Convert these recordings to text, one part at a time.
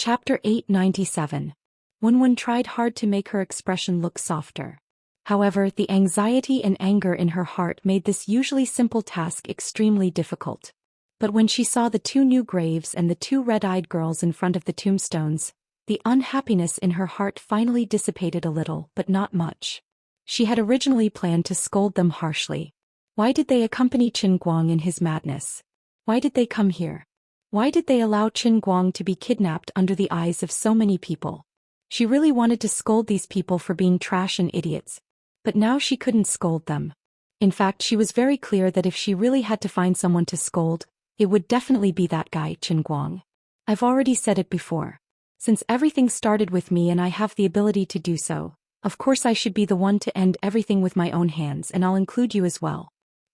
Chapter 897. Wenwen tried hard to make her expression look softer. However, the anxiety and anger in her heart made this usually simple task extremely difficult. But when she saw the two new graves and the two red-eyed girls in front of the tombstones, the unhappiness in her heart finally dissipated a little, but not much. She had originally planned to scold them harshly. Why did they accompany Qin Guang in his madness? Why did they come here? Why did they allow Qin Guang to be kidnapped under the eyes of so many people? She really wanted to scold these people for being trash and idiots. But now she couldn't scold them. In fact, she was very clear that if she really had to find someone to scold, it would definitely be that guy, Qin Guang. I've already said it before. Since everything started with me and I have the ability to do so, of course I should be the one to end everything with my own hands, and I'll include you as well.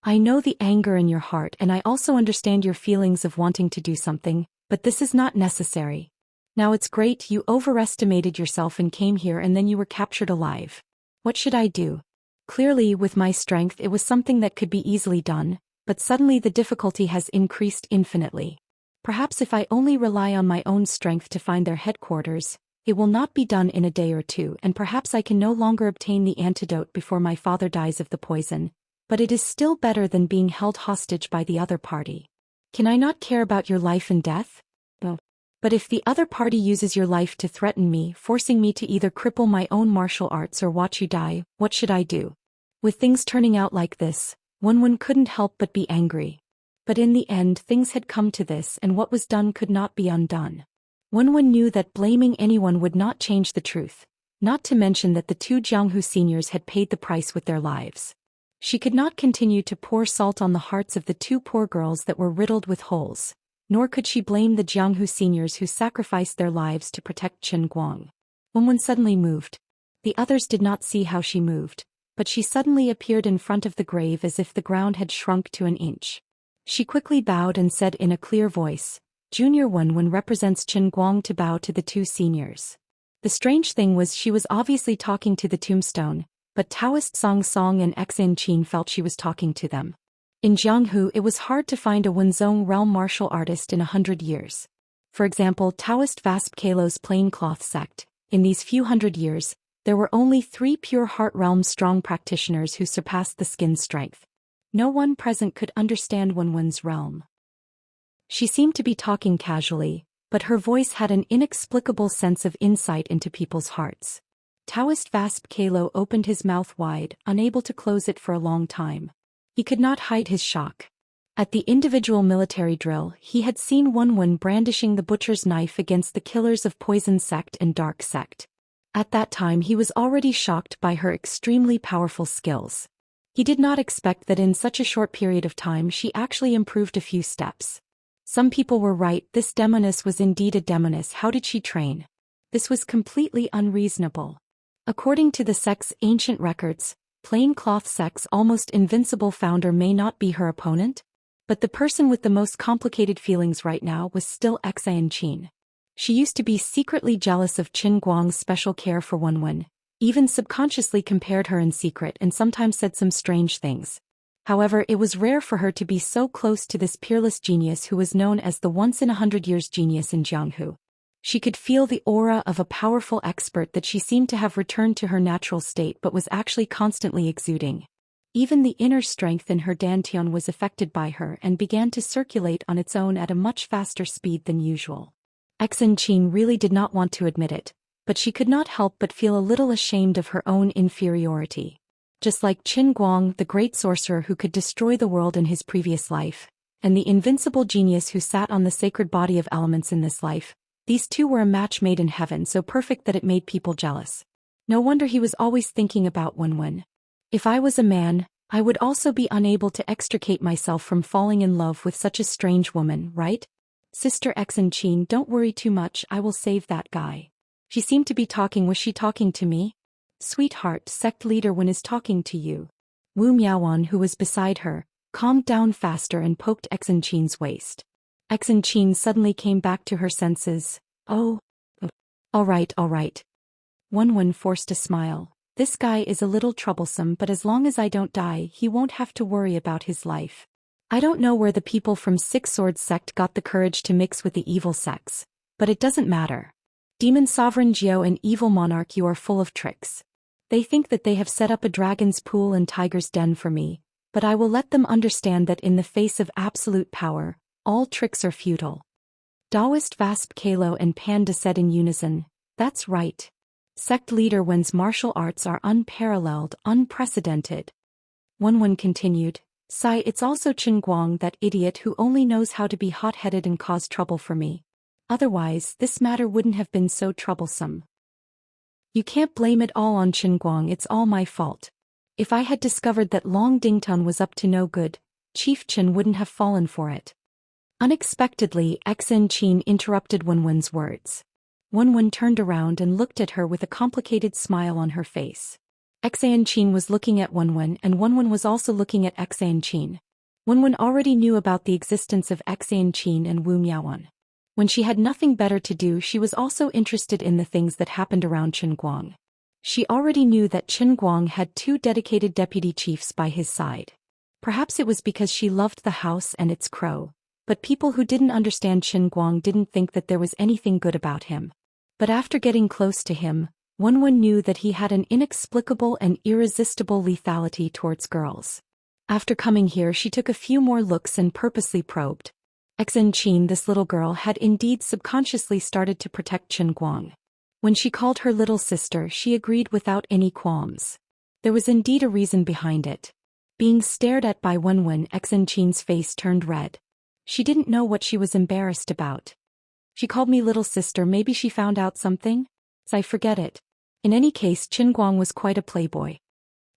I know the anger in your heart and I also understand your feelings of wanting to do something, but this is not necessary. Now it's great you overestimated yourself and came here and then you were captured alive. What should I do? Clearly, with my strength it was something that could be easily done, but suddenly the difficulty has increased infinitely. Perhaps if I only rely on my own strength to find their headquarters, it will not be done in a day or two, and perhaps I can no longer obtain the antidote before my father dies of the poison, but it is still better than being held hostage by the other party. Can I not care about your life and death? No. But if the other party uses your life to threaten me, forcing me to either cripple my own martial arts or watch you die, what should I do? With things turning out like this, Wenwen couldn't help but be angry. But in the end things had come to this, and what was done could not be undone. Wenwen knew that blaming anyone would not change the truth, not to mention that the two Jianghu seniors had paid the price with their lives. She could not continue to pour salt on the hearts of the two poor girls that were riddled with holes, nor could she blame the Jianghu seniors who sacrificed their lives to protect Qin Guang. Wenwen suddenly moved. The others did not see how she moved, but she suddenly appeared in front of the grave as if the ground had shrunk to an inch. She quickly bowed and said in a clear voice, "Junior Wenwen represents Qin Guang to bow to the two seniors." The strange thing was she was obviously talking to the tombstone, but Taoist Song Song and Xianxia felt she was talking to them. In Jianghu it was hard to find a Wenzhong realm martial artist in 100 years. For example, Taoist Vasp Kalo's plaincloth sect. In these few hundred years, there were only 3 pure heart realm strong practitioners who surpassed the skin's strength. No one present could understand Wenwen's realm. She seemed to be talking casually, but her voice had an inexplicable sense of insight into people's hearts. Taoist Vasp Kalo opened his mouth wide, unable to close it for a long time. He could not hide his shock. At the individual military drill, he had seen Wenwen brandishing the butcher's knife against the killers of Poison Sect and Dark Sect. At that time he was already shocked by her extremely powerful skills. He did not expect that in such a short period of time she actually improved a few steps. Some people were right, this demoness was indeed a demoness. How did she train? This was completely unreasonable. According to the sect's ancient records, plaincloth sect's almost invincible founder may not be her opponent? But the person with the most complicated feelings right now was still Xianxia. She used to be secretly jealous of Qin Guang's special care for Wenwen, even subconsciously compared her in secret and sometimes said some strange things. However, it was rare for her to be so close to this peerless genius who was known as the once-in-100 years genius in Jianghu. She could feel the aura of a powerful expert that she seemed to have returned to her natural state but was actually constantly exuding. Even the inner strength in her dantian was affected by her and began to circulate on its own at a much faster speed than usual. Xianxia really did not want to admit it, but she could not help but feel a little ashamed of her own inferiority. Just like Qin Guang, the great sorcerer who could destroy the world in his previous life, and the invincible genius who sat on the sacred body of elements in this life, these two were a match made in heaven, so perfect that it made people jealous. No wonder he was always thinking about Wenwen. If I was a man, I would also be unable to extricate myself from falling in love with such a strange woman, right? Sister Xianxia, don't worry too much, I will save that guy. She seemed to be talking. Was she talking to me? Sweetheart, sect leader Wen is talking to you. Wu Miaowan, who was beside her, calmed down faster and poked Xianxia's waist. Xianxia suddenly came back to her senses. Oh. All right. Wenwen forced a smile. This guy is a little troublesome, but as long as I don't die, he won't have to worry about his life. I don't know where the people from Six Swords sect got the courage to mix with the evil sects, but it doesn't matter. Demon Sovereign Jiao and Evil Monarch, you are full of tricks. They think that they have set up a dragon's pool and tiger's den for me, but I will let them understand that in the face of absolute power, all tricks are futile. Daoist Vasp Kalo and Panda said in unison, that's right. Sect leader Wen's martial arts are unparalleled, unprecedented. Wen continued, Sai, it's also Chen Guang, that idiot who only knows how to be hot-headed and cause trouble for me. Otherwise, this matter wouldn't have been so troublesome. You can't blame it all on Chen Guang, it's all my fault. If I had discovered that Long Dingtun was up to no good, Chief Chen wouldn't have fallen for it. Unexpectedly, Xen Qin interrupted Wen's words. Wen turned around and looked at her with a complicated smile on her face. Xen Qin was looking at Wen, and Wen was also looking at Xen Qin. Wen already knew about the existence of Xen Qin and Wu Miaowan. When she had nothing better to do, she was also interested in the things that happened around Chen Guang. She already knew that Chen Guang had 2 dedicated deputy chiefs by his side. Perhaps it was because she loved the house and its crow, but people who didn't understand Chen Guang didn't think that there was anything good about him. But after getting close to him, Wen knew that he had an inexplicable and irresistible lethality towards girls. After coming here, she took a few more looks and purposely probed. Xen Qin, this little girl, had indeed subconsciously started to protect Chen Guang. When she called her little sister, she agreed without any qualms. There was indeed a reason behind it. Being stared at by Wen, Xen Qin's face turned red. She didn't know what she was embarrassed about. She called me little sister, maybe she found out something? I forget it. In any case, Chen Guang was quite a playboy.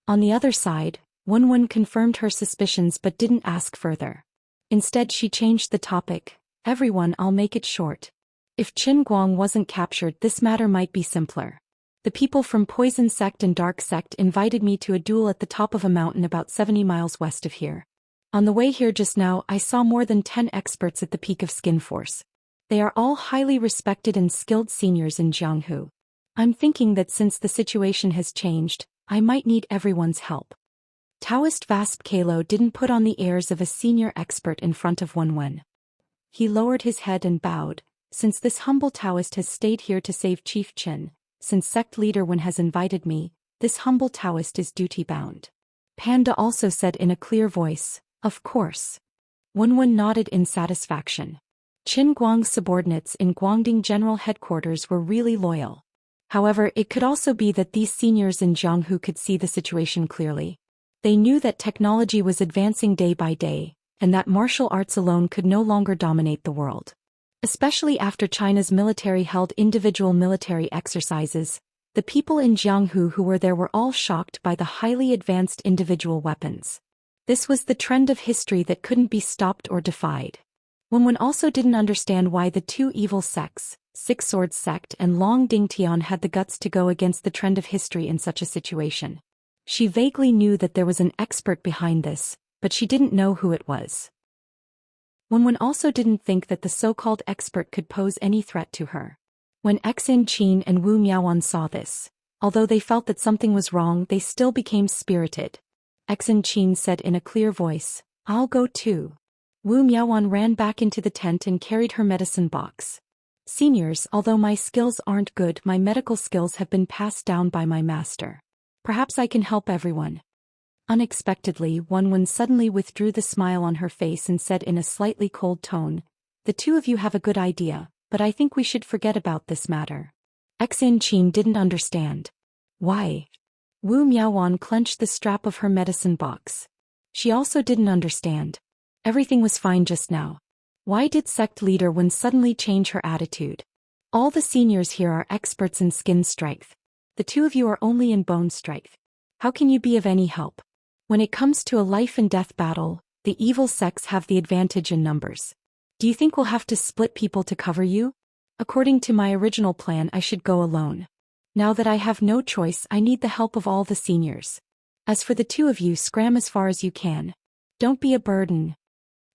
On the other side, Wen confirmed her suspicions but didn't ask further. Instead, she changed the topic. Everyone, I'll make it short. If Chen Guang wasn't captured, this matter might be simpler. The people from Poison Sect and Dark Sect invited me to a duel at the top of a mountain about 70 miles west of here. On the way here just now, I saw more than 10 experts at the peak of Skin Force. They are all highly respected and skilled seniors in Jianghu. I'm thinking that since the situation has changed, I might need everyone's help. Taoist Vasp Kalo didn't put on the airs of a senior expert in front of Wen. He lowered his head and bowed. Since this humble Taoist has stayed here to save Chief Chen, since sect leader Wen has invited me, this humble Taoist is duty-bound. Panda also said in a clear voice, of course. Wen nodded in satisfaction. Chen Guang's subordinates in Guangding General Headquarters were really loyal. However, it could also be that these seniors in Jianghu could see the situation clearly. They knew that technology was advancing day by day, and that martial arts alone could no longer dominate the world. Especially after China's military held individual military exercises, the people in Jianghu who were there were all shocked by the highly advanced individual weapons. This was the trend of history that couldn't be stopped or defied. Wen also didn't understand why the 2 evil sects, Six Swords Sect and Long Dingtian, had the guts to go against the trend of history in such a situation. She vaguely knew that there was an expert behind this, but she didn't know who it was. Wen also didn't think that the so-called expert could pose any threat to her. When Xen Qin and Wu Miaowan saw this, although they felt that something was wrong, they still became spirited. Xen Qin said in a clear voice, I'll go too. Wu Miaowan ran back into the tent and carried her medicine box. Seniors, although my skills aren't good, my medical skills have been passed down by my master. Perhaps I can help everyone. Unexpectedly, Wen suddenly withdrew the smile on her face and said in a slightly cold tone, the 2 of you have a good idea, but I think we should forget about this matter. Xen Qin didn't understand. Why? Wu Miaowan clenched the strap of her medicine box. She also didn't understand. Everything was fine just now. Why did sect leader Wen suddenly change her attitude? All the seniors here are experts in skin strength. The 2 of you are only in bone strength. How can you be of any help? When it comes to a life and death battle, the evil sects have the advantage in numbers. Do you think we'll have to split people to cover you? According to my original plan, I should go alone. Now that I have no choice, I need the help of all the seniors. As for the 2 of you, scram as far as you can. Don't be a burden.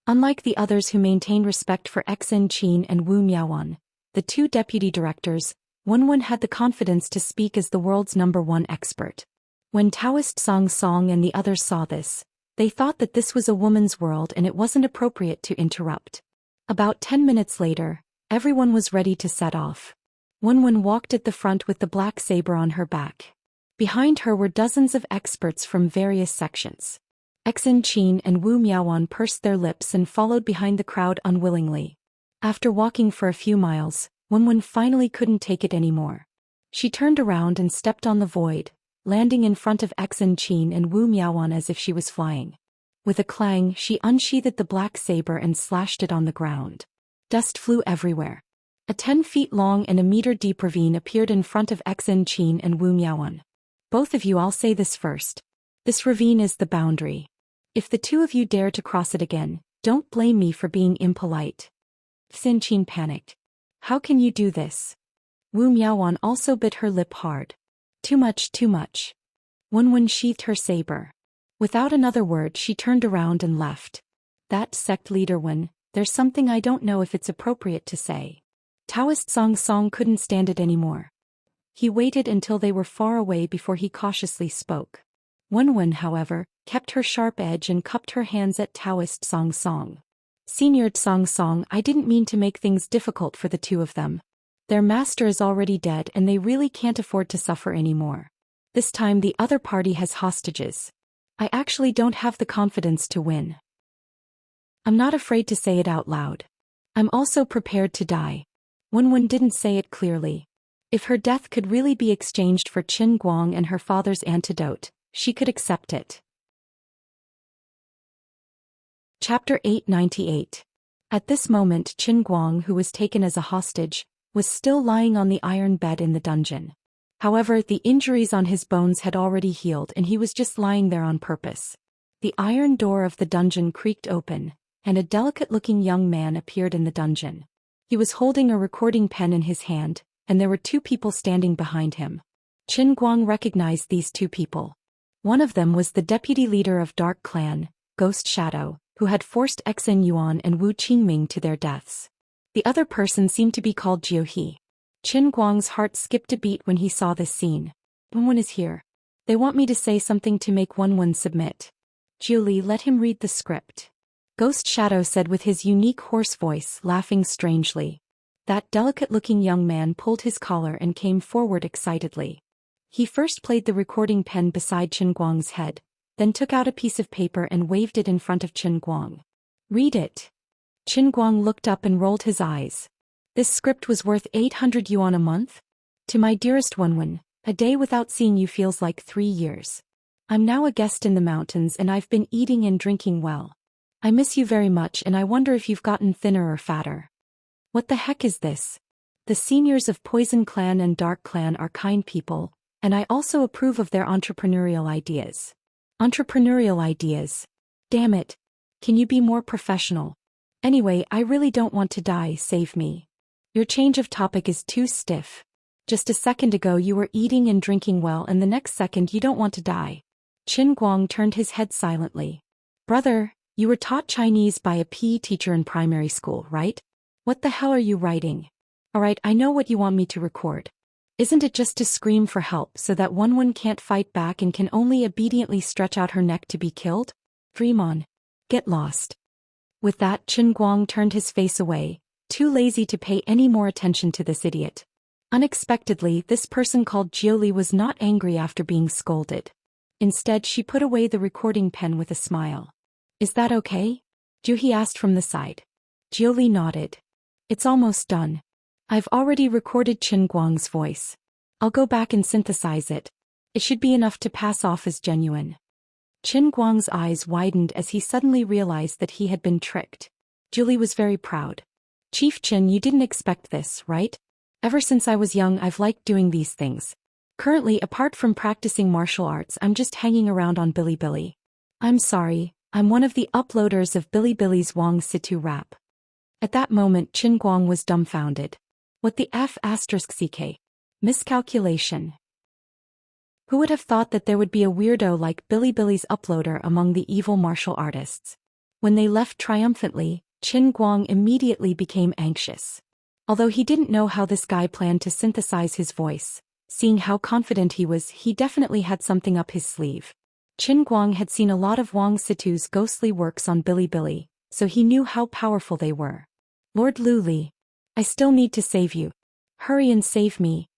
Unlike the others who maintained respect for Xen Qin and Wu Miaowan, the 2 deputy directors, Wen had the confidence to speak as the world's #1 expert. When Taoist Song Song and the others saw this, they thought that this was a woman's world and it wasn't appropriate to interrupt. About 10 minutes later, everyone was ready to set off. Wenwen walked at the front with the black saber on her back. Behind her were dozens of experts from various sections. Xianxia and Wu Miaoan pursed their lips and followed behind the crowd unwillingly. After walking for a few miles, Wenwen finally couldn't take it anymore. She turned around and stepped on the void, landing in front of Xianxia and Wu Miaoan as if she was flying. With a clang, she unsheathed the black saber and slashed it on the ground. Dust flew everywhere. A 10 feet long and a meter deep ravine appeared in front of Xianxia and Wu Miaoan. Both of you, I'll say this first. This ravine is the boundary. If the two of you dare to cross it again, don't blame me for being impolite. Xianxia panicked. How can you do this? Wu Miaoan also bit her lip hard. Too much, too much. Wenwen sheathed her saber. Without another word, she turned around and left. That sect leader Wen, there's something I don't know if it's appropriate to say. Taoist Song couldn't stand it anymore. He waited until they were far away before he cautiously spoke. Wenwen, however, kept her sharp edge and cupped her hands at Taoist Song. Senior Song, I didn't mean to make things difficult for the two of them. Their master is already dead and they really can't afford to suffer anymore. This time the other party has hostages. I actually don't have the confidence to win. I'm not afraid to say it out loud. I'm also prepared to die. Wenwen didn't say it clearly. If her death could really be exchanged for Qin Guang and her father's antidote, she could accept it. Chapter 898. At this moment Qin Guang, who was taken as a hostage, was still lying on the iron bed in the dungeon. However, the injuries on his bones had already healed and he was just lying there on purpose. The iron door of the dungeon creaked open, and a delicate-looking young man appeared in the dungeon. He was holding a recording pen in his hand, and there were two people standing behind him. Qin Guang recognized these two people. One of them was the deputy leader of Dark Clan, Ghost Shadow, who had forced Xen Yuan and Wu Qingming to their deaths. The other person seemed to be called Zhou Xian. Qin Guang's heart skipped a beat when he saw this scene. Wenwen is here. They want me to say something to make Wenwen submit. Julie, let him read the script. Ghost Shadow said with his unique hoarse voice, laughing strangely. That delicate-looking young man pulled his collar and came forward excitedly. He first played the recording pen beside Qin Guang's head, then took out a piece of paper and waved it in front of Qin Guang. Read it. Qin Guang looked up and rolled his eyes. This script was worth 800 yuan a month? To my dearest Wenwen, a day without seeing you feels like 3 years. I'm now a guest in the mountains and I've been eating and drinking well. I miss you very much and I wonder if you've gotten thinner or fatter. What the heck is this? The seniors of Poison Clan and Dark Clan are kind people, and I also approve of their entrepreneurial ideas. Entrepreneurial ideas? Damn it. Can you be more professional? Anyway, I really don't want to die, save me. Your change of topic is too stiff. Just a second ago you were eating and drinking well and the next second you don't want to die. Qin Guang turned his head silently. Brother, you were taught Chinese by a PE teacher in primary school, right? What the hell are you writing? Alright, I know what you want me to record. Isn't it just to scream for help so that Wenwen can't fight back and can only obediently stretch out her neck to be killed? Dream on. Get lost. With that, Qin Guang turned his face away, too lazy to pay any more attention to this idiot. Unexpectedly, this person called Jiuli was not angry after being scolded. Instead, she put away the recording pen with a smile. Is that okay? Juhi asked from the side. Jiuli nodded. It's almost done. I've already recorded Qin Guang's voice. I'll go back and synthesize it. It should be enough to pass off as genuine. Qin Guang's eyes widened as he suddenly realized that he had been tricked. Julie was very proud. Chief Qin, you didn't expect this, right? Ever since I was young I've liked doing these things. Currently, apart from practicing martial arts, I'm just hanging around on Bilibili. I'm sorry, I'm one of the uploaders of Bilibili's Wang Situ rap. At that moment Qin Guang was dumbfounded. What the F***? Miscalculation. Who would have thought that there would be a weirdo like Bilibili's uploader among the evil martial artists? When they left triumphantly, Qin Guang immediately became anxious. Although he didn't know how this guy planned to synthesize his voice, seeing how confident he was, he definitely had something up his sleeve. Qin Guang had seen a lot of Wang Situ's ghostly works on Bilibili, so he knew how powerful they were. Lord Lu Li. I still need to save you. Hurry and save me.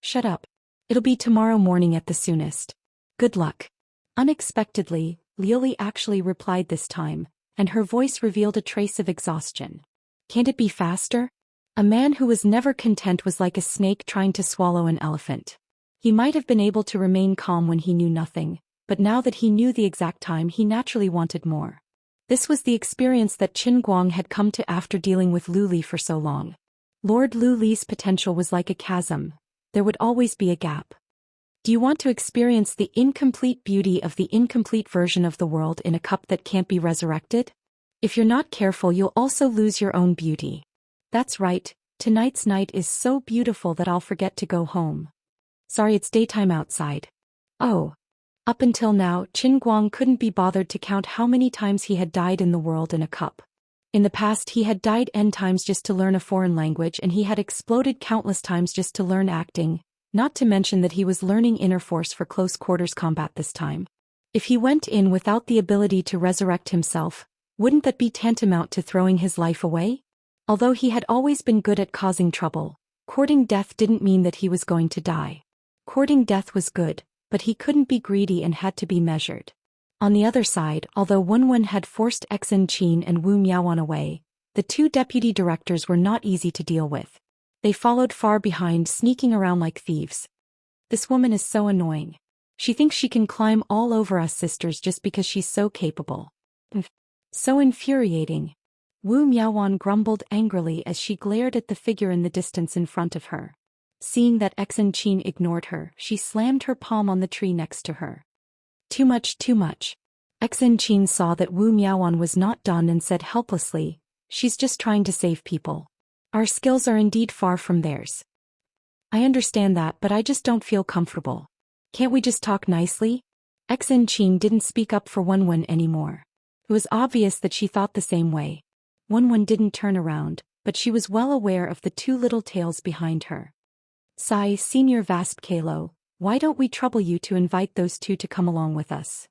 Shut up. It'll be tomorrow morning at the soonest. Good luck. Unexpectedly, Lioli actually replied this time, and her voice revealed a trace of exhaustion. Can't it be faster? A man who was never content was like a snake trying to swallow an elephant. He might have been able to remain calm when he knew nothing, but now that he knew the exact time he naturally wanted more. This was the experience that Qin Guang had come to after dealing with Lu Li for so long. Lord Lu Li's potential was like a chasm. There would always be a gap. Do you want to experience the incomplete beauty of the incomplete version of the world in a cup that can't be resurrected? If you're not careful, you'll also lose your own beauty. That's right, tonight's night is so beautiful that I'll forget to go home. Sorry, it's daytime outside. Oh. Up until now, Qin Guang couldn't be bothered to count how many times he had died in the world in a cup. In the past he had died n times just to learn a foreign language, and he had exploded countless times just to learn acting, not to mention that he was learning inner force for close quarters combat this time. If he went in without the ability to resurrect himself, wouldn't that be tantamount to throwing his life away? Although he had always been good at causing trouble, courting death didn't mean that he was going to die. Courting death was good, but he couldn't be greedy and had to be measured. On the other side, although Wenwen had forced Xen Qin and Wu Miaoan away, the two deputy directors were not easy to deal with. They followed far behind, sneaking around like thieves. This woman is so annoying. She thinks she can climb all over us sisters just because she's so capable. So infuriating. Wu Miaoan grumbled angrily as she glared at the figure in the distance in front of her. Seeing that Xen Qin ignored her, she slammed her palm on the tree next to her. Too much, too much. Xen Qin saw that Wu Miaoan was not done and said helplessly, "She's just trying to save people. Our skills are indeed far from theirs. I understand that, but I just don't feel comfortable. Can't we just talk nicely?" Xen Qin didn't speak up for Wenwen anymore. It was obvious that she thought the same way. Wenwen didn't turn around, but she was well aware of the two little tails behind her. "Sai, Senior Vasp Kalo, why don't we trouble you to invite those two to come along with us?"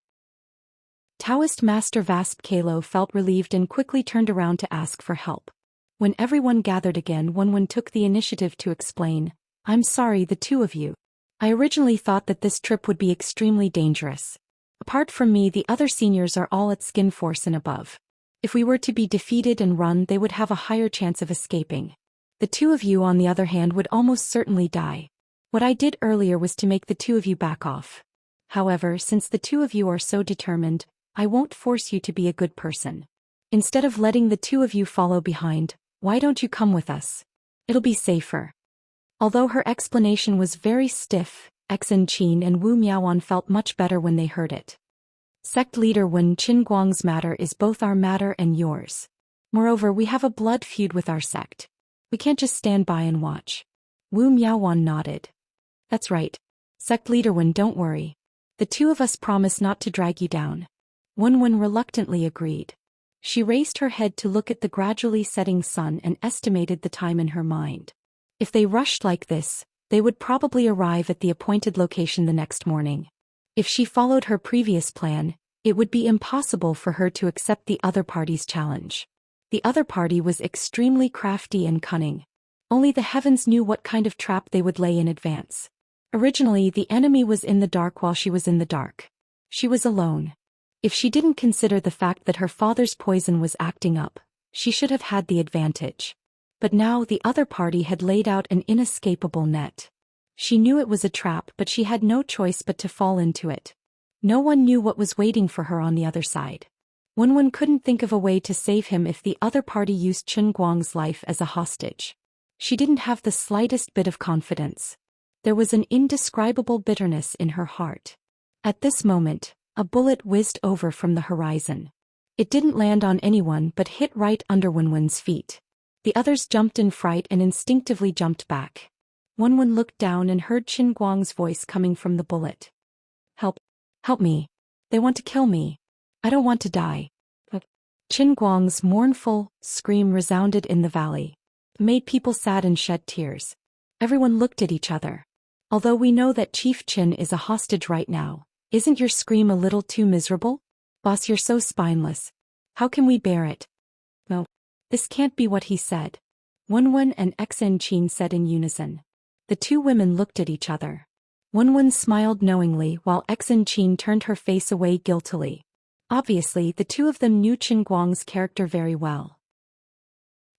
Taoist Master Vasp Kalo felt relieved and quickly turned around to ask for help. When everyone gathered again, Wenwen took the initiative to explain, "I'm sorry, the two of you. I originally thought that this trip would be extremely dangerous. Apart from me, the other seniors are all at skin force and above. If we were to be defeated and run, they would have a higher chance of escaping. The two of you, on the other hand, would almost certainly die. What I did earlier was to make the two of you back off. However, since the two of you are so determined, I won't force you to be a good person. Instead of letting the two of you follow behind, why don't you come with us? It'll be safer." Although her explanation was very stiff, Xen Qin and Wu Miaoan felt much better when they heard it. "Sect leader Wen, Qin Guang's matter is both our matter and yours. Moreover, we have a blood feud with our sect. We can't just stand by and watch." Wu Miaoan nodded. "That's right. Sect leader Wen, don't worry. The two of us promise not to drag you down." Wenwen reluctantly agreed. She raised her head to look at the gradually setting sun and estimated the time in her mind. If they rushed like this, they would probably arrive at the appointed location the next morning. If she followed her previous plan, it would be impossible for her to accept the other party's challenge. The other party was extremely crafty and cunning. Only the heavens knew what kind of trap they would lay in advance. Originally, the enemy was in the dark while she was in the dark. She was alone. If she didn't consider the fact that her father's poison was acting up, she should have had the advantage. But now the other party had laid out an inescapable net. She knew it was a trap, but she had no choice but to fall into it. No one knew what was waiting for her on the other side. Wenwen couldn't think of a way to save him if the other party used Qin Guang's life as a hostage. She didn't have the slightest bit of confidence. There was an indescribable bitterness in her heart. At this moment, a bullet whizzed over from the horizon. It didn't land on anyone but hit right under Wenwen's feet. The others jumped in fright and instinctively jumped back. Wenwen looked down and heard Qin Guang's voice coming from the bullet. "Help! Help me! They want to kill me! I don't want to die!" Qin Guang's mournful scream resounded in the valley. It made people sad and shed tears. Everyone looked at each other. "Although we know that Chief Qin is a hostage right now, isn't your scream a little too miserable? Boss, you're so spineless. How can we bear it?" "No. This can't be what he said." Wenwen and Xianxia said in unison. The two women looked at each other. Wenwen smiled knowingly while Xianxia turned her face away guiltily. Obviously, the two of them knew Qin Guang's character very well.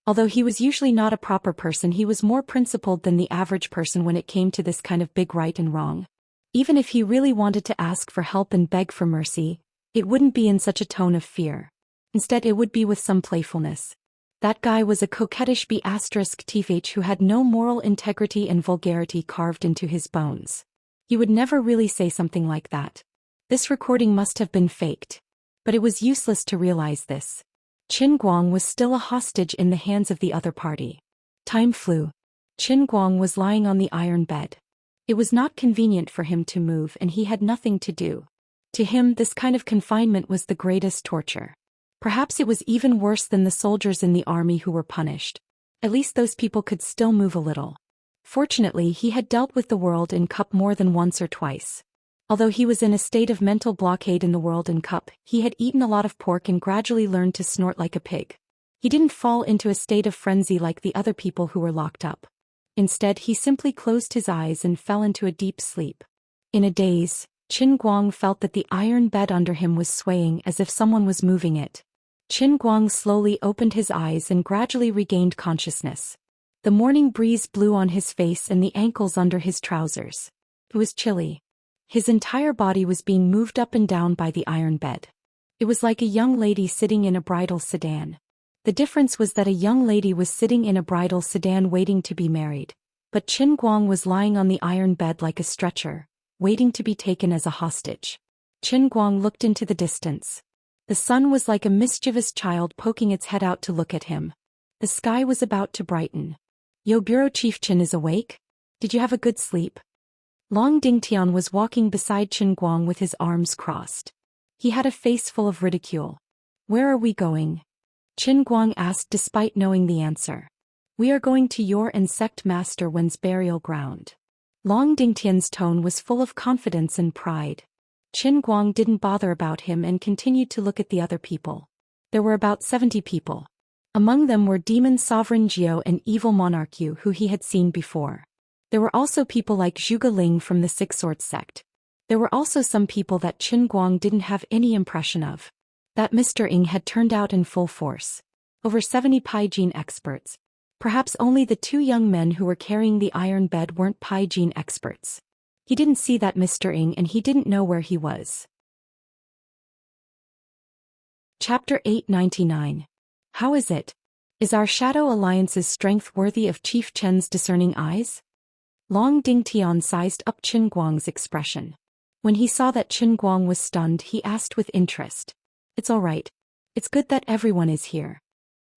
Although he was usually not a proper person, he was more principled than the average person when it came to this kind of big right and wrong. Even if he really wanted to ask for help and beg for mercy, it wouldn't be in such a tone of fear. Instead, it would be with some playfulness. That guy was a coquettish B*TH who had no moral integrity and vulgarity carved into his bones. He would never really say something like that. This recording must have been faked. But it was useless to realize this. Qin Guang was still a hostage in the hands of the other party. Time flew. Qin Guang was lying on the iron bed. It was not convenient for him to move and he had nothing to do. To him, this kind of confinement was the greatest torture. Perhaps it was even worse than the soldiers in the army who were punished. At least those people could still move a little. Fortunately, he had dealt with the World in Cup more than once or twice. Although he was in a state of mental blockade in the World in Cup, he had eaten a lot of pork and gradually learned to snort like a pig. He didn't fall into a state of frenzy like the other people who were locked up. Instead, he simply closed his eyes and fell into a deep sleep. In a daze, Qin Guang felt that the iron bed under him was swaying as if someone was moving it. Qin Guang slowly opened his eyes and gradually regained consciousness. The morning breeze blew on his face and the ankles under his trousers. It was chilly. His entire body was being moved up and down by the iron bed. It was like a young lady sitting in a bridal sedan. The difference was that a young lady was sitting in a bridal sedan waiting to be married, but Qin Guang was lying on the iron bed like a stretcher, waiting to be taken as a hostage. Qin Guang looked into the distance. The sun was like a mischievous child poking its head out to look at him. The sky was about to brighten. Yo, Bureau Chief Qin is awake? Did you have a good sleep? Long Dingtian was walking beside Qin Guang with his arms crossed. He had a face full of ridicule. Where are we going? Qin Guang asked despite knowing the answer. We are going to your and sect master Wen's burial ground. Long Dingtian's tone was full of confidence and pride. Qin Guang didn't bother about him and continued to look at the other people. There were about 70 people. Among them were Demon Sovereign Jiao and Evil Monarch Yu who he had seen before. There were also people like Zhuge Ling from the Six Swords sect. There were also some people that Qin Guang didn't have any impression of. That Mr. Ing had turned out in full force. Over 70 Pai Jin experts. Perhaps only the two young men who were carrying the iron bed weren't Pai Jin experts. He didn't see that Mr. Ing and he didn't know where he was. Chapter 899. How is it? Is our Shadow Alliance's strength worthy of Chief Chen's discerning eyes? Long Dingtian sized up Qin Guang's expression. When he saw that Qin Guang was stunned, he asked with interest. It's all right. It's good that everyone is here.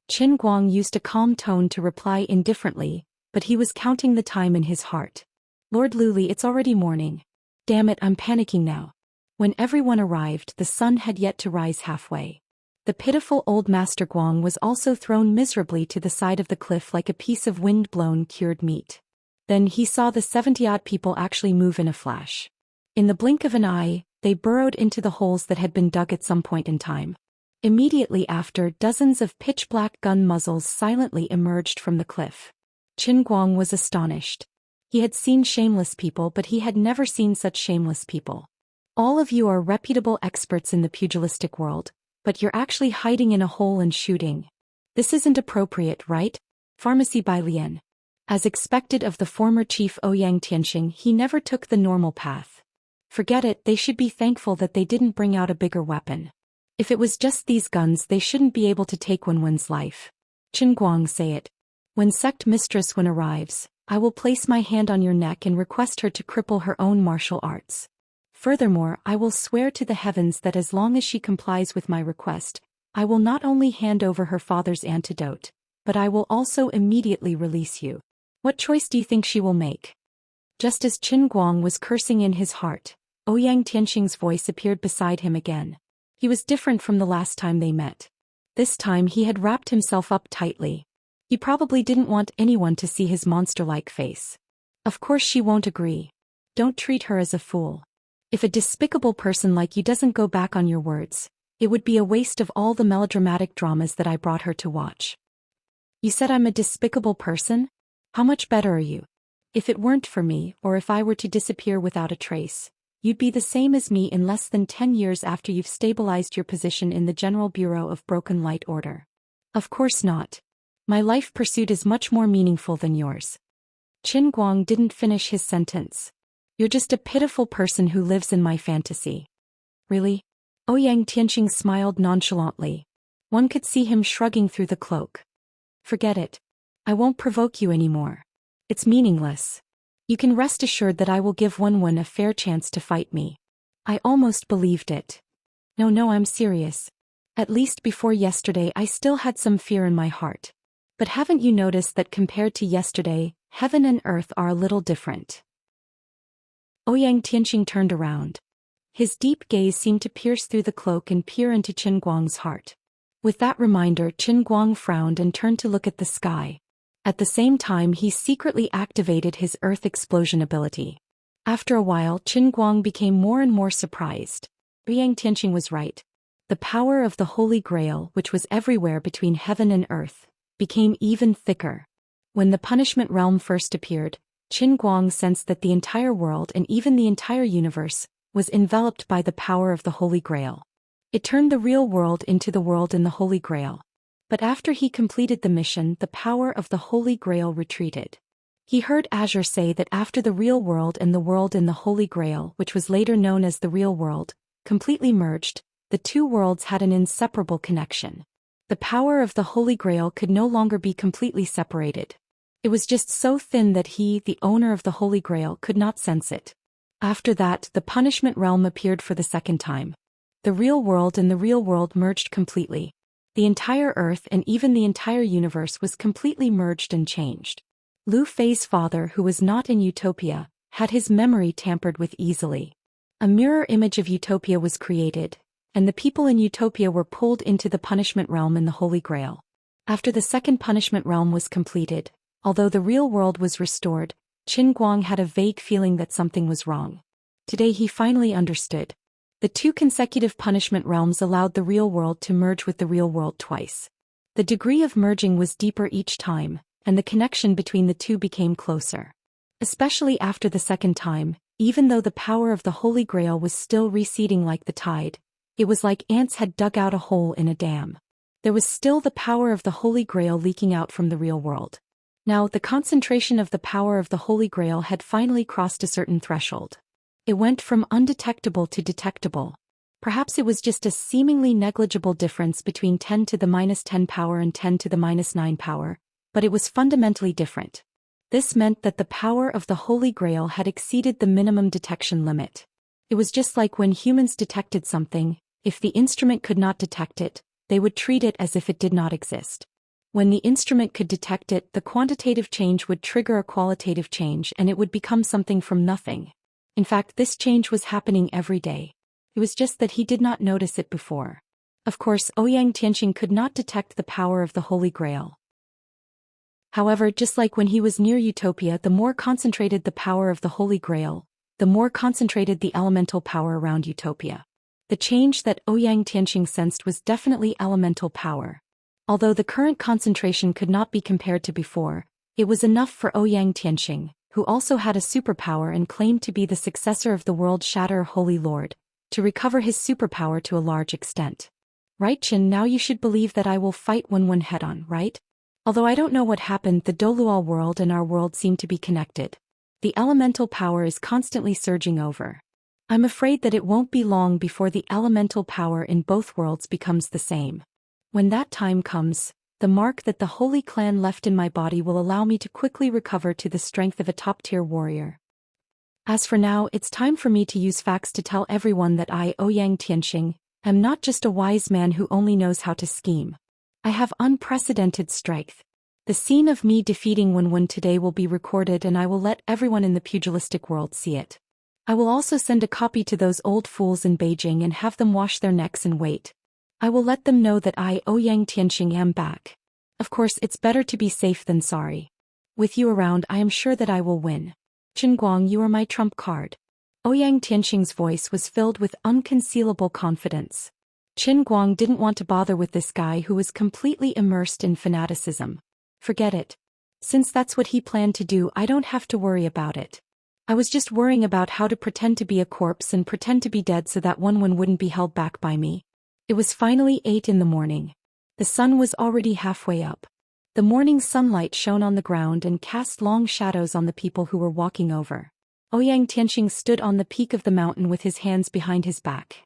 Qin Guang used a calm tone to reply indifferently, but he was counting the time in his heart. Lord Luli, it's already morning. Damn it, I'm panicking now. When everyone arrived, the sun had yet to rise halfway. The pitiful old Master Guang was also thrown miserably to the side of the cliff like a piece of wind-blown cured meat. Then he saw the 70-odd people actually move in a flash. In the blink of an eye, they burrowed into the holes that had been dug at some point in time. Immediately after, dozens of pitch-black gun muzzles silently emerged from the cliff. Qin Guang was astonished. He had seen shameless people, but he had never seen such shameless people. All of you are reputable experts in the pugilistic world, but you're actually hiding in a hole and shooting. This isn't appropriate, right? Pharmacy by Lian. As expected of the former chief Ouyang Tianxing, he never took the normal path. Forget it, they should be thankful that they didn't bring out a bigger weapon. If it was just these guns, they shouldn't be able to take Wenwen's life. Qin Guang, say it. When sect mistress Wen arrives, I will place my hand on your neck and request her to cripple her own martial arts. Furthermore, I will swear to the heavens that as long as she complies with my request, I will not only hand over her father's antidote, but I will also immediately release you. What choice do you think she will make? Just as Qin Guang was cursing in his heart, Ouyang Tianxing's voice appeared beside him again. He was different from the last time they met. This time he had wrapped himself up tightly. He probably didn't want anyone to see his monster-like face. Of course she won't agree. Don't treat her as a fool. If a despicable person like you doesn't go back on your words, it would be a waste of all the melodramatic dramas that I brought her to watch. You said I'm a despicable person? How much better are you? If it weren't for me, or if I were to disappear without a trace, you'd be the same as me in less than 10 years after you've stabilized your position in the General Bureau of Broken Light Order. Of course not. My life pursuit is much more meaningful than yours. Qin Guang didn't finish his sentence. You're just a pitiful person who lives in my fantasy. Really? Ouyang Tianqing smiled nonchalantly. One could see him shrugging through the cloak. Forget it. I won't provoke you anymore. It's meaningless. You can rest assured that I will give Wenwen a fair chance to fight me. I almost believed it. No, I'm serious. At least before yesterday I still had some fear in my heart. But haven't you noticed that compared to yesterday, heaven and earth are a little different? Ouyang Tianqing turned around. His deep gaze seemed to pierce through the cloak and peer into Qin Guang's heart. With that reminder, Qin Guang frowned and turned to look at the sky. At the same time, he secretly activated his earth explosion ability. After a while, Qin Guang became more and more surprised. Ouyang Tianqing was right. The power of the Holy Grail, which was everywhere between heaven and earth, became even thicker. When the punishment realm first appeared, Qin Guang sensed that the entire world and even the entire universe was enveloped by the power of the Holy Grail. It turned the real world into the world in the Holy Grail. But after he completed the mission, the power of the Holy Grail retreated. He heard Azure say that after the real world and the world in the Holy Grail, which was later known as the real world, completely merged, the two worlds had an inseparable connection. The power of the Holy Grail could no longer be completely separated. It was just so thin that he, the owner of the Holy Grail, could not sense it. After that, the punishment realm appeared for the second time. The real world and the real world merged completely. The entire Earth and even the entire universe was completely merged and changed. Lu Fei's father, who was not in Utopia, had his memory tampered with easily. A mirror image of Utopia was created, and the people in Utopia were pulled into the punishment realm in the Holy Grail. After the second punishment realm was completed, although the real world was restored, Qin Guang had a vague feeling that something was wrong. Today he finally understood. The two consecutive punishment realms allowed the real world to merge with the real world twice. The degree of merging was deeper each time, and the connection between the two became closer. Especially after the second time, even though the power of the Holy Grail was still receding like the tide, it was like ants had dug out a hole in a dam. There was still the power of the Holy Grail leaking out from the real world. Now, the concentration of the power of the Holy Grail had finally crossed a certain threshold. It went from undetectable to detectable. Perhaps it was just a seemingly negligible difference between 10 to the minus 10 power and 10 to the minus 9 power, but it was fundamentally different. This meant that the power of the Holy Grail had exceeded the minimum detection limit. It was just like when humans detected something, if the instrument could not detect it, they would treat it as if it did not exist. When the instrument could detect it, the quantitative change would trigger a qualitative change and it would become something from nothing. In fact, this change was happening every day. It was just that he did not notice it before. Of course, Ouyang Tianqing could not detect the power of the Holy Grail. However, just like when he was near Utopia, the more concentrated the power of the Holy Grail, the more concentrated the elemental power around Utopia. The change that Ouyang Tianqing sensed was definitely elemental power. Although the current concentration could not be compared to before, it was enough for Ouyang Tianqing, who also had a superpower and claimed to be the successor of the World Shatter Holy Lord, to recover his superpower to a large extent. Right, Qin, now you should believe that I will fight Wenwen head-on, right? Although I don't know what happened, the Dolual world and our world seem to be connected. The elemental power is constantly surging over. I'm afraid that it won't be long before the elemental power in both worlds becomes the same. When that time comes, the mark that the Holy Clan left in my body will allow me to quickly recover to the strength of a top-tier warrior. As for now, it's time for me to use facts to tell everyone that I, Ouyang Tianqing, am not just a wise man who only knows how to scheme. I have unprecedented strength. The scene of me defeating Wenwen today will be recorded and I will let everyone in the pugilistic world see it. I will also send a copy to those old fools in Beijing and have them wash their necks and wait. I will let them know that I, Ouyang Tianqing, am back. Of course, it's better to be safe than sorry. With you around, I am sure that I will win. Qin Guang, you are my trump card. Ouyang Tianqing's voice was filled with unconcealable confidence. Qin Guang didn't want to bother with this guy who was completely immersed in fanaticism. Forget it. Since that's what he planned to do, I don't have to worry about it. I was just worrying about how to pretend to be a corpse and pretend to be dead so that Wenwen wouldn't be held back by me. It was finally 8 in the morning. The sun was already halfway up. The morning sunlight shone on the ground and cast long shadows on the people who were walking over. Ouyang Tianxing stood on the peak of the mountain with his hands behind his back.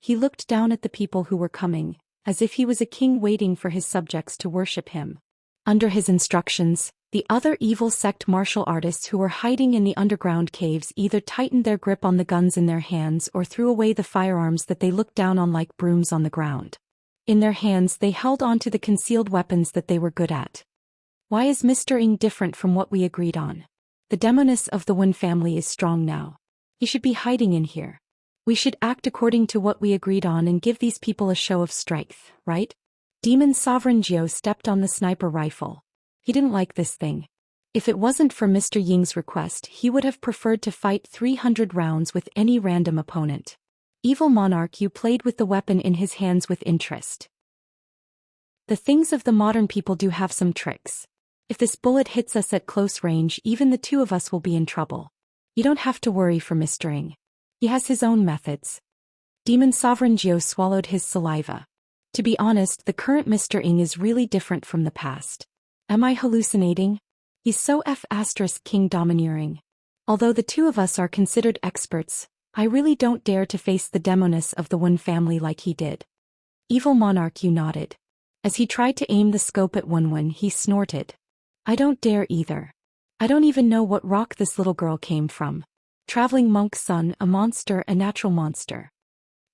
He looked down at the people who were coming, as if he was a king waiting for his subjects to worship him. Under his instructions, the other evil sect martial artists who were hiding in the underground caves either tightened their grip on the guns in their hands or threw away the firearms that they looked down on like brooms on the ground. In their hands they held onto the concealed weapons that they were good at. Why is Mr. Ng different from what we agreed on? The demoness of the Wen family is strong now. He should be hiding in here. We should act according to what we agreed on and give these people a show of strength, right? Demon Sovereign Zhou stepped on the sniper rifle. He didn't like this thing. If it wasn't for Mr. Ying's request, he would have preferred to fight 300 rounds with any random opponent. Evil monarch, you played with the weapon in his hands with interest. The things of the modern people do have some tricks. If this bullet hits us at close range, even the two of us will be in trouble. You don't have to worry for Mr. Ng. He has his own methods. Demon Sovereign Zhou swallowed his saliva. To be honest, the current Mr. Ng is really different from the past. Am I hallucinating? He's so King domineering. Although the two of us are considered experts, I really don't dare to face the demoness of the Wen family like he did. Evil monarch, you nodded. As he tried to aim the scope at Wenwen, he snorted. I don't dare either. I don't even know what rock this little girl came from. Traveling monk's son, a monster, a natural monster.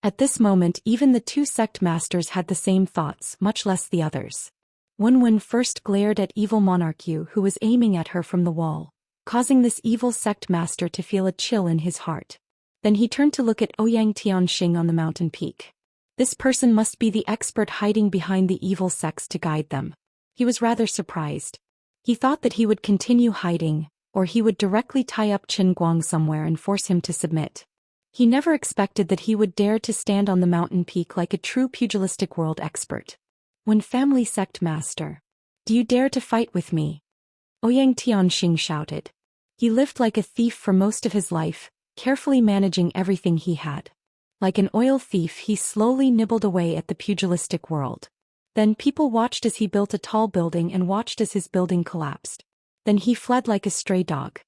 At this moment, even the two sect masters had the same thoughts, much less the others. Wenwen first glared at evil monarch Yu, who was aiming at her from the wall, causing this evil sect master to feel a chill in his heart. Then he turned to look at Ouyang Tianxing on the mountain peak. This person must be the expert hiding behind the evil sects to guide them. He was rather surprised. He thought that he would continue hiding, or he would directly tie up Qin Guang somewhere and force him to submit. He never expected that he would dare to stand on the mountain peak like a true pugilistic world expert. When family sect master, do you dare to fight with me? Ouyang Tianxing shouted. He lived like a thief for most of his life, carefully managing everything he had. Like an oil thief, he slowly nibbled away at the pugilistic world. Then people watched as he built a tall building and watched as his building collapsed. Then he fled like a stray dog.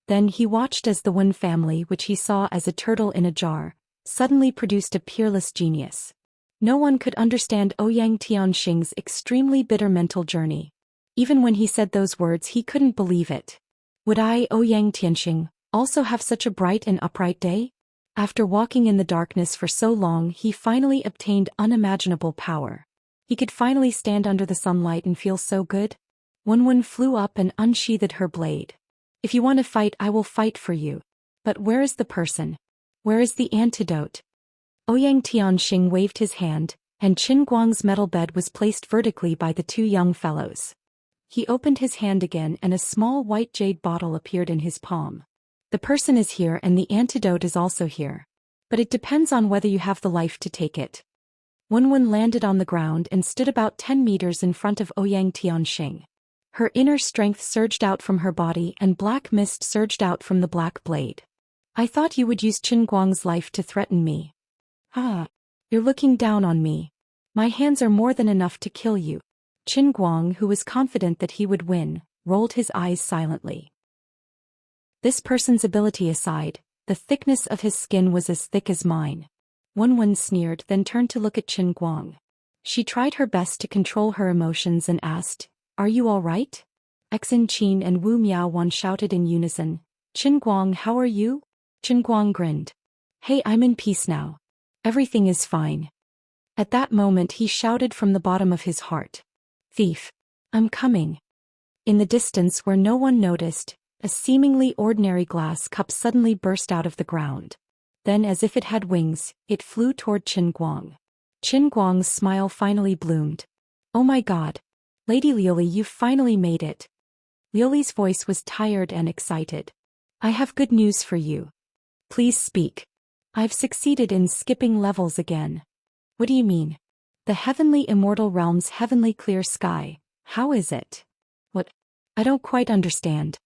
Then he watched as the Wen family, which he saw as a turtle in a jar, suddenly produced a peerless genius. No one could understand Ouyang Tianxing's extremely bitter mental journey. Even when he said those words, he couldn't believe it. Would I, Ouyang Tianxing, also have such a bright and upright day? After walking in the darkness for so long, he finally obtained unimaginable power. He could finally stand under the sunlight and feel so good. Wenwen flew up and unsheathed her blade. If you want to fight, I will fight for you. But where is the person? Where is the antidote? Ouyang Tianxing waved his hand, and Qin Guang's metal bed was placed vertically by the two young fellows. He opened his hand again and a small white jade bottle appeared in his palm. The person is here and the antidote is also here. But it depends on whether you have the life to take it. Wenwen landed on the ground and stood about 10 meters in front of Ouyang Tianxing. Her inner strength surged out from her body and black mist surged out from the black blade. I thought you would use Qin Guang's life to threaten me. Ah, you're looking down on me. My hands are more than enough to kill you. Qin Guang, who was confident that he would win, rolled his eyes silently. This person's ability aside, the thickness of his skin was as thick as mine. Wenwen sneered, then turned to look at Qin Guang. She tried her best to control her emotions and asked, Are you all right? Xin Qin and Wu Miaowan shouted in unison, Qin Guang, how are you? Qin Guang grinned. Hey, I'm in peace now. Everything is fine. At that moment he shouted from the bottom of his heart. Thief. I'm coming. In the distance where no one noticed, a seemingly ordinary glass cup suddenly burst out of the ground. Then as if it had wings, it flew toward Qin Guang. Qin Guang's smile finally bloomed. Oh my god. Lady Liuli, you've finally made it. Liuli's voice was tired and excited. I have good news for you. Please speak. I've succeeded in skipping levels again. What do you mean? The heavenly immortal realm's heavenly clear sky, how is it? I don't quite understand.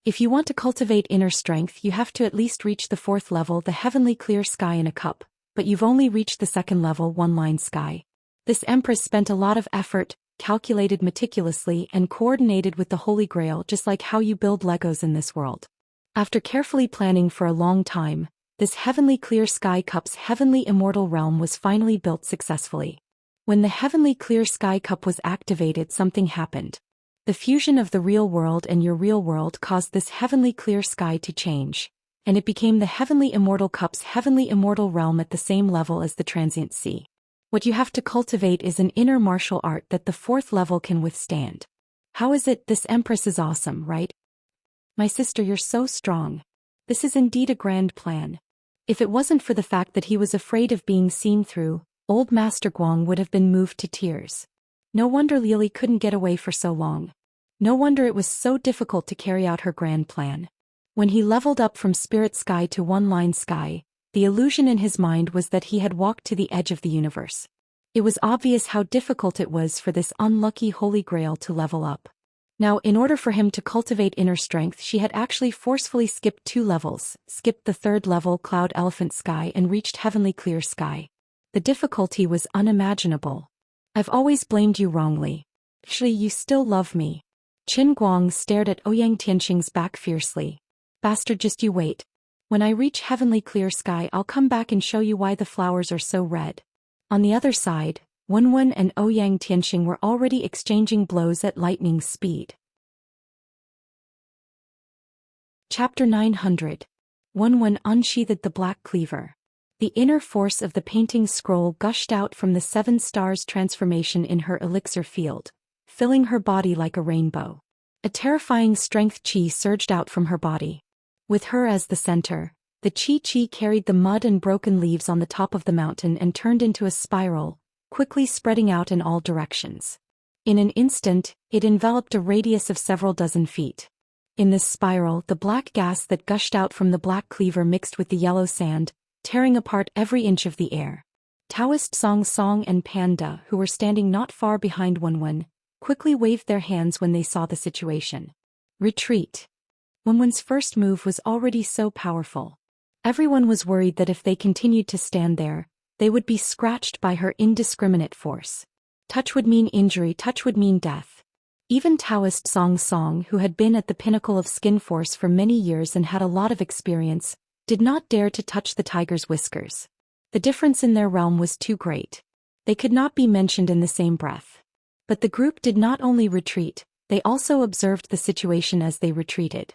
If you want to cultivate inner strength, you have to at least reach the 4th level, the heavenly clear sky in a cup, but you've only reached the 2nd level, one-line sky. This empress spent a lot of effort, calculated meticulously and coordinated with the Holy Grail, just like how you build Legos in this world. After carefully planning for a long time, this heavenly clear sky cup's heavenly immortal realm was finally built successfully. When the heavenly clear sky cup was activated, something happened. The fusion of the real world and your real world caused this heavenly clear sky to change, and it became the heavenly immortal cup's heavenly immortal realm at the same level as the transient sea. What you have to cultivate is an inner martial art that the 4th level can withstand. How is it? This empress is awesome, right? My sister, you're so strong. This is indeed a grand plan. If it wasn't for the fact that he was afraid of being seen through, old Master Guang would have been moved to tears. No wonder Lily couldn't get away for so long. No wonder it was so difficult to carry out her grand plan. When he leveled up from spirit sky to one-line sky, the illusion in his mind was that he had walked to the edge of the universe. It was obvious how difficult it was for this unlucky Holy Grail to level up. Now, in order for him to cultivate inner strength, she had actually forcefully skipped 2 levels, skipped the 3rd level, Cloud Elephant Sky, and reached Heavenly Clear Sky. The difficulty was unimaginable. I've always blamed you wrongly. Actually, you still love me. Qin Guang stared at Ouyang Tianxing's back fiercely. Bastard, just you wait. When I reach Heavenly Clear Sky, I'll come back and show you why the flowers are so red. On the other side, Wenwen and Ouyang Tianxing were already exchanging blows at lightning speed. Chapter 900. Wenwen unsheathed the black cleaver. The inner force of the painting scroll gushed out from the 7 stars transformation in her elixir field, filling her body like a rainbow. A terrifying strength chi surged out from her body. With her as the center, the chi carried the mud and broken leaves on the top of the mountain and turned into a spiral, quickly spreading out in all directions. In an instant, it enveloped a radius of several dozen feet. In this spiral, the black gas that gushed out from the black cleaver mixed with the yellow sand, tearing apart every inch of the air. Taoist Song and Panda, who were standing not far behind Wenwen, quickly waved their hands when they saw the situation. Retreat. Wenwen's first move was already so powerful. Everyone was worried that if they continued to stand there, they would be scratched by her indiscriminate force. Touch would mean injury, touch would mean death. Even Taoist Song, who had been at the pinnacle of skin force for many years and had a lot of experience, did not dare to touch the tiger's whiskers. The difference in their realm was too great. They could not be mentioned in the same breath. But the group did not only retreat, they also observed the situation as they retreated.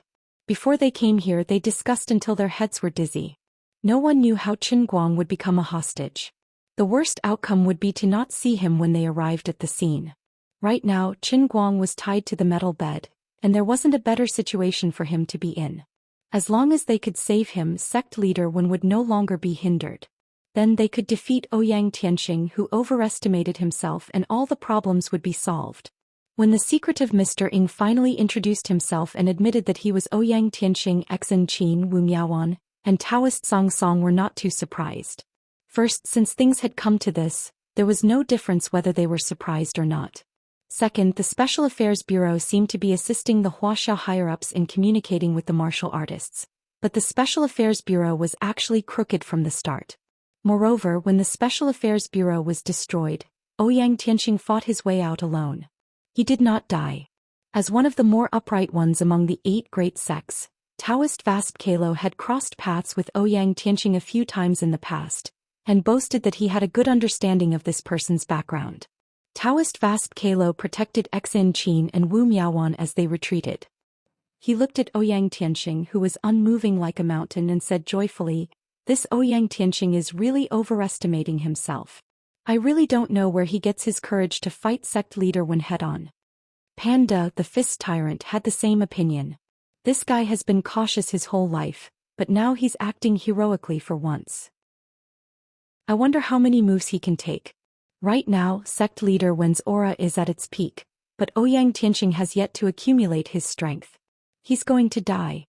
Before they came here, they discussed until their heads were dizzy. No one knew how Qin Guang would become a hostage. The worst outcome would be to not see him when they arrived at the scene. Right now, Qin Guang was tied to the metal bed, and there wasn't a better situation for him to be in. As long as they could save him, sect leader Wen would no longer be hindered. Then they could defeat Ouyang Tianxing, who overestimated himself, and all the problems would be solved. When the secretive Mr. Ing finally introduced himself and admitted that he was Ouyang Tianxing, Exen Qin Wu Miaowan, and Taoist Song were not too surprised. First, since things had come to this, there was no difference whether they were surprised or not. Second, the Special Affairs Bureau seemed to be assisting the Huaxia higher-ups in communicating with the martial artists, but the Special Affairs Bureau was actually crooked from the start. Moreover, when the Special Affairs Bureau was destroyed, Ouyang Tianxing fought his way out alone. He did not die. As one of the more upright ones among the 8 great sects, Taoist Vasp Kalo had crossed paths with Ouyang Tianxing a few times in the past, and boasted that he had a good understanding of this person's background. Taoist Vasp Kalo protected Exin Qin and Wu Miaowan as they retreated. He looked at Ouyang Tianxing, who was unmoving like a mountain, and said joyfully, "This Ouyang Tianxing is really overestimating himself. I really don't know where he gets his courage to fight sect leader when head-on." Panda, the fist tyrant, had the same opinion. This guy has been cautious his whole life, but now he's acting heroically for once. I wonder how many moves he can take. Right now, sect leader Wen's aura is at its peak, but Ouyang Tianxing has yet to accumulate his strength. He's going to die.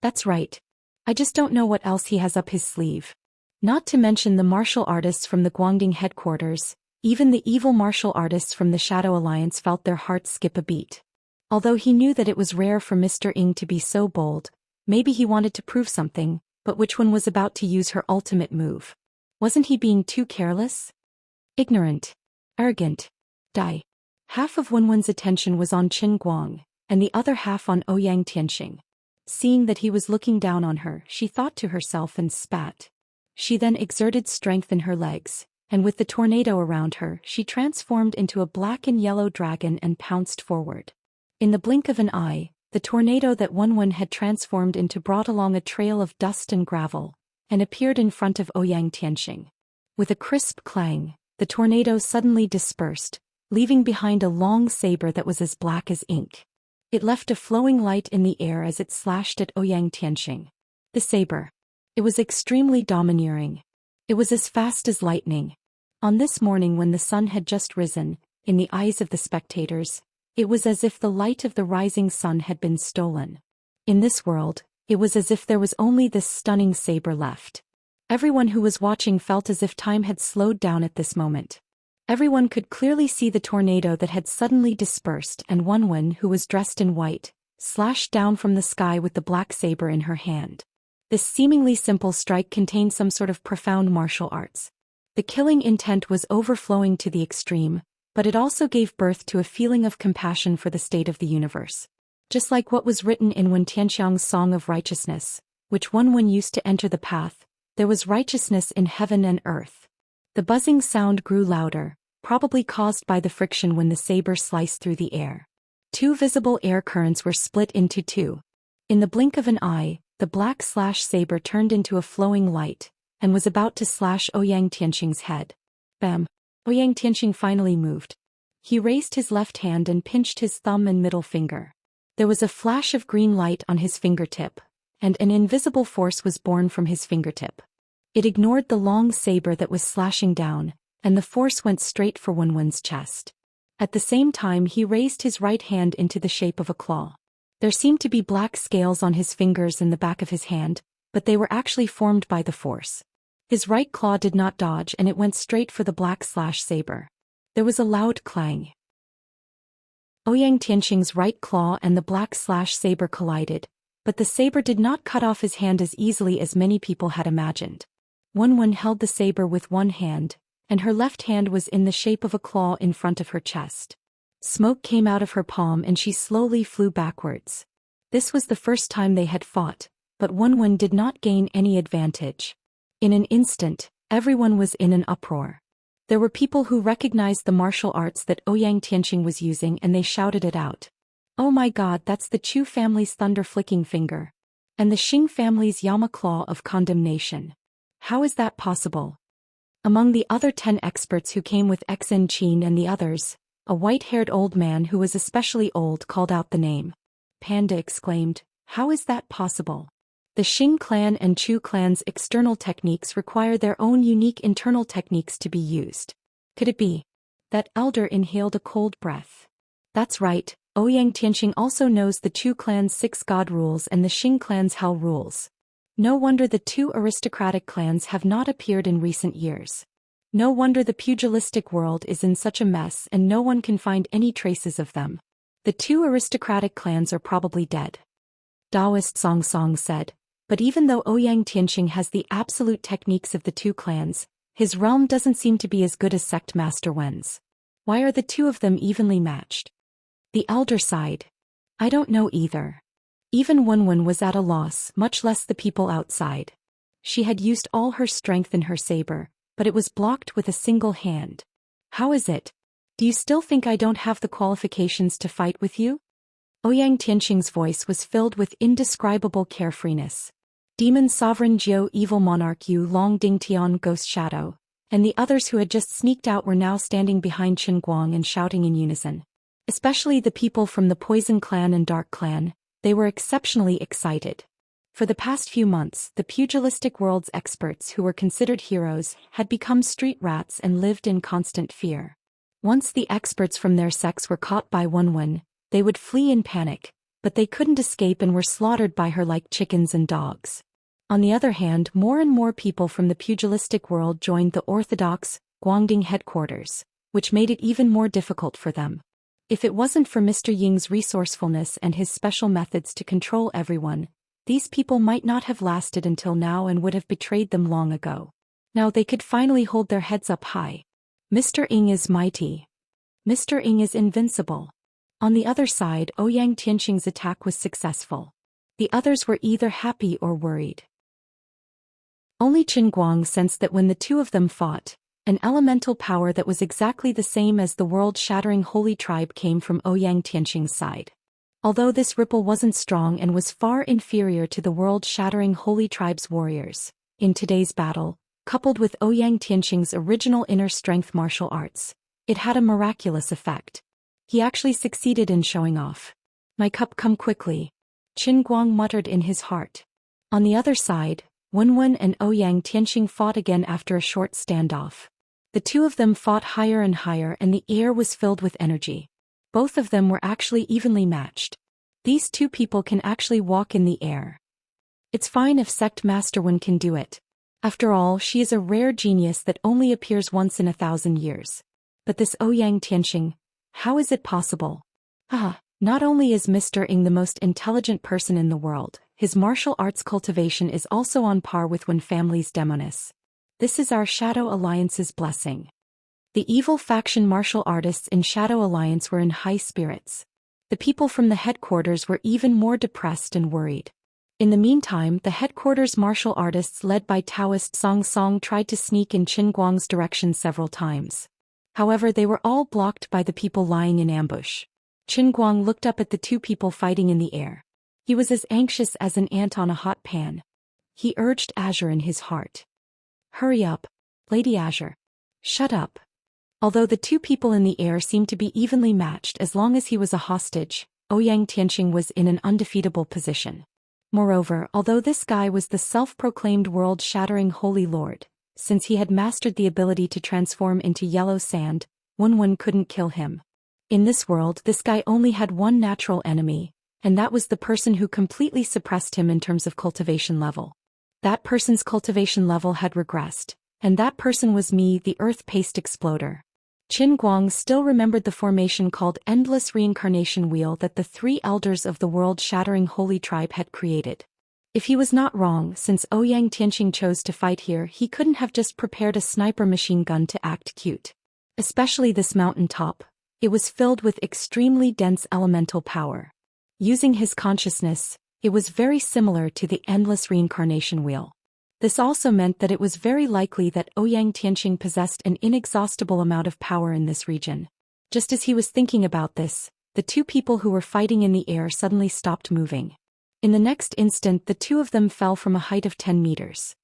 That's right. I just don't know what else he has up his sleeve. Not to mention the martial artists from the Guangding headquarters, even the evil martial artists from the Shadow Alliance felt their hearts skip a beat. Although he knew that it was rare for Mr. Ing to be so bold, maybe he wanted to prove something, but which one was about to use her ultimate move? Wasn't he being too careless? Ignorant. Arrogant. Die. Half of Wenwen's attention was on Qin Guang, and the other half on Ouyang Tianxing. Seeing that he was looking down on her, she thought to herself and spat. She then exerted strength in her legs, and with the tornado around her, she transformed into a black and yellow dragon and pounced forward. In the blink of an eye, the tornado that Wenwen had transformed into brought along a trail of dust and gravel, and appeared in front of Ouyang Tianxing. With a crisp clang, the tornado suddenly dispersed, leaving behind a long saber that was as black as ink. It left a flowing light in the air as it slashed at Ouyang Tianxing. The saber. It was extremely domineering. It was as fast as lightning. On this morning when the sun had just risen, in the eyes of the spectators, it was as if the light of the rising sun had been stolen. In this world, it was as if there was only this stunning saber left. Everyone who was watching felt as if time had slowed down at this moment. Everyone could clearly see the tornado that had suddenly dispersed, and Wenwen, who was dressed in white, slashed down from the sky with the black saber in her hand. This seemingly simple strike contained some sort of profound martial arts. The killing intent was overflowing to the extreme, but it also gave birth to a feeling of compassion for the state of the universe. Just like what was written in Wen Tianxiang's Song of Righteousness, which Wenwen used to enter the path, there was righteousness in heaven and earth. The buzzing sound grew louder, probably caused by the friction when the saber sliced through the air. Two visible air currents were split into two. In the blink of an eye, the black saber turned into a flowing light, and was about to slash Ouyang Tianxing's head. Bam! Ouyang Tianxing finally moved. He raised his left hand and pinched his thumb and middle finger. There was a flash of green light on his fingertip, and an invisible force was born from his fingertip. It ignored the long saber that was slashing down, and the force went straight for Wenwen's chest. At the same time he raised his right hand into the shape of a claw. There seemed to be black scales on his fingers and the back of his hand, but they were actually formed by the force. His right claw did not dodge and it went straight for the black saber. There was a loud clang. Ouyang Tianxing's right claw and the black saber collided, but the saber did not cut off his hand as easily as many people had imagined. Wenwen held the saber with one hand, and her left hand was in the shape of a claw in front of her chest. Smoke came out of her palm and she slowly flew backwards. This was the first time they had fought, but Wenwen did not gain any advantage. In an instant, everyone was in an uproar. There were people who recognized the martial arts that Ouyang Tianxing was using and they shouted it out. Oh my god, that's the Chu family's thunder-flicking finger. And the Xing family's Yama claw of condemnation. How is that possible? Among the other 10 experts who came with Xen Qin and the others, a white-haired old man who was especially old called out the name. Panda exclaimed, how is that possible? The Xing clan and Chu clan's external techniques require their own unique internal techniques to be used. Could it be? That elder inhaled a cold breath. That's right, Ouyang Tianxing also knows the Chu clan's 6 god rules and the Xing clan's hell rules. No wonder the 2 aristocratic clans have not appeared in recent years. No wonder the pugilistic world is in such a mess and no one can find any traces of them. The 2 aristocratic clans are probably dead. Taoist Song Song said. But even though Ouyang Tianxing has the absolute techniques of the 2 clans, his realm doesn't seem to be as good as Sect Master Wen's. Why are the 2 of them evenly matched? The elder sighed. I don't know either. Even Wenwen was at a loss, much less the people outside. She had used all her strength in her saber, but it was blocked with a single hand. How is it? Do you still think I don't have the qualifications to fight with you? Ouyang Tianxing's voice was filled with indescribable carefreeness. Demon Sovereign Jiu Evil Monarch Yu Long Ding Tian Ghost Shadow, and the others who had just sneaked out were now standing behind Qin Guang and shouting in unison. Especially the people from the Poison Clan and Dark Clan, they were exceptionally excited. For the past few months, the pugilistic world's experts who were considered heroes had become street rats and lived in constant fear. Once the experts from their sects were caught by Wenwen, they would flee in panic, but they couldn't escape and were slaughtered by her like chickens and dogs. On the other hand, more and more people from the pugilistic world joined the orthodox Guangding headquarters, which made it even more difficult for them. If it wasn't for Mr. Ying's resourcefulness and his special methods to control everyone, these people might not have lasted until now and would have betrayed them long ago. Now they could finally hold their heads up high. Mr. Ying is mighty. Mr. Ying is invincible. On the other side, Ouyang Tianqing's attack was successful. The others were either happy or worried. Only Qin Guang sensed that when the two of them fought, an elemental power that was exactly the same as the world-shattering holy tribe came from Ouyang Tianqing's side. Although this ripple wasn't strong and was far inferior to the world-shattering holy tribe's warriors, in today's battle, coupled with Ouyang Tianqing's original inner strength martial arts, it had a miraculous effect. He actually succeeded in showing off. "My cup, come quickly," Qin Guang muttered in his heart. On the other side, Wenwen and Ouyang Tianqing fought again after a short standoff. The two of them fought higher and higher and the air was filled with energy. Both of them were actually evenly matched. These two people can actually walk in the air. It's fine if Sect Master Wen can do it. After all, she is a rare genius that only appears once in 1,000 years. But this Ouyang Tianqing, how is it possible? Not only is Mr. Ying the most intelligent person in the world, his martial arts cultivation is also on par with Wen family's demoness. This is our Shadow Alliance's blessing. The evil faction martial artists in Shadow Alliance were in high spirits. The people from the headquarters were even more depressed and worried. In the meantime, the headquarters martial artists led by Taoist Song Song tried to sneak in Qin Guang's direction several times. However, they were all blocked by the people lying in ambush. Qin Guang looked up at the two people fighting in the air. He was as anxious as an ant on a hot pan. He urged Azure in his heart. "Hurry up, Lady Azure. Shut up." Although the two people in the air seemed to be evenly matched as long as he was a hostage, Ouyang Tianqing was in an undefeatable position. Moreover, although this guy was the self-proclaimed world-shattering Holy Lord, since he had mastered the ability to transform into yellow sand, Wenwen couldn't kill him. In this world, this guy only had one natural enemy, and that was the person who completely suppressed him in terms of cultivation level. That person's cultivation level had regressed, and that person was me, the earth-paced exploder. Qin Guang still remembered the formation called Endless Reincarnation Wheel that the three elders of the world-shattering holy tribe had created. If he was not wrong, since Ouyang Tianqing chose to fight here, he couldn't have just prepared a sniper machine gun to act cute. Especially this mountain top. It was filled with extremely dense elemental power. Using his consciousness, it was very similar to the Endless Reincarnation Wheel. This also meant that it was very likely that Ouyang Tianqing possessed an inexhaustible amount of power in this region. Just as he was thinking about this, the two people who were fighting in the air suddenly stopped moving. In the next instant, the two of them fell from a height of 10 meters.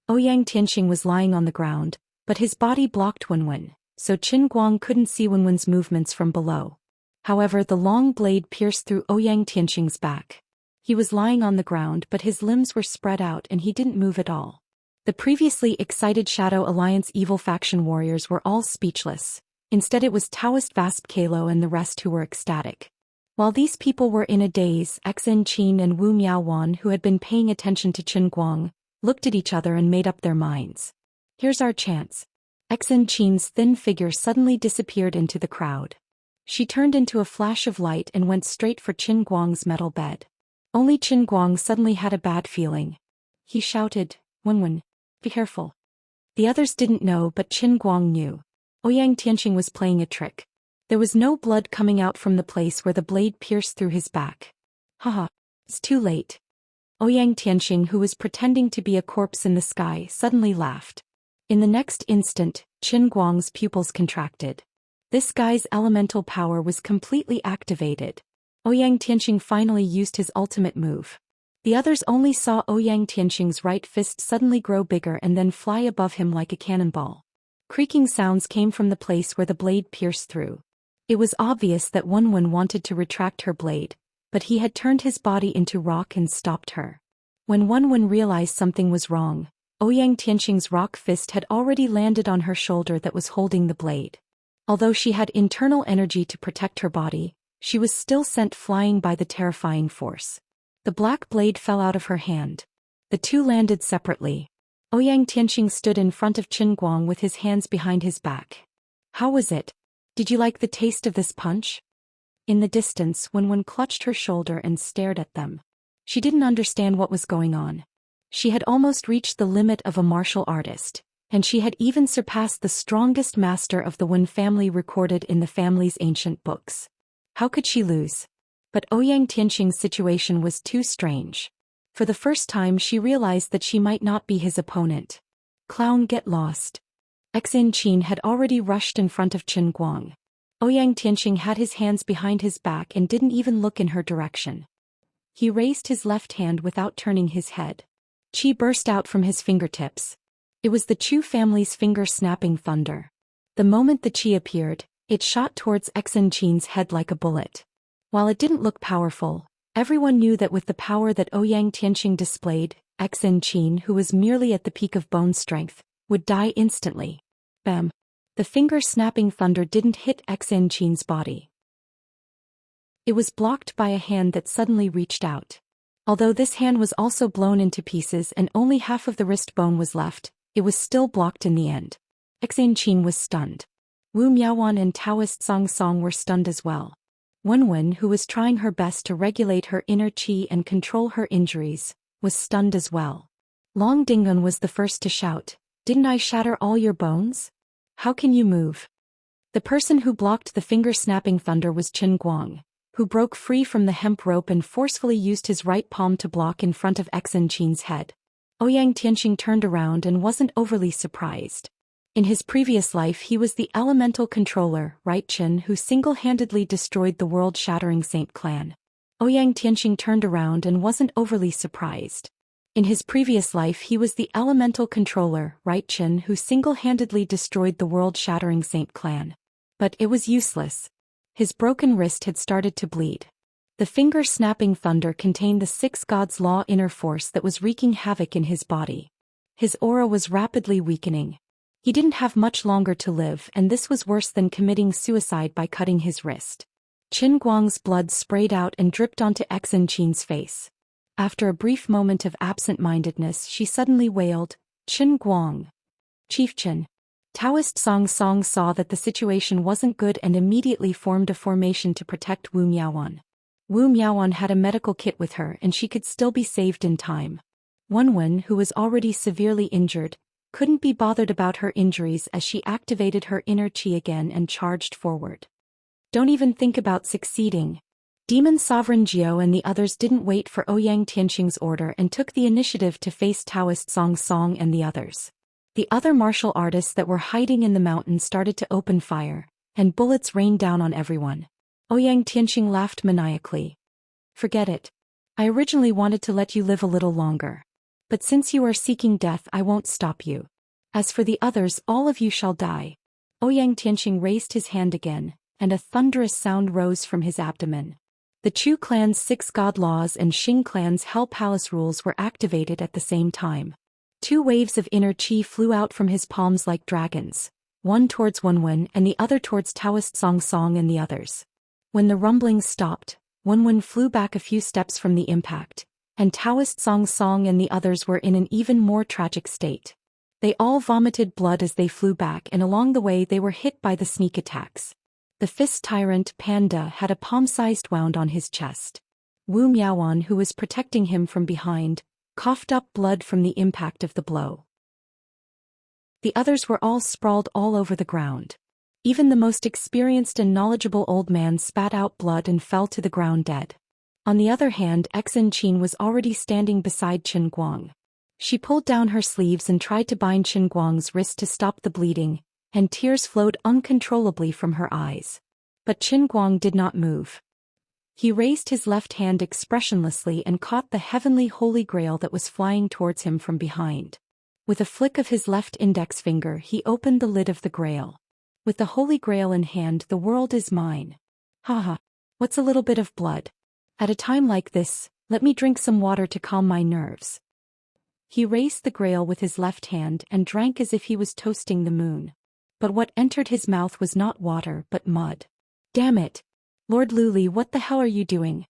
Ouyang Tianqing was lying on the ground, but his body blocked Wenwen, so Qin Guang couldn't see Wenwen's movements from below. However, the long blade pierced through Ouyang Tianqing's back. He was lying on the ground, but his limbs were spread out and he didn't move at all. The previously excited Shadow Alliance evil faction warriors were all speechless. Instead, it was Taoist Vasp Kalo and the rest who were ecstatic. While these people were in a daze, Xen Qin and Wu Miaowan, who had been paying attention to Qin Guang, looked at each other and made up their minds. Here's our chance. Xen Qin's thin figure suddenly disappeared into the crowd. She turned into a flash of light and went straight for Qin Guang's metal bed. Only Qin Guang suddenly had a bad feeling. He shouted, "Wenwen, be careful." The others didn't know, but Qin Guang knew. Ouyang Tianqing was playing a trick. There was no blood coming out from the place where the blade pierced through his back. Haha, it's too late. Ouyang Tianqing, who was pretending to be a corpse in the sky, suddenly laughed. In the next instant, Qin Guang's pupils contracted. This guy's elemental power was completely activated. Ouyang Tianqing finally used his ultimate move. The others only saw Ouyang Tianqing's right fist suddenly grow bigger and then fly above him like a cannonball. Creaking sounds came from the place where the blade pierced through. It was obvious that Wenwen wanted to retract her blade, but he had turned his body into rock and stopped her. When Wenwen realized something was wrong, Ouyang Tianqing's rock fist had already landed on her shoulder that was holding the blade. Although she had internal energy to protect her body, she was still sent flying by the terrifying force. The black blade fell out of her hand. The two landed separately. Ouyang Tianqing stood in front of Qin Guang with his hands behind his back. How was it? Did you like the taste of this punch? In the distance, Wen clutched her shoulder and stared at them. She didn't understand what was going on. She had almost reached the limit of a martial artist, and she had even surpassed the strongest master of the Wen family recorded in the family's ancient books. How could she lose? But Ouyang Tianqing's situation was too strange. For the first time she realized that she might not be his opponent. Clown, get lost. Xin Qin had already rushed in front of Qin Guang. Ouyang Tianqing had his hands behind his back and didn't even look in her direction. He raised his left hand without turning his head. Qi burst out from his fingertips. It was the Chu family's finger-snapping thunder. The moment the Qi appeared, it shot towards Xin Qin's head like a bullet. While it didn't look powerful, everyone knew that with the power that Ouyang Tianqing displayed, Xin Qin, who was merely at the peak of bone strength, would die instantly. Bam! The finger-snapping thunder didn't hit Xin Qin's body. It was blocked by a hand that suddenly reached out. Although this hand was also blown into pieces and only half of the wrist bone was left, it was still blocked in the end. Xin Qin was stunned. Wu Miaowan and Taoist Song Song were stunned as well. Wen, who was trying her best to regulate her inner qi and control her injuries, was stunned as well. Long Dingun was the first to shout, "Didn't I shatter all your bones? How can you move?" The person who blocked the finger-snapping thunder was Qin Guang, who broke free from the hemp rope and forcefully used his right palm to block in front of Xin Qin's head. Ouyang Tianqing turned around and wasn't overly surprised. In his previous life he was the elemental controller, right Qin, who single-handedly destroyed the world-shattering Saint clan. Ouyang Tianqing turned around and wasn't overly surprised. In his previous life he was the elemental controller, right Qin, who single-handedly destroyed the world-shattering Saint clan. But it was useless. His broken wrist had started to bleed. The finger-snapping thunder contained the six gods' law inner force that was wreaking havoc in his body. His aura was rapidly weakening. He didn't have much longer to live, and this was worse than committing suicide by cutting his wrist. Qin Guang's blood sprayed out and dripped onto Xin Qin's face. After a brief moment of absent-mindedness she suddenly wailed, "Qin Guang! Chief Qin!" Taoist Song Song saw that the situation wasn't good and immediately formed a formation to protect Wu Miaowan. Wu Miaowan had a medical kit with her and she could still be saved in time. Wen, who was already severely injured, couldn't be bothered about her injuries as she activated her inner qi again and charged forward. "Don't even think about succeeding." Demon Sovereign Jiao and the others didn't wait for Ouyang Tianqing's order and took the initiative to face Taoist Song Song and the others. The other martial artists that were hiding in the mountain started to open fire, and bullets rained down on everyone. Ouyang Tianqing laughed maniacally. "Forget it. I originally wanted to let you live a little longer. But since you are seeking death I won't stop you. As for the others, all of you shall die." Ouyang Tianqing raised his hand again, and a thunderous sound rose from his abdomen. The Chu clan's 6 god laws and Xing clan's Hell Palace rules were activated at the same time. 2 waves of inner qi flew out from his palms like dragons, one towards Wen and the other towards Taoist Song Song and the others. When the rumblings stopped, Wen flew back a few steps from the impact, and Taoist Song Song and the others were in an even more tragic state. They all vomited blood as they flew back, and along the way they were hit by the sneak attacks. The fist tyrant Panda had a palm-sized wound on his chest. Wu Miaowan, who was protecting him from behind, coughed up blood from the impact of the blow. The others were all sprawled all over the ground. Even the most experienced and knowledgeable old man spat out blood and fell to the ground dead. On the other hand, Xin Qin was already standing beside Qin Guang. She pulled down her sleeves and tried to bind Qin Guang's wrist to stop the bleeding, and tears flowed uncontrollably from her eyes. But Qin Guang did not move. He raised his left hand expressionlessly and caught the heavenly holy grail that was flying towards him from behind. With a flick of his left index finger he opened the lid of the grail. "With the holy grail in hand, the world is mine. Haha, what's a little bit of blood? At a time like this, let me drink some water to calm my nerves." He raised the grail with his left hand and drank as if he was toasting the moon. But what entered his mouth was not water but mud. "Damn it! Lord Luli, what the hell are you doing?"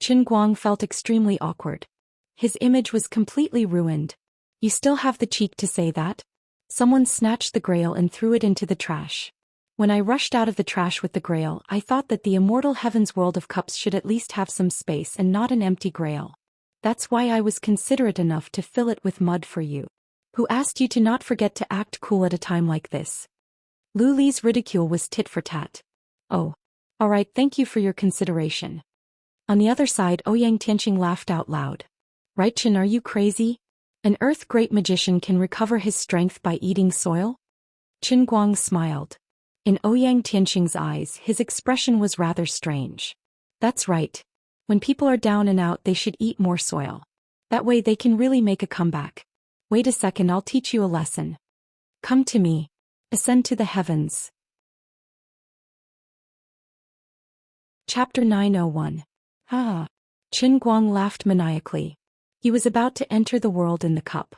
Qin Guang felt extremely awkward. His image was completely ruined. "You still have the cheek to say that?" Someone snatched the grail and threw it into the trash. When I rushed out of the trash with the grail, I thought that the immortal Heaven's World of Cups should at least have some space and not an empty grail. That's why I was considerate enough to fill it with mud for you. Who asked you to not forget to act cool at a time like this? Lu Li's ridicule was tit for tat. Oh. Alright, thank you for your consideration. On the other side, Ouyang Tianqing laughed out loud. Right, Chen, are you crazy? An Earth Great Magician can recover his strength by eating soil? Qin Guang smiled. In Ouyang Tianqing's eyes, his expression was rather strange. That's right. When people are down and out, they should eat more soil. That way they can really make a comeback. Wait a second, I'll teach you a lesson. Come to me. Ascend to the heavens. Chapter 901. Ah. Qin Guang laughed maniacally. He was about to enter the world in the cup.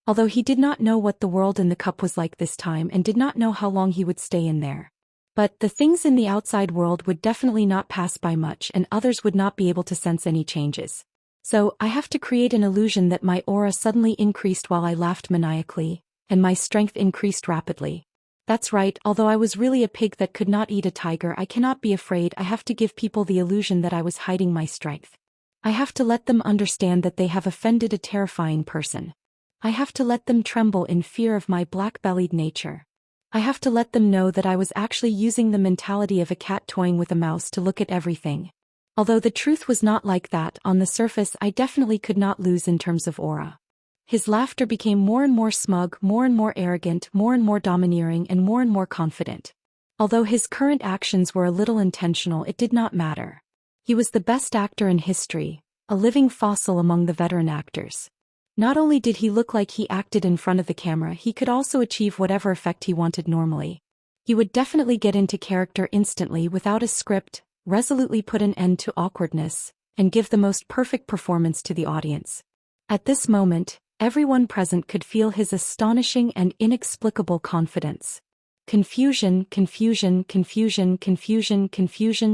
Although he did not know what the world in the cup was like this time and did not know how long he would stay in there. But the things in the outside world would definitely not pass by much and others would not be able to sense any changes. So, I have to create an illusion that my aura suddenly increased while I laughed maniacally, and my strength increased rapidly. That's right, although I was really a pig that could not eat a tiger, I cannot be afraid. I have to give people the illusion that I was hiding my strength. I have to let them understand that they have offended a terrifying person. I have to let them tremble in fear of my black-bellied nature. I have to let them know that I was actually using the mentality of a cat toying with a mouse to look at everything. Although the truth was not like that, on the surface I definitely could not lose in terms of aura. His laughter became more and more smug, more and more arrogant, more and more domineering, and more confident. Although his current actions were a little intentional, it did not matter. He was the best actor in history, a living fossil among the veteran actors. Not only did he look like he acted in front of the camera, he could also achieve whatever effect he wanted normally. He would definitely get into character instantly without a script, resolutely put an end to awkwardness, and give the most perfect performance to the audience. At this moment, everyone present could feel his astonishing and inexplicable confidence. Confusion,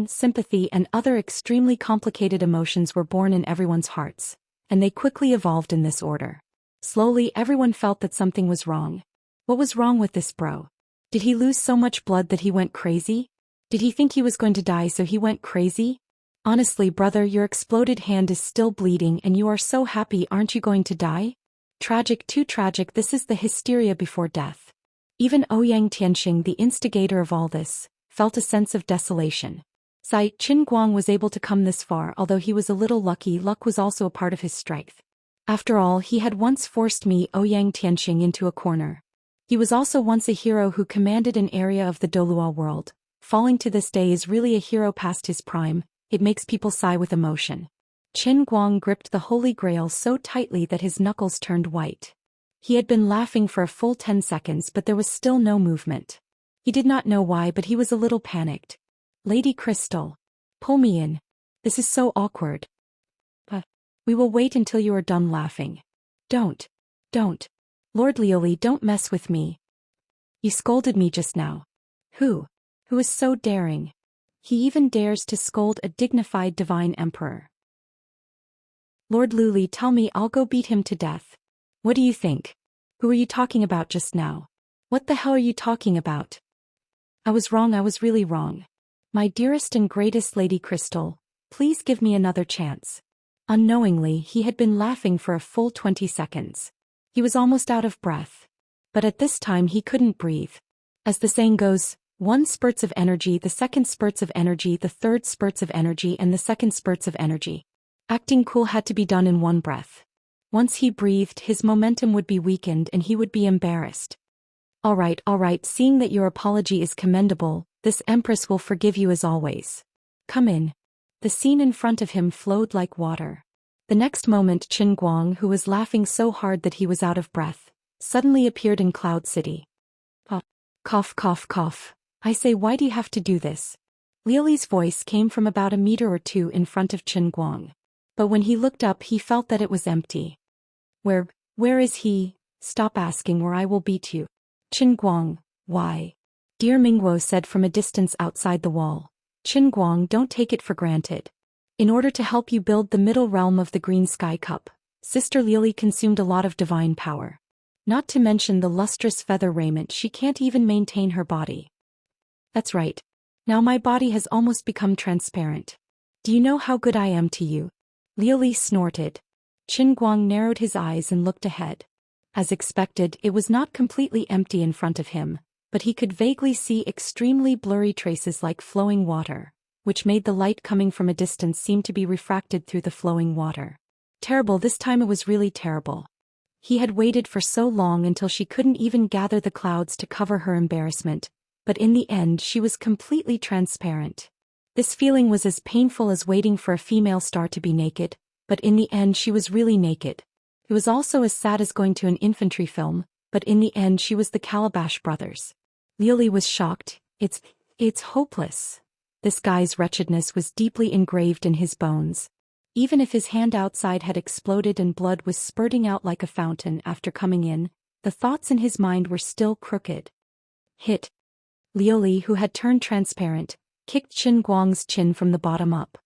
sympathy, and other extremely complicated emotions were born in everyone's hearts, and they quickly evolved in this order. Slowly, everyone felt that something was wrong. What was wrong with this bro? Did he lose so much blood that he went crazy? Did he think he was going to die so he went crazy? Honestly, brother, your exploded hand is still bleeding and you are so happy, aren't you going to die? Tragic, too tragic, this is the hysteria before death. Even Ouyang Tianqing, the instigator of all this, felt a sense of desolation. Qin Guang was able to come this far, although he was a little lucky. Luck was also a part of his strength. After all, he had once forced me, Ouyang Tianqing, into a corner. He was also once a hero who commanded an area of the Dolua world. Falling to this day is really a hero past his prime. It makes people sigh with emotion. Qin Guang gripped the Holy Grail so tightly that his knuckles turned white. He had been laughing for a full 10 seconds, but there was still no movement. He did not know why, but he was a little panicked. Lady Crystal. Pull me in. This is so awkward. We will wait until you are done laughing. Don't. Lord Lioli, don't mess with me. You scolded me just now. Who is so daring? He even dares to scold a dignified divine emperor. Lord Luli, tell me, I'll go beat him to death. What do you think? Who are you talking about just now? What the hell are you talking about? I was wrong, I was really wrong. My dearest and greatest Lady Crystal, please give me another chance. Unknowingly, he had been laughing for a full 20 seconds. He was almost out of breath. But at this time he couldn't breathe. As the saying goes, 1 spurts of energy, the second spurts of energy, the third spurts of energy, and the second spurts of energy. Acting cool had to be done in one breath. Once he breathed, his momentum would be weakened and he would be embarrassed. All right, seeing that your apology is commendable, this Empress will forgive you as always. Come in. The scene in front of him flowed like water. The next moment Qin Guang, who was laughing so hard that he was out of breath, suddenly appeared in Cloud City. Cough. I say, why do you have to do this? Lioli's voice came from about a meter or two in front of Qin Guang. But when he looked up he felt that it was empty. Where is he? Stop asking or I will beat you. Qin Guang, why? Dear Mingguo said from a distance outside the wall. Qin Guang, don't take it for granted. In order to help you build the middle realm of the Green Sky Cup, Sister Lioli consumed a lot of divine power. Not to mention the lustrous feather raiment, she can't even maintain her body. That's right. Now my body has almost become transparent. Do you know how good I am to you? Liu Li snorted. Qin Guang narrowed his eyes and looked ahead. As expected, it was not completely empty in front of him, but he could vaguely see extremely blurry traces like flowing water, which made the light coming from a distance seem to be refracted through the flowing water. Terrible, this time it was really terrible. He had waited for so long until she couldn't even gather the clouds to cover her embarrassment, but in the end she was completely transparent. This feeling was as painful as waiting for a female star to be naked, but in the end she was really naked. It was also as sad as going to an infantry film, but in the end she was the Calabash brothers. Liu Li was shocked. It's hopeless. This guy's wretchedness was deeply engraved in his bones. Even if his hand outside had exploded and blood was spurting out like a fountain after coming in, the thoughts in his mind were still crooked. Hit. Liu Li, who had turned transparent, kicked Qin Guang's chin from the bottom up.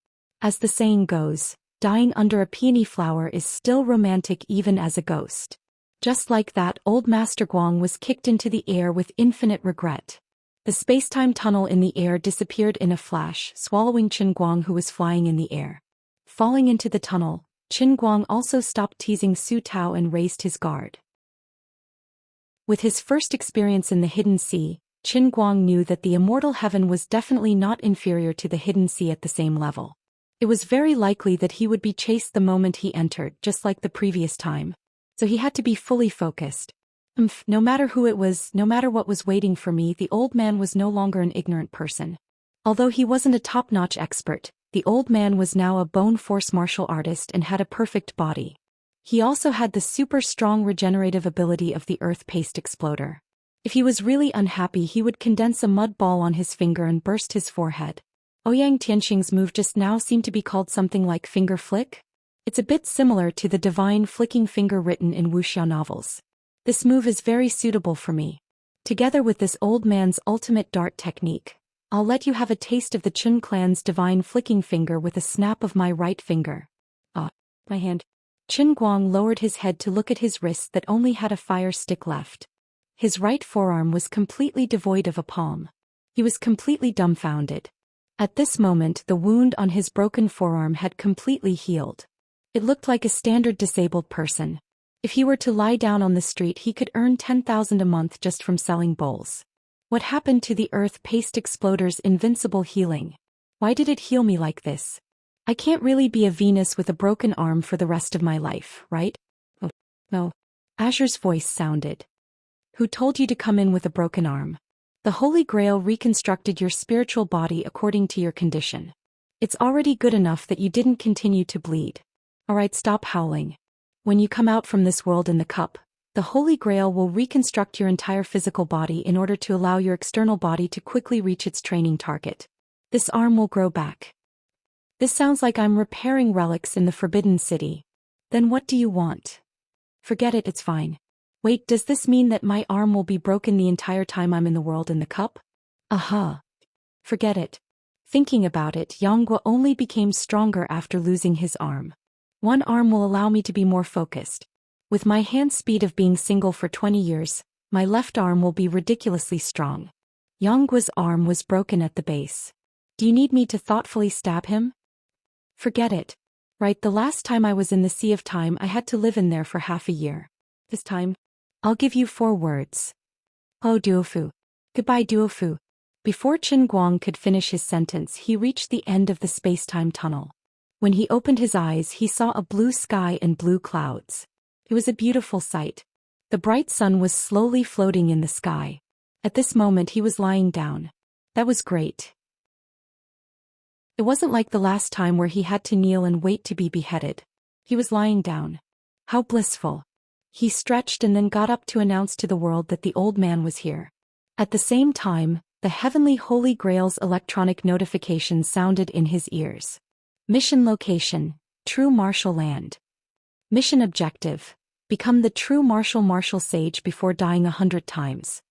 As the saying goes, dying under a peony flower is still romantic even as a ghost. Just like that, old Master Guang was kicked into the air with infinite regret. The space-time tunnel in the air disappeared in a flash, swallowing Qin Guang, who was flying in the air. Falling into the tunnel, Qin Guang also stopped teasing Su Tao and raised his guard. With his first experience in the hidden sea, Qin Guang knew that the immortal heaven was definitely not inferior to the hidden sea at the same level. It was very likely that he would be chased the moment he entered, just like the previous time. So he had to be fully focused. No matter who it was, no matter what was waiting for me, the old man was no longer an ignorant person. Although he wasn't a top-notch expert, the old man was now a bone force martial artist and had a perfect body. He also had the super strong regenerative ability of the earth paste exploder. If he was really unhappy, he would condense a mud ball on his finger and burst his forehead. Ouyang Tianxing's move just now seemed to be called something like finger flick. It's a bit similar to the divine flicking finger written in Wuxia novels. This move is very suitable for me. Together with this old man's ultimate dart technique, I'll let you have a taste of the Chun clan's divine flicking finger with a snap of my right finger. My hand. Qin Guang lowered his head to look at his wrist that only had a fire stick left. His right forearm was completely devoid of a palm. He was completely dumbfounded. At this moment, the wound on his broken forearm had completely healed. It looked like a standard disabled person. If he were to lie down on the street, he could earn 10,000 a month just from selling bowls. What happened to the earth paste exploder's invincible healing? Why did it heal me like this? I can't really be a Venus with a broken arm for the rest of my life, right? Oh, no. Azure's voice sounded. Who told you to come in with a broken arm? The Holy Grail reconstructed your spiritual body according to your condition. It's already good enough that you didn't continue to bleed. Alright, stop howling. When you come out from this world in the cup, the Holy Grail will reconstruct your entire physical body in order to allow your external body to quickly reach its training target. This arm will grow back. This sounds like I'm repairing relics in the Forbidden City. Then what do you want? Forget it, it's fine. Wait, does this mean that my arm will be broken the entire time I'm in the world in the cup? Forget it. Thinking about it, Yanghua only became stronger after losing his arm. One arm will allow me to be more focused. With my hand speed of being single for 20 years, my left arm will be ridiculously strong. Yanggua's arm was broken at the base. Do you need me to thoughtfully stab him? Forget it. Right, the last time I was in the Sea of Time, I had to live in there for half a year. This time, I'll give you 4 words. Oh, Duofu. Goodbye, Duofu. Before Qin Guang could finish his sentence, he reached the end of the space-time tunnel. When he opened his eyes, he saw a blue sky and blue clouds. It was a beautiful sight. The bright sun was slowly floating in the sky. At this moment he was lying down. That was great. It wasn't like the last time where he had to kneel and wait to be beheaded. He was lying down. How blissful. He stretched and then got up to announce to the world that the old man was here. At the same time, the heavenly Holy Grail's electronic notification sounded in his ears. Mission location, True Martial Land. Mission objective, become the true martial sage before dying 100 times.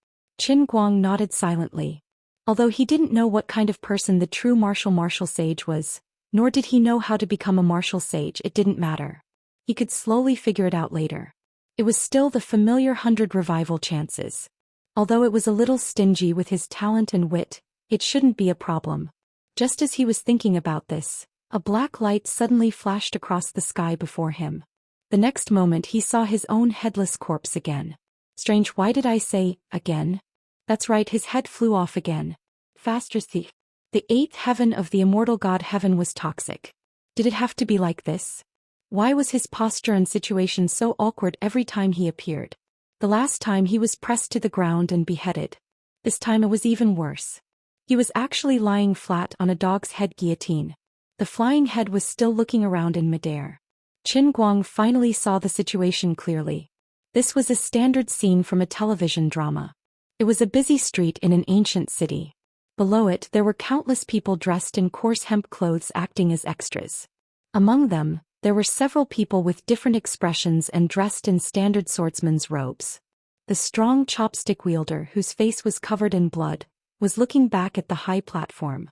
Qin Guang nodded silently. Although he didn't know what kind of person the true martial sage was, nor did he know how to become a martial sage, it didn't matter. He could slowly figure it out later. It was still the familiar 100 revival chances. Although it was a little stingy with his talent and wit, It shouldn't be a problem. Just as he was thinking about this, a black light suddenly flashed across the sky before him. The next moment he saw his own headless corpse again. Strange, why did I say, again? That's right, his head flew off again. Faster thief. The eighth heaven of the immortal god heaven was toxic. Did it have to be like this? Why was his posture and situation so awkward every time he appeared? The last time he was pressed to the ground and beheaded. This time it was even worse. He was actually lying flat on a dog's head guillotine. The flying head was still looking around in midair. Qin Guang finally saw the situation clearly. This was a standard scene from a television drama. It was a busy street in an ancient city. Below it there were countless people dressed in coarse hemp clothes acting as extras. Among them, there were several people with different expressions and dressed in standard swordsman's robes. The strong chopstick wielder, whose face was covered in blood, was looking back at the high platform.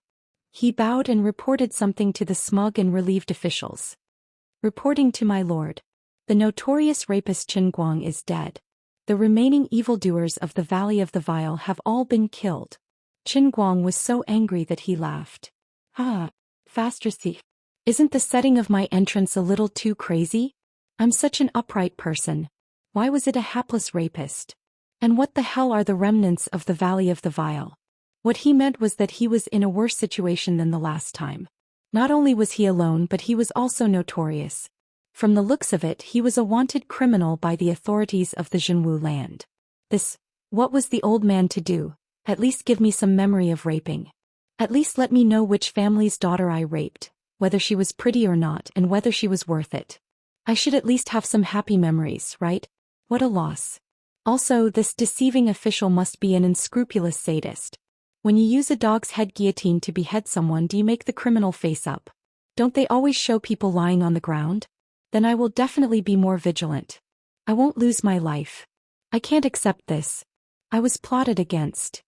He bowed and reported something to the smug and relieved officials. Reporting to my lord. The notorious rapist Qin Guang is dead. The remaining evildoers of the Valley of the Vial have all been killed. Qin Guang was so angry that he laughed. Faster thief. Isn't the setting of my entrance a little too crazy? I'm such an upright person. Why was it a hapless rapist? And what the hell are the remnants of the Valley of the Vial? What he meant was that he was in a worse situation than the last time. Not only was he alone, but he was also notorious. From the looks of it, he was a wanted criminal by the authorities of the Zhenwu land. What was the old man to do? At least give me some memory of raping. At least let me know which family's daughter I raped, whether she was pretty or not, and whether she was worth it. I should at least have some happy memories, right? What a loss. Also, this deceiving official must be an unscrupulous sadist. When you use a dog's head guillotine to behead someone, do you make the criminal face up? Don't they always show people lying on the ground? Then I will definitely be more vigilant. I won't lose my life. I can't accept this. I was plotted against.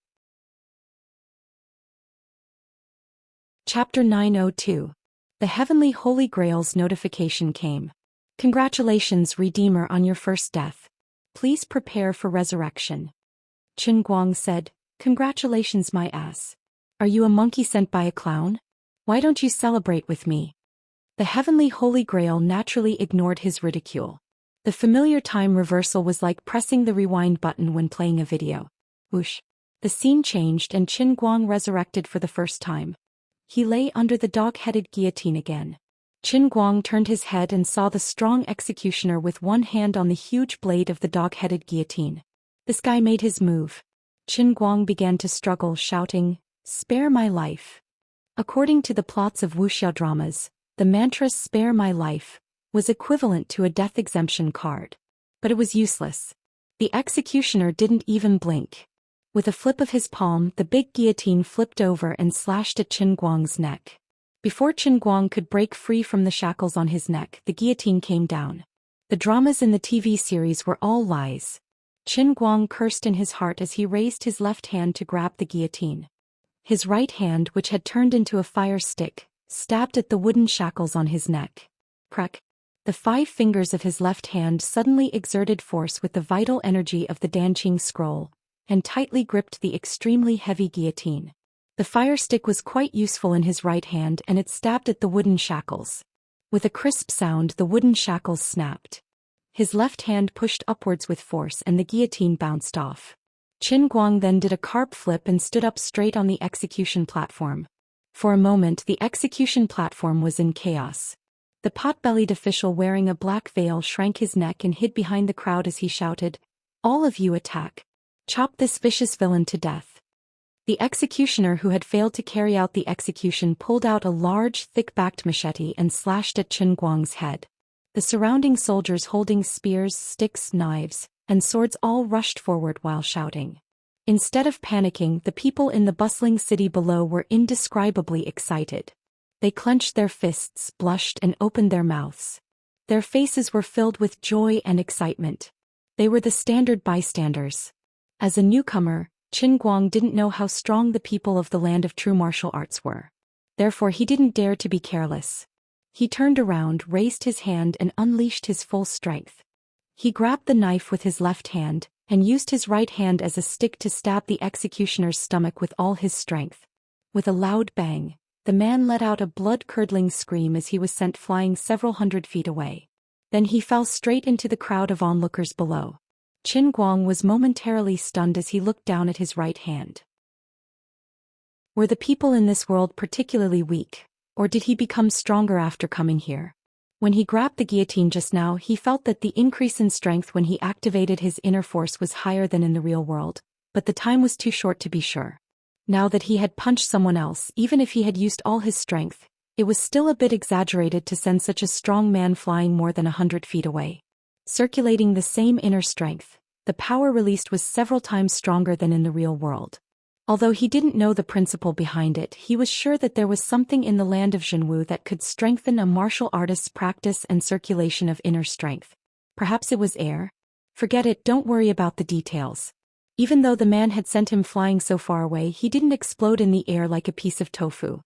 Chapter 902. The Heavenly Holy Grail's notification came. Congratulations, Redeemer, on your first death. Please prepare for resurrection. Qin Guang said, Congratulations, my ass. Are you a monkey sent by a clown? Why don't you celebrate with me? The Heavenly Holy Grail naturally ignored his ridicule. The familiar time reversal was like pressing the rewind button when playing a video. Whoosh. The scene changed and Qin Guang resurrected for the first time. He lay under the dog-headed guillotine again. Qin Guang turned his head and saw the strong executioner with one hand on the huge blade of the dog-headed guillotine. This guy made his move. Qin Guang began to struggle, shouting, Spare my life. According to the plots of Wuxia dramas, the mantra Spare my life was equivalent to a death exemption card. But it was useless. The executioner didn't even blink. With a flip of his palm, the big guillotine flipped over and slashed at Qin Guang's neck. Before Qin Guang could break free from the shackles on his neck, the guillotine came down. The dramas in the TV series were all lies. Qin Guang cursed in his heart as he raised his left hand to grab the guillotine. His right hand, which had turned into a fire stick, stabbed at the wooden shackles on his neck. Crack! The 5 fingers of his left hand suddenly exerted force with the vital energy of the Danqing scroll, and tightly gripped the extremely heavy guillotine. The fire stick was quite useful in his right hand and it stabbed at the wooden shackles. With a crisp sound, the wooden shackles snapped. His left hand pushed upwards with force and the guillotine bounced off. Qin Guang then did a carp flip and stood up straight on the execution platform. For a moment the execution platform was in chaos. The pot-bellied official wearing a black veil shrank his neck and hid behind the crowd as he shouted, All of you attack. Chop this vicious villain to death. The executioner who had failed to carry out the execution pulled out a large, thick-backed machete and slashed at Qin Guang's head. The surrounding soldiers holding spears, sticks, knives, and swords all rushed forward while shouting. Instead of panicking, the people in the bustling city below were indescribably excited. They clenched their fists, blushed, and opened their mouths. Their faces were filled with joy and excitement. They were the standard bystanders. As a newcomer, Qin Guang didn't know how strong the people of the land of true martial arts were. Therefore he didn't dare to be careless. He turned around, raised his hand and unleashed his full strength. He grabbed the knife with his left hand, and used his right hand as a stick to stab the executioner's stomach with all his strength. With a loud bang, the man let out a blood-curdling scream as he was sent flying several hundred feet away. Then he fell straight into the crowd of onlookers below. Qin Guang was momentarily stunned as he looked down at his right hand. Were the people in this world particularly weak, or did he become stronger after coming here? When he grabbed the guillotine just now, he felt that the increase in strength when he activated his inner force was higher than in the real world, but the time was too short to be sure. Now that he had punched someone else, even if he had used all his strength, it was still a bit exaggerated to send such a strong man flying more than 100 feet away. Circulating the same inner strength, the power released was several times stronger than in the real world. Although he didn't know the principle behind it, he was sure that there was something in the land of Zhenwu that could strengthen a martial artist's practice and circulation of inner strength. Perhaps it was air? Forget it, don't worry about the details. Even though the man had sent him flying so far away, he didn't explode in the air like a piece of tofu.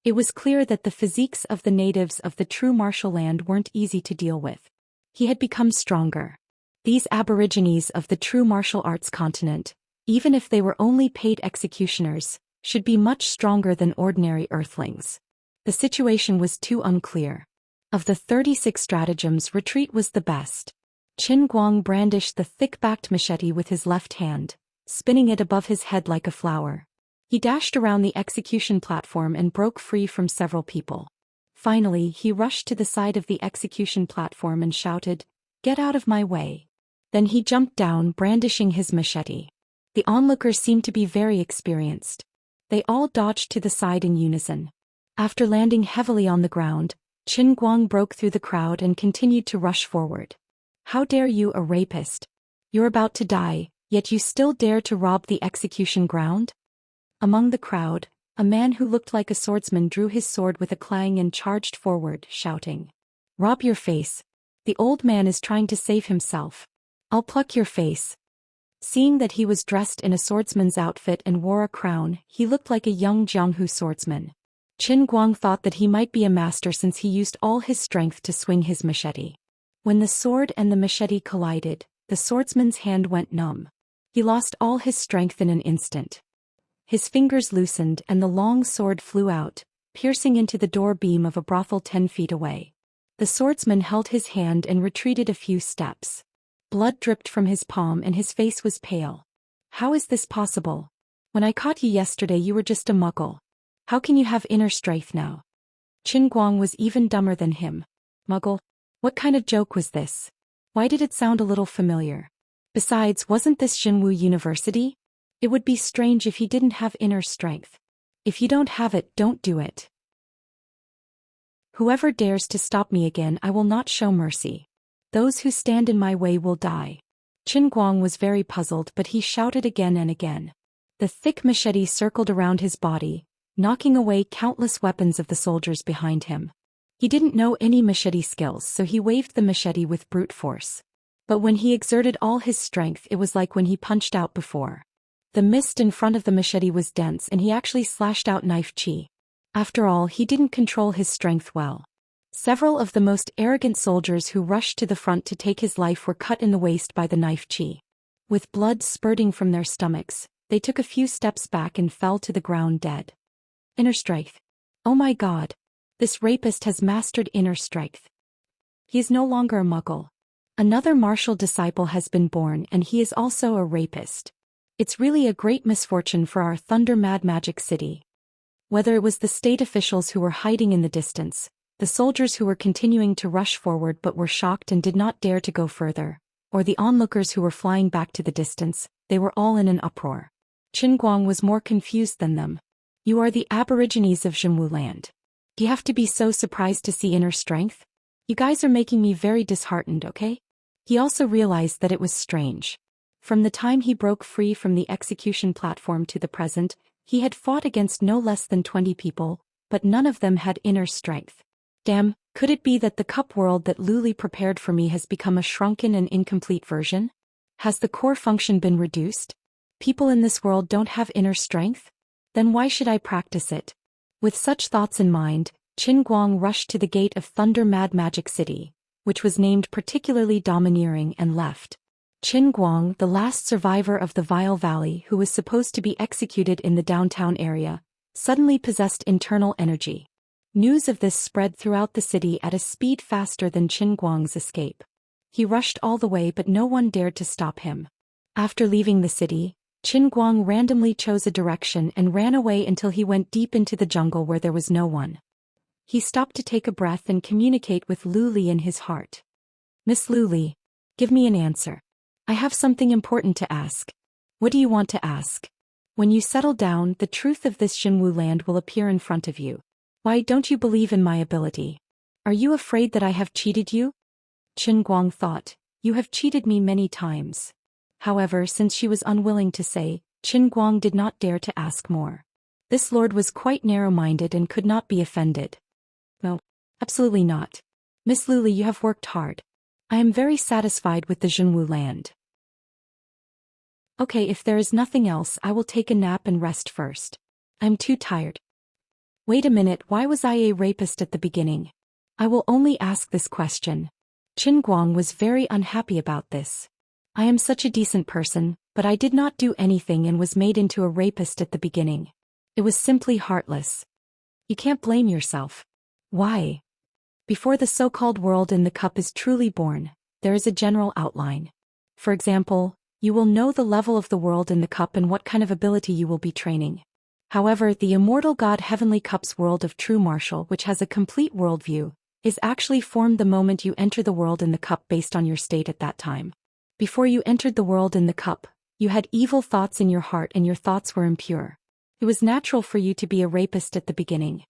It was clear that the physiques of the natives of the true martial land weren't easy to deal with. He had become stronger. These aborigines of the true martial arts continent, even if they were only paid executioners, should be much stronger than ordinary earthlings. The situation was too unclear. Of the 36 stratagems, retreat was the best. Qin Guang brandished the thick-backed machete with his left hand, spinning it above his head like a flower. He dashed around the execution platform and broke free from several people. Finally, he rushed to the side of the execution platform and shouted, "Get out of my way." Then he jumped down, brandishing his machete. The onlookers seemed to be very experienced. They all dodged to the side in unison. After landing heavily on the ground, Qin Guang broke through the crowd and continued to rush forward. "How dare you, a rapist? You're about to die, yet you still dare to rob the execution ground?" Among the crowd, a man who looked like a swordsman drew his sword with a clang and charged forward, shouting, "Rob your face. The old man is trying to save himself. I'll pluck your face." Seeing that he was dressed in a swordsman's outfit and wore a crown, he looked like a young Jianghu swordsman. Qin Guang thought that he might be a master since he used all his strength to swing his machete. When the sword and the machete collided, the swordsman's hand went numb. He lost all his strength in an instant. His fingers loosened and the long sword flew out, piercing into the door beam of a brothel 10 feet away. The swordsman held his hand and retreated a few steps. Blood dripped from his palm and his face was pale. "How is this possible? When I caught you yesterday you were just a muggle. How can you have inner strength now?" Qin Guang was even dumber than him. Muggle? What kind of joke was this? Why did it sound a little familiar? Besides, wasn't this Zhenwu University? It would be strange if he didn't have inner strength. If you don't have it, don't do it. Whoever dares to stop me again, I will not show mercy. Those who stand in my way will die. Qin Guang was very puzzled, but he shouted again and again. The thick machete circled around his body, knocking away countless weapons of the soldiers behind him. He didn't know any machete skills, so he waved the machete with brute force. But when he exerted all his strength, it was like when he punched out before. The mist in front of the machete was dense and he actually slashed out knife chi. After all, he didn't control his strength well. Several of the most arrogant soldiers who rushed to the front to take his life were cut in the waist by the knife chi. With blood spurting from their stomachs, they took a few steps back and fell to the ground dead. Inner strength. Oh my God. This rapist has mastered inner strength. He is no longer a muggle. Another martial disciple has been born and he is also a rapist. It's really a great misfortune for our Thunder Mad Magic City. Whether it was the state officials who were hiding in the distance, the soldiers who were continuing to rush forward but were shocked and did not dare to go further, or the onlookers who were flying back to the distance, they were all in an uproar. Qin Guang was more confused than them. "You are the aborigines of Zhenwu land. Do you have to be so surprised to see inner strength? You guys are making me very disheartened, okay?" He also realized that it was strange. From the time he broke free from the execution platform to the present, he had fought against no less than 20 people, but none of them had inner strength. Damn, could it be that the cup world that Luli prepared for me has become a shrunken and incomplete version? Has the core function been reduced? People in this world don't have inner strength? Then why should I practice it? With such thoughts in mind, Qin Guang rushed to the gate of Thunder Mad Magic City, which was named particularly domineering, and left. Qin Guang, the last survivor of the Vile Valley who was supposed to be executed in the downtown area, suddenly possessed internal energy. News of this spread throughout the city at a speed faster than Qin Guang's escape. He rushed all the way, but no one dared to stop him. After leaving the city, Qin Guang randomly chose a direction and ran away until he went deep into the jungle where there was no one. He stopped to take a breath and communicate with Lu Li in his heart. Miss Lu Li, give me an answer. I have something important to ask. What do you want to ask? When you settle down, the truth of this Xinwu land will appear in front of you. Why don't you believe in my ability? Are you afraid that I have cheated you? Qin Guang thought, you have cheated me many times. However, since she was unwilling to say, Qin Guang did not dare to ask more. This lord was quite narrow-minded and could not be offended. No, absolutely not. Miss Lu Li, you have worked hard. I am very satisfied with the Xinwu land. Okay, if there is nothing else, I will take a nap and rest first. I'm too tired. Wait a minute, why was I a rapist at the beginning? I will only ask this question. Qin Guang was very unhappy about this. I am such a decent person, but I did not do anything and was made into a rapist at the beginning. It was simply heartless. You can't blame yourself. Why? Before the so-called world in the cup is truly born, there is a general outline. For example, you will know the level of the world in the cup and what kind of ability you will be training. However, the immortal God Heavenly Cup's world of true martial, which has a complete worldview, is actually formed the moment you enter the world in the cup based on your state at that time. Before you entered the world in the cup, you had evil thoughts in your heart and your thoughts were impure. It was natural for you to be a rapist at the beginning.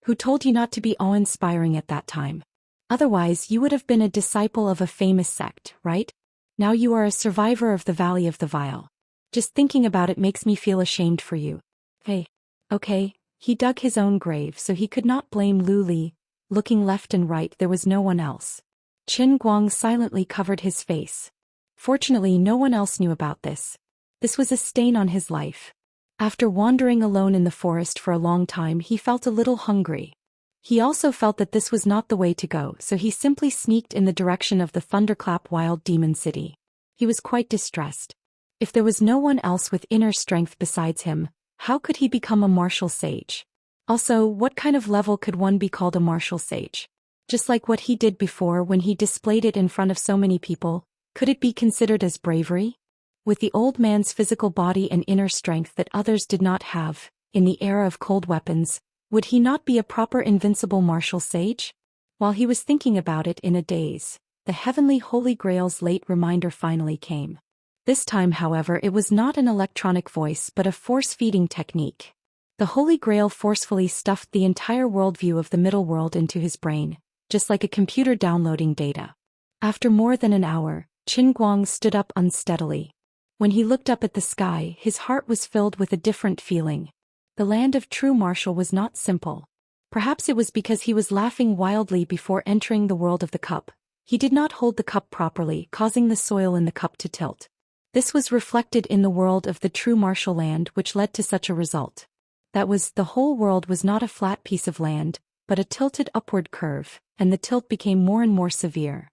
Who told you not to be awe-inspiring at that time? Otherwise, you would have been a disciple of a famous sect, right? Now you are a survivor of the Valley of the Vile. Just thinking about it makes me feel ashamed for you. Hey. Okay, he dug his own grave so he could not blame Lu Li. Looking left and right, there was no one else. Qin Guang silently covered his face. Fortunately, no one else knew about this. This was a stain on his life. After wandering alone in the forest for a long time, he felt a little hungry. He also felt that this was not the way to go, so he simply sneaked in the direction of the Thunderclap Wild Demon City. He was quite distressed. If there was no one else with inner strength besides him, how could he become a martial sage? Also, what kind of level could one be called a martial sage? Just like what he did before when he displayed it in front of so many people, could it be considered as bravery? With the old man's physical body and inner strength that others did not have, in the era of cold weapons, would he not be a proper invincible martial sage? While he was thinking about it in a daze, the heavenly Holy Grail's late reminder finally came. This time, however, it was not an electronic voice but a force-feeding technique. The Holy Grail forcefully stuffed the entire worldview of the middle world into his brain, just like a computer downloading data. After more than an hour, Qin Guang stood up unsteadily. When he looked up at the sky, his heart was filled with a different feeling. The land of true martial was not simple. Perhaps it was because he was laughing wildly before entering the world of the cup. He did not hold the cup properly, causing the soil in the cup to tilt. This was reflected in the world of the true martial land, which led to such a result. That was, the whole world was not a flat piece of land, but a tilted upward curve, and the tilt became more and more severe.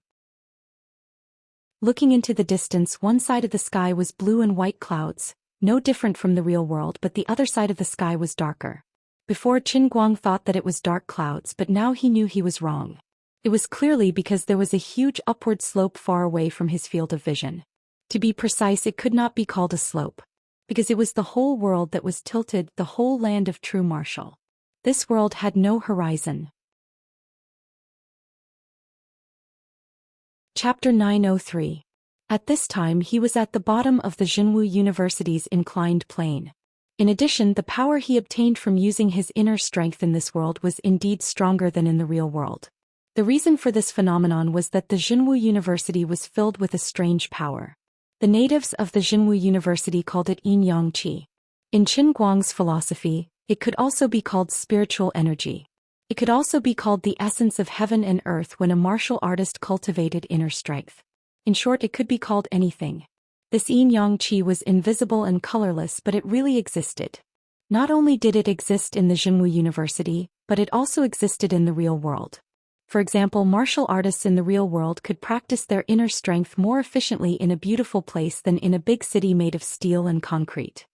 Looking into the distance, one side of the sky was blue and white clouds, no different from the real world, but the other side of the sky was darker. Before, Qin Guang thought that it was dark clouds, but now he knew he was wrong. It was clearly because there was a huge upward slope far away from his field of vision. To be precise, it could not be called a slope, because it was the whole world that was tilted, the whole land of true martial. This world had no horizon. Chapter 903. At this time he was at the bottom of the Xinwu University's inclined plane. In addition, the power he obtained from using his inner strength in this world was indeed stronger than in the real world. The reason for this phenomenon was that the Xinwu University was filled with a strange power. The natives of the Xinwu University called it yin-yang qi. In Qin Guang's philosophy, it could also be called spiritual energy. It could also be called the essence of heaven and earth when a martial artist cultivated inner strength. In short, it could be called anything. This yin-yang qi was invisible and colorless, but it really existed. Not only did it exist in the Xinwu University, but it also existed in the real world. For example, martial artists in the real world could practice their inner strength more efficiently in a beautiful place than in a big city made of steel and concrete.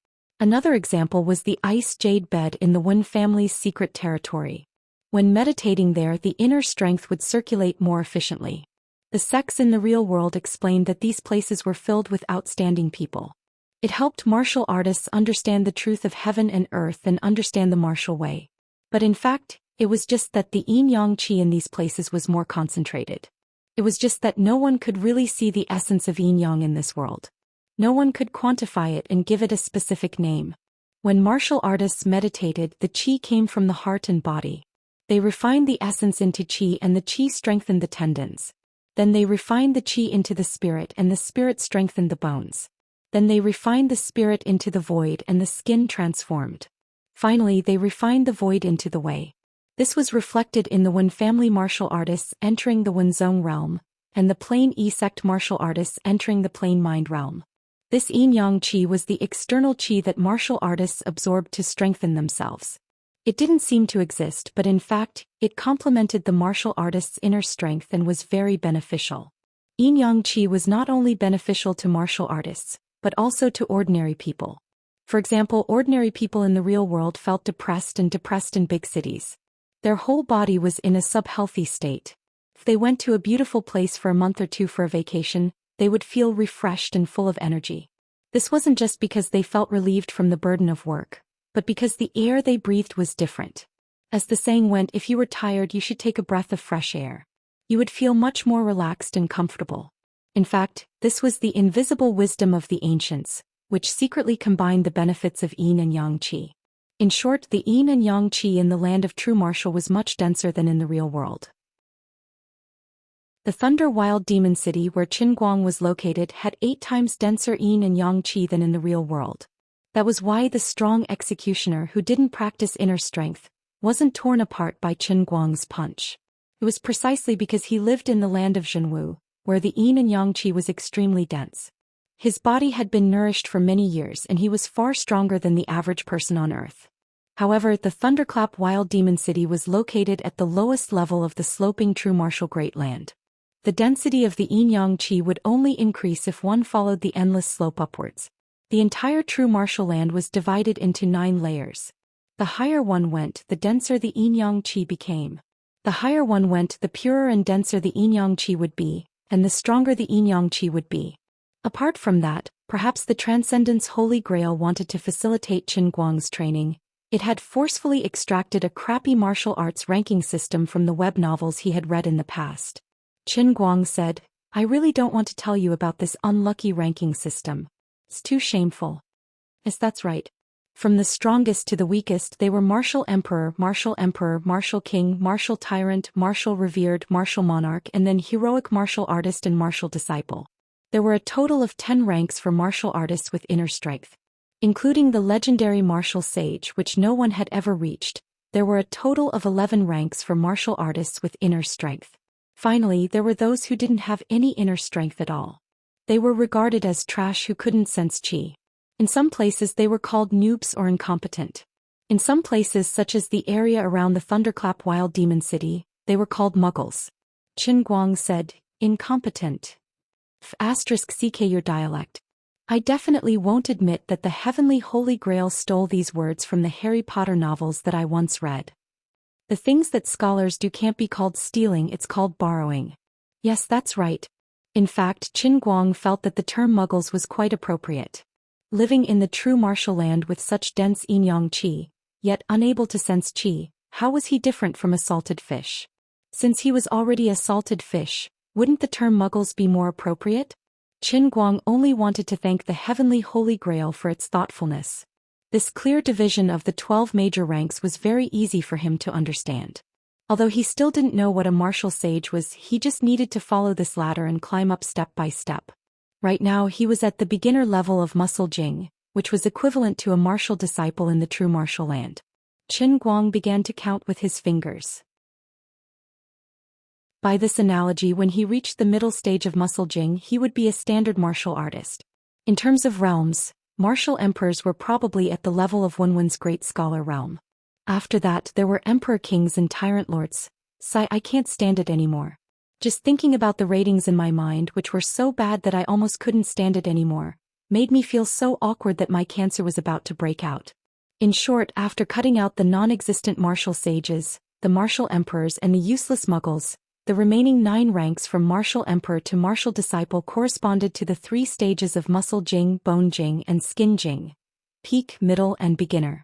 Another example was the ice jade bed in the Wen family's secret territory. When meditating there, the inner strength would circulate more efficiently. The sects in the real world explained that these places were filled with outstanding people. It helped martial artists understand the truth of heaven and earth and understand the martial way. But in fact, it was just that the yin-yang qi in these places was more concentrated. It was just that no one could really see the essence of yin-yang in this world. No one could quantify it and give it a specific name. When martial artists meditated, the qi came from the heart and body. They refined the essence into qi and the qi strengthened the tendons. Then they refined the qi into the spirit and the spirit strengthened the bones. Then they refined the spirit into the void and the skin transformed. Finally, they refined the void into the way. This was reflected in the Wen family martial artists entering the Wenzhong realm, and the plain E sect martial artists entering the plain mind realm. This yin-yang qi was the external qi that martial artists absorbed to strengthen themselves. It didn't seem to exist, but in fact, it complemented the martial artist's inner strength and was very beneficial. Yin-yang qi was not only beneficial to martial artists, but also to ordinary people. For example, ordinary people in the real world felt depressed in big cities. Their whole body was in a sub-healthy state. If they went to a beautiful place for a month or two for a vacation, they would feel refreshed and full of energy. This wasn't just because they felt relieved from the burden of work, but because the air they breathed was different. As the saying went, if you were tired, you should take a breath of fresh air. You would feel much more relaxed and comfortable. In fact, this was the invisible wisdom of the ancients, which secretly combined the benefits of yin and yang qi. In short, the yin and yang qi in the land of true martial was much denser than in the real world. The Thunder Wild Demon City where Qinguang was located had 8 times denser yin and yang qi than in the real world. That was why the strong executioner who didn't practice inner strength wasn't torn apart by Qinguang's punch. It was precisely because he lived in the land of Zhenwu, where the yin and yang qi was extremely dense. His body had been nourished for many years and he was far stronger than the average person on earth. However, the Thunderclap Wild Demon City was located at the lowest level of the sloping true martial Great Land. The density of the yin-yang qi would only increase if one followed the endless slope upwards. The entire true martial land was divided into 9 layers. The higher one went, the denser the yin-yang qi became. The higher one went, the purer and denser the yin-yang qi would be, and the stronger the yin-yang qi would be. Apart from that, perhaps the Transcendence Holy Grail wanted to facilitate Qinguang's training. It had forcefully extracted a crappy martial arts ranking system from the web novels he had read in the past. Qinguang said, "I really don't want to tell you about this unlucky ranking system. It's too shameful." Yes, that's right. From the strongest to the weakest, they were martial emperor, martial king, martial tyrant, martial revered, martial monarch, and then heroic martial artist and martial disciple. There were a total of 10 ranks for martial artists with inner strength. Including the legendary martial sage, which no one had ever reached, there were a total of 11 ranks for martial artists with inner strength. Finally, there were those who didn't have any inner strength at all. They were regarded as trash who couldn't sense qi. In some places they were called noobs or incompetent. In some places, such as the area around the Thunderclap Wild Demon City, they were called muggles. Qinguang said, "Incompetent. *CK your dialect. I definitely won't admit that the Heavenly Holy Grail stole these words from the Harry Potter novels that I once read. The things that scholars do can't be called stealing, it's called borrowing." Yes, that's right. In fact, Qinguang felt that the term muggles was quite appropriate. Living in the true martial land with such dense yin-yang qi, yet unable to sense qi, how was he different from a salted fish? Since he was already a salted fish, wouldn't the term muggles be more appropriate? Qinguang only wanted to thank the Heavenly Holy Grail for its thoughtfulness. This clear division of the 12 major ranks was very easy for him to understand. Although he still didn't know what a martial sage was, he just needed to follow this ladder and climb up step by step. Right now he was at the beginner level of Muscle Jing, which was equivalent to a martial disciple in the true martial land. Qinguang began to count with his fingers. By this analogy, when he reached the middle stage of Muscle Jing, he would be a standard martial artist. In terms of realms, martial emperors were probably at the level of Wenwen's great scholar realm. After that, there were emperor kings and tyrant lords. I can't stand it anymore. Just thinking about the ratings in my mind, which were so bad that I almost couldn't stand it anymore, made me feel so awkward that my cancer was about to break out. In short, after cutting out the non-existent martial sages, the martial emperors and the useless muggles, the remaining 9 ranks from martial emperor to martial disciple corresponded to the 3 stages of muscle jing, bone jing and skin jing: peak, middle and beginner.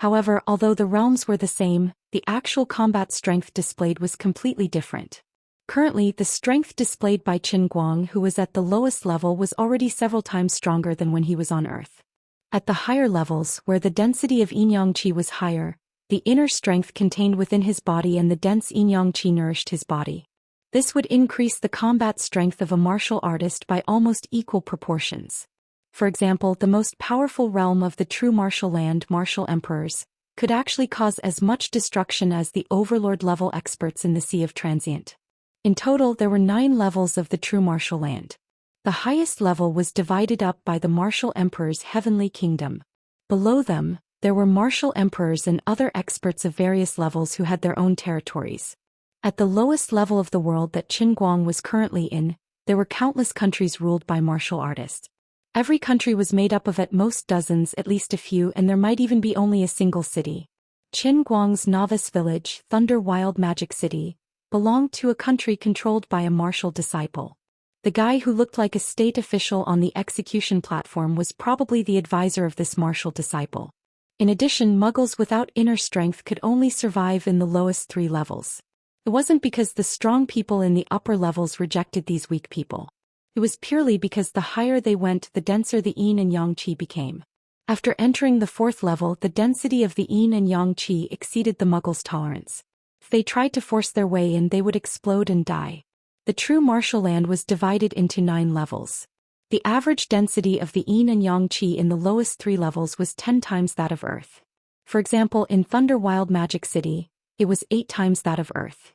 However, although the realms were the same, the actual combat strength displayed was completely different. Currently, the strength displayed by Qin Guang, who was at the lowest level, was already several times stronger than when he was on Earth. At the higher levels, where the density of yin-yang qi was higher, the inner strength contained within his body and the dense yin-yang qi nourished his body. This would increase the combat strength of a martial artist by almost equal proportions. For example, the most powerful realm of the true martial land, martial emperors, could actually cause as much destruction as the overlord-level experts in the Sea of Transient. In total, there were 9 levels of the true martial land. The highest level was divided up by the martial emperor's heavenly kingdom. Below them, there were martial emperors and other experts of various levels who had their own territories. At the lowest level of the world that Qin Guang was currently in, there were countless countries ruled by martial artists. Every country was made up of at most dozens, at least a few, and there might even be only a single city. Qin Guang's novice village, Thunder Wild Magic City, belonged to a country controlled by a martial disciple. The guy who looked like a state official on the execution platform was probably the advisor of this martial disciple. In addition, muggles without inner strength could only survive in the lowest 3 levels. It wasn't because the strong people in the upper levels rejected these weak people. It was purely because the higher they went, the denser the yin and yang qi became. After entering the 4th level, the density of the yin and yang qi exceeded the muggles' tolerance. If they tried to force their way in, they would explode and die. The true martial land was divided into 9 levels. The average density of the yin and yang qi in the lowest 3 levels was 10 times that of Earth. For example, in Thunder Wild Magic City, it was 8 times that of Earth.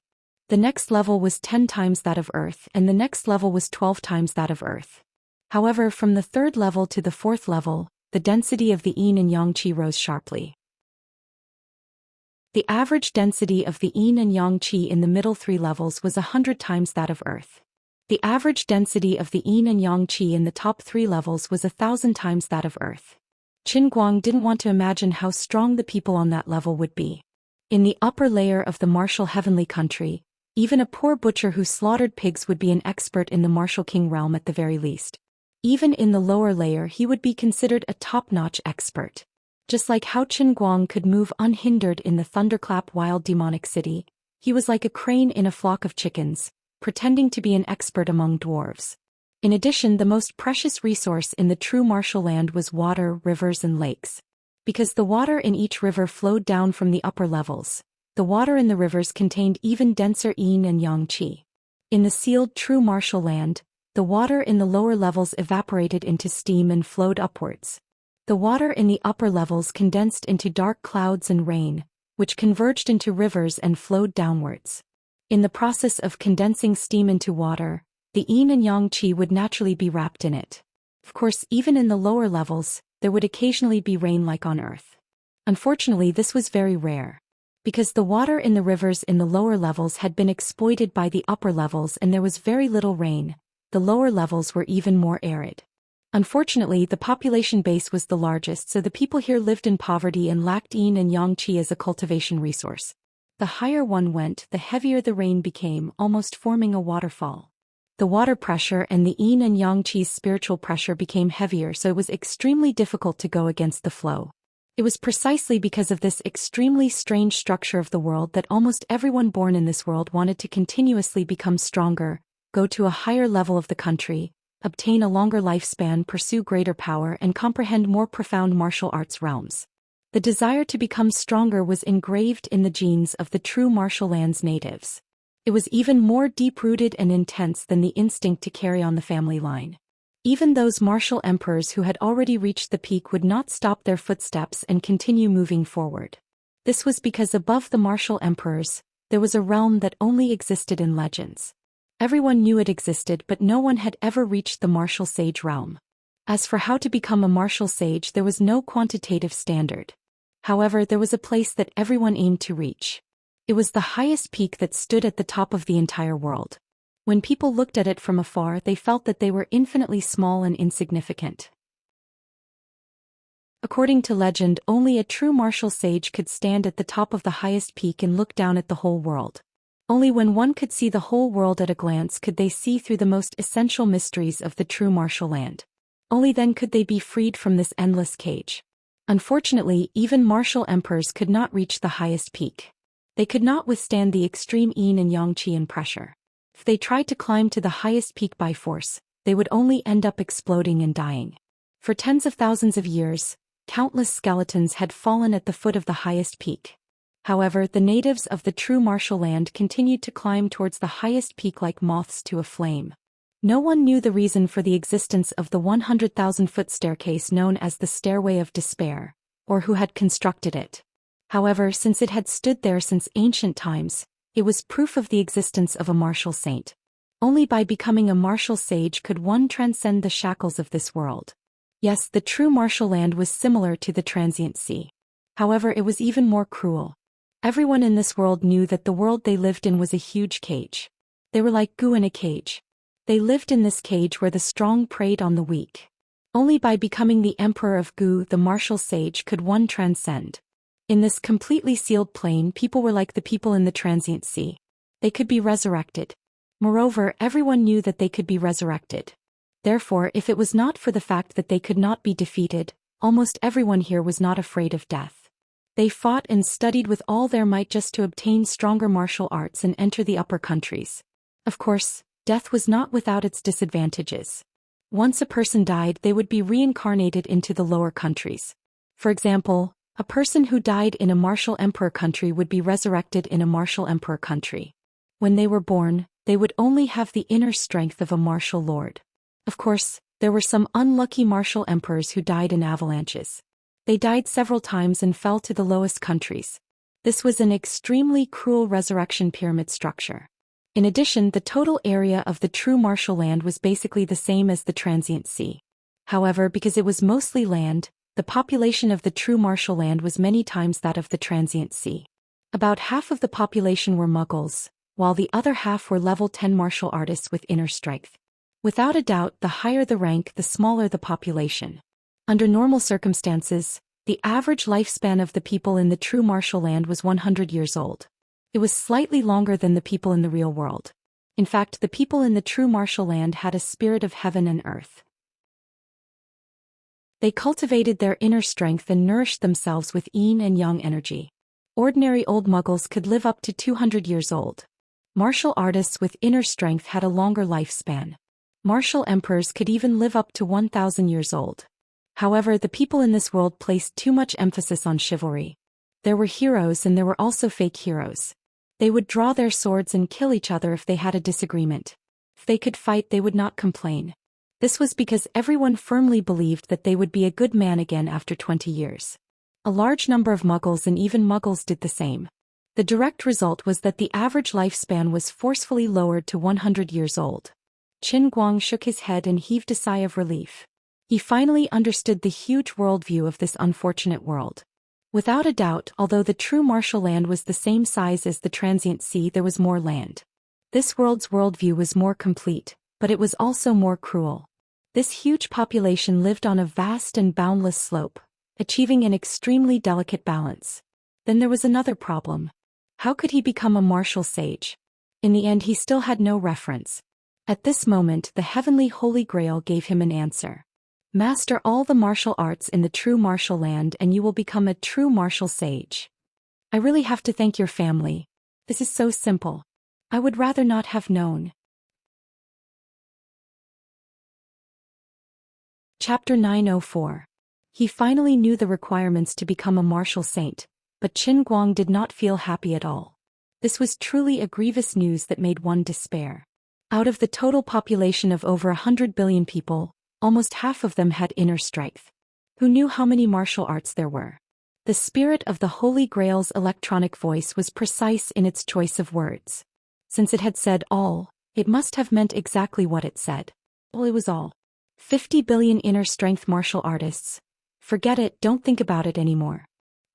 The next level was 10 times that of Earth, and the next level was 12 times that of Earth. However, from the 3rd level to the 4th level, the density of the yin and yang qi rose sharply. The average density of the yin and yang qi in the middle 3 levels was 100 times that of Earth. The average density of the yin and yang qi in the top 3 levels was 1,000 times that of Earth. Qin Guang didn't want to imagine how strong the people on that level would be. In the upper layer of the martial heavenly country, even a poor butcher who slaughtered pigs would be an expert in the martial king realm at the very least. Even in the lower layer, he would be considered a top-notch expert. Just like how Qin Guang could move unhindered in the Thunderclap Wild Demonic City, he was like a crane in a flock of chickens, pretending to be an expert among dwarves. In addition, the most precious resource in the true martial land was water, rivers and lakes. Because the water in each river flowed down from the upper levels, the water in the rivers contained even denser yin and yang qi. In the sealed true martial land, the water in the lower levels evaporated into steam and flowed upwards. The water in the upper levels condensed into dark clouds and rain, which converged into rivers and flowed downwards. In the process of condensing steam into water, the yin and yang qi would naturally be wrapped in it. Of course, even in the lower levels, there would occasionally be rain like on Earth. Unfortunately, this was very rare. Because the water in the rivers in the lower levels had been exploited by the upper levels and there was very little rain, the lower levels were even more arid. Unfortunately, the population base was the largest, so the people here lived in poverty and lacked yin and yang qi as a cultivation resource. The higher one went, the heavier the rain became, almost forming a waterfall. The water pressure and the yin and yang qi's spiritual pressure became heavier, so it was extremely difficult to go against the flow. It was precisely because of this extremely strange structure of the world that almost everyone born in this world wanted to continuously become stronger, go to a higher level of the country, obtain a longer lifespan, pursue greater power, and comprehend more profound martial arts realms. The desire to become stronger was engraved in the genes of the true martial land's natives. It was even more deep-rooted and intense than the instinct to carry on the family line. Even those martial emperors who had already reached the peak would not stop their footsteps and continue moving forward. This was because above the martial emperors, there was a realm that only existed in legends. Everyone knew it existed, but no one had ever reached the martial sage realm. As for how to become a martial sage, there was no quantitative standard. However, there was a place that everyone aimed to reach. It was the highest peak that stood at the top of the entire world. When people looked at it from afar, they felt that they were infinitely small and insignificant. According to legend, only a true martial sage could stand at the top of the highest peak and look down at the whole world. Only when one could see the whole world at a glance could they see through the most essential mysteries of the true martial land. Only then could they be freed from this endless cage. Unfortunately, even martial emperors could not reach the highest peak. They could not withstand the extreme yin and yang qi and pressure. If they tried to climb to the highest peak by force, they would only end up exploding and dying. For tens of thousands of years, countless skeletons had fallen at the foot of the highest peak. However, the natives of the true martial land continued to climb towards the highest peak like moths to a flame. No one knew the reason for the existence of the 100,000-foot staircase known as the Stairway of Despair, or who had constructed it. However, since it had stood there since ancient times, it was proof of the existence of a martial saint. Only by becoming a martial sage could one transcend the shackles of this world. Yes, the true martial land was similar to the transient sea. However, it was even more cruel. Everyone in this world knew that the world they lived in was a huge cage. They were like goo in a cage. They lived in this cage where the strong preyed on the weak. Only by becoming the emperor of goo, the martial sage, could one transcend. In this completely sealed plane, people were like the people in the transient sea. They could be resurrected. Moreover, everyone knew that they could be resurrected. Therefore, if it was not for the fact that they could not be defeated, almost everyone here was not afraid of death. They fought and studied with all their might just to obtain stronger martial arts and enter the upper countries. Of course, death was not without its disadvantages. Once a person died, they would be reincarnated into the lower countries. For example, a person who died in a martial emperor country would be resurrected in a martial emperor country. When they were born, they would only have the inner strength of a martial lord. Of course, there were some unlucky martial emperors who died in avalanches. They died several times and fell to the lowest countries. This was an extremely cruel resurrection pyramid structure. In addition, the total area of the true martial land was basically the same as the transient sea. However, because it was mostly land, the population of the true martial land was many times that of the transient sea. About half of the population were Muggles, while the other half were level 10 martial artists with inner strength. Without a doubt, the higher the rank, the smaller the population. Under normal circumstances, the average lifespan of the people in the true martial land was 100 years old. It was slightly longer than the people in the real world. In fact, the people in the true martial land had a spirit of heaven and earth. They cultivated their inner strength and nourished themselves with yin and yang energy. Ordinary old Muggles could live up to 200 years old. Martial artists with inner strength had a longer lifespan. Martial emperors could even live up to 1,000 years old. However, the people in this world placed too much emphasis on chivalry. There were heroes and there were also fake heroes. They would draw their swords and kill each other if they had a disagreement. If they could fight, they would not complain. This was because everyone firmly believed that they would be a good man again after 20 years. A large number of Muggles and even Muggles did the same. The direct result was that the average lifespan was forcefully lowered to 100 years old. Qin Guang shook his head and heaved a sigh of relief. He finally understood the huge worldview of this unfortunate world. Without a doubt, although the true martial land was the same size as the transient sea, there was more land. This world's worldview was more complete, but it was also more cruel. This huge population lived on a vast and boundless slope, achieving an extremely delicate balance. Then there was another problem. How could he become a martial sage? In the end, he still had no reference. At this moment, the heavenly Holy Grail gave him an answer. Master all the martial arts in the true martial land and you will become a true martial sage. I really have to thank your family. This is so simple. I would rather not have known. Chapter 904. He finally knew the requirements to become a martial saint, but Qin Guang did not feel happy at all. This was truly a grievous news that made one despair. Out of the total population of over 100 billion people, almost half of them had inner strength. Who knew how many martial arts there were? The spirit of the Holy Grail's electronic voice was precise in its choice of words. Since it had said all, it must have meant exactly what it said. Well, it was all. 50 billion inner strength martial artists. Forget it, don't think about it anymore.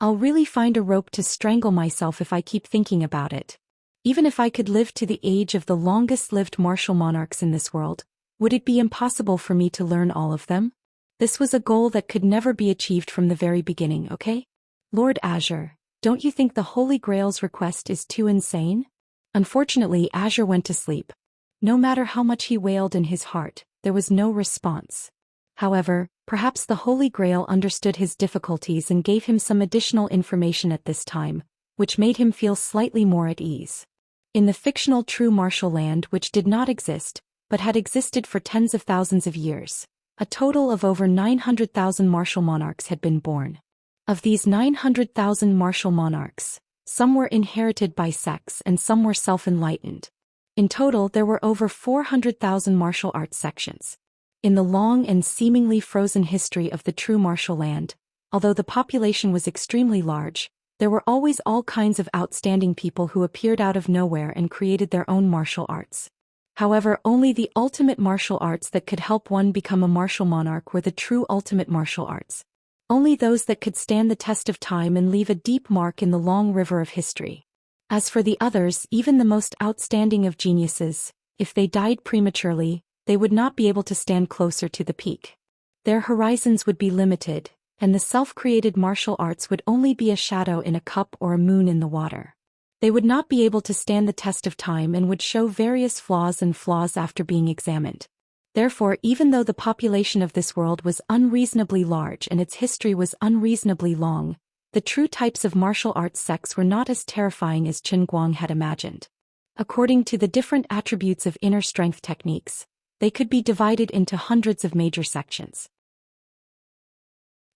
I'll really find a rope to strangle myself if I keep thinking about it. Even if I could live to the age of the longest-lived martial monarchs in this world, would it be impossible for me to learn all of them? This was a goal that could never be achieved from the very beginning, okay? Lord Azure, don't you think the Holy Grail's request is too insane? Unfortunately, Azure went to sleep. No matter how much he wailed in his heart, there was no response. However, perhaps the Holy Grail understood his difficulties and gave him some additional information at this time, which made him feel slightly more at ease. In the fictional true martial land, which did not exist, but had existed for tens of thousands of years, a total of over 900,000 martial monarchs had been born. Of these 900,000 martial monarchs, some were inherited by sects and some were self-enlightened. In total, there were over 400,000 martial arts sections. In the long and seemingly frozen history of the true martial land, although the population was extremely large, there were always all kinds of outstanding people who appeared out of nowhere and created their own martial arts. However, only the ultimate martial arts that could help one become a martial monarch were the true ultimate martial arts. Only those that could stand the test of time and leave a deep mark in the long river of history. As for the others, even the most outstanding of geniuses, if they died prematurely, they would not be able to stand closer to the peak. Their horizons would be limited, and the self-created martial arts would only be a shadow in a cup or a moon in the water. They would not be able to stand the test of time and would show various flaws after being examined. Therefore, even though the population of this world was unreasonably large and its history was unreasonably long, the true types of martial arts sects were not as terrifying as Qin Guang had imagined. According to the different attributes of inner strength techniques, they could be divided into hundreds of major sections.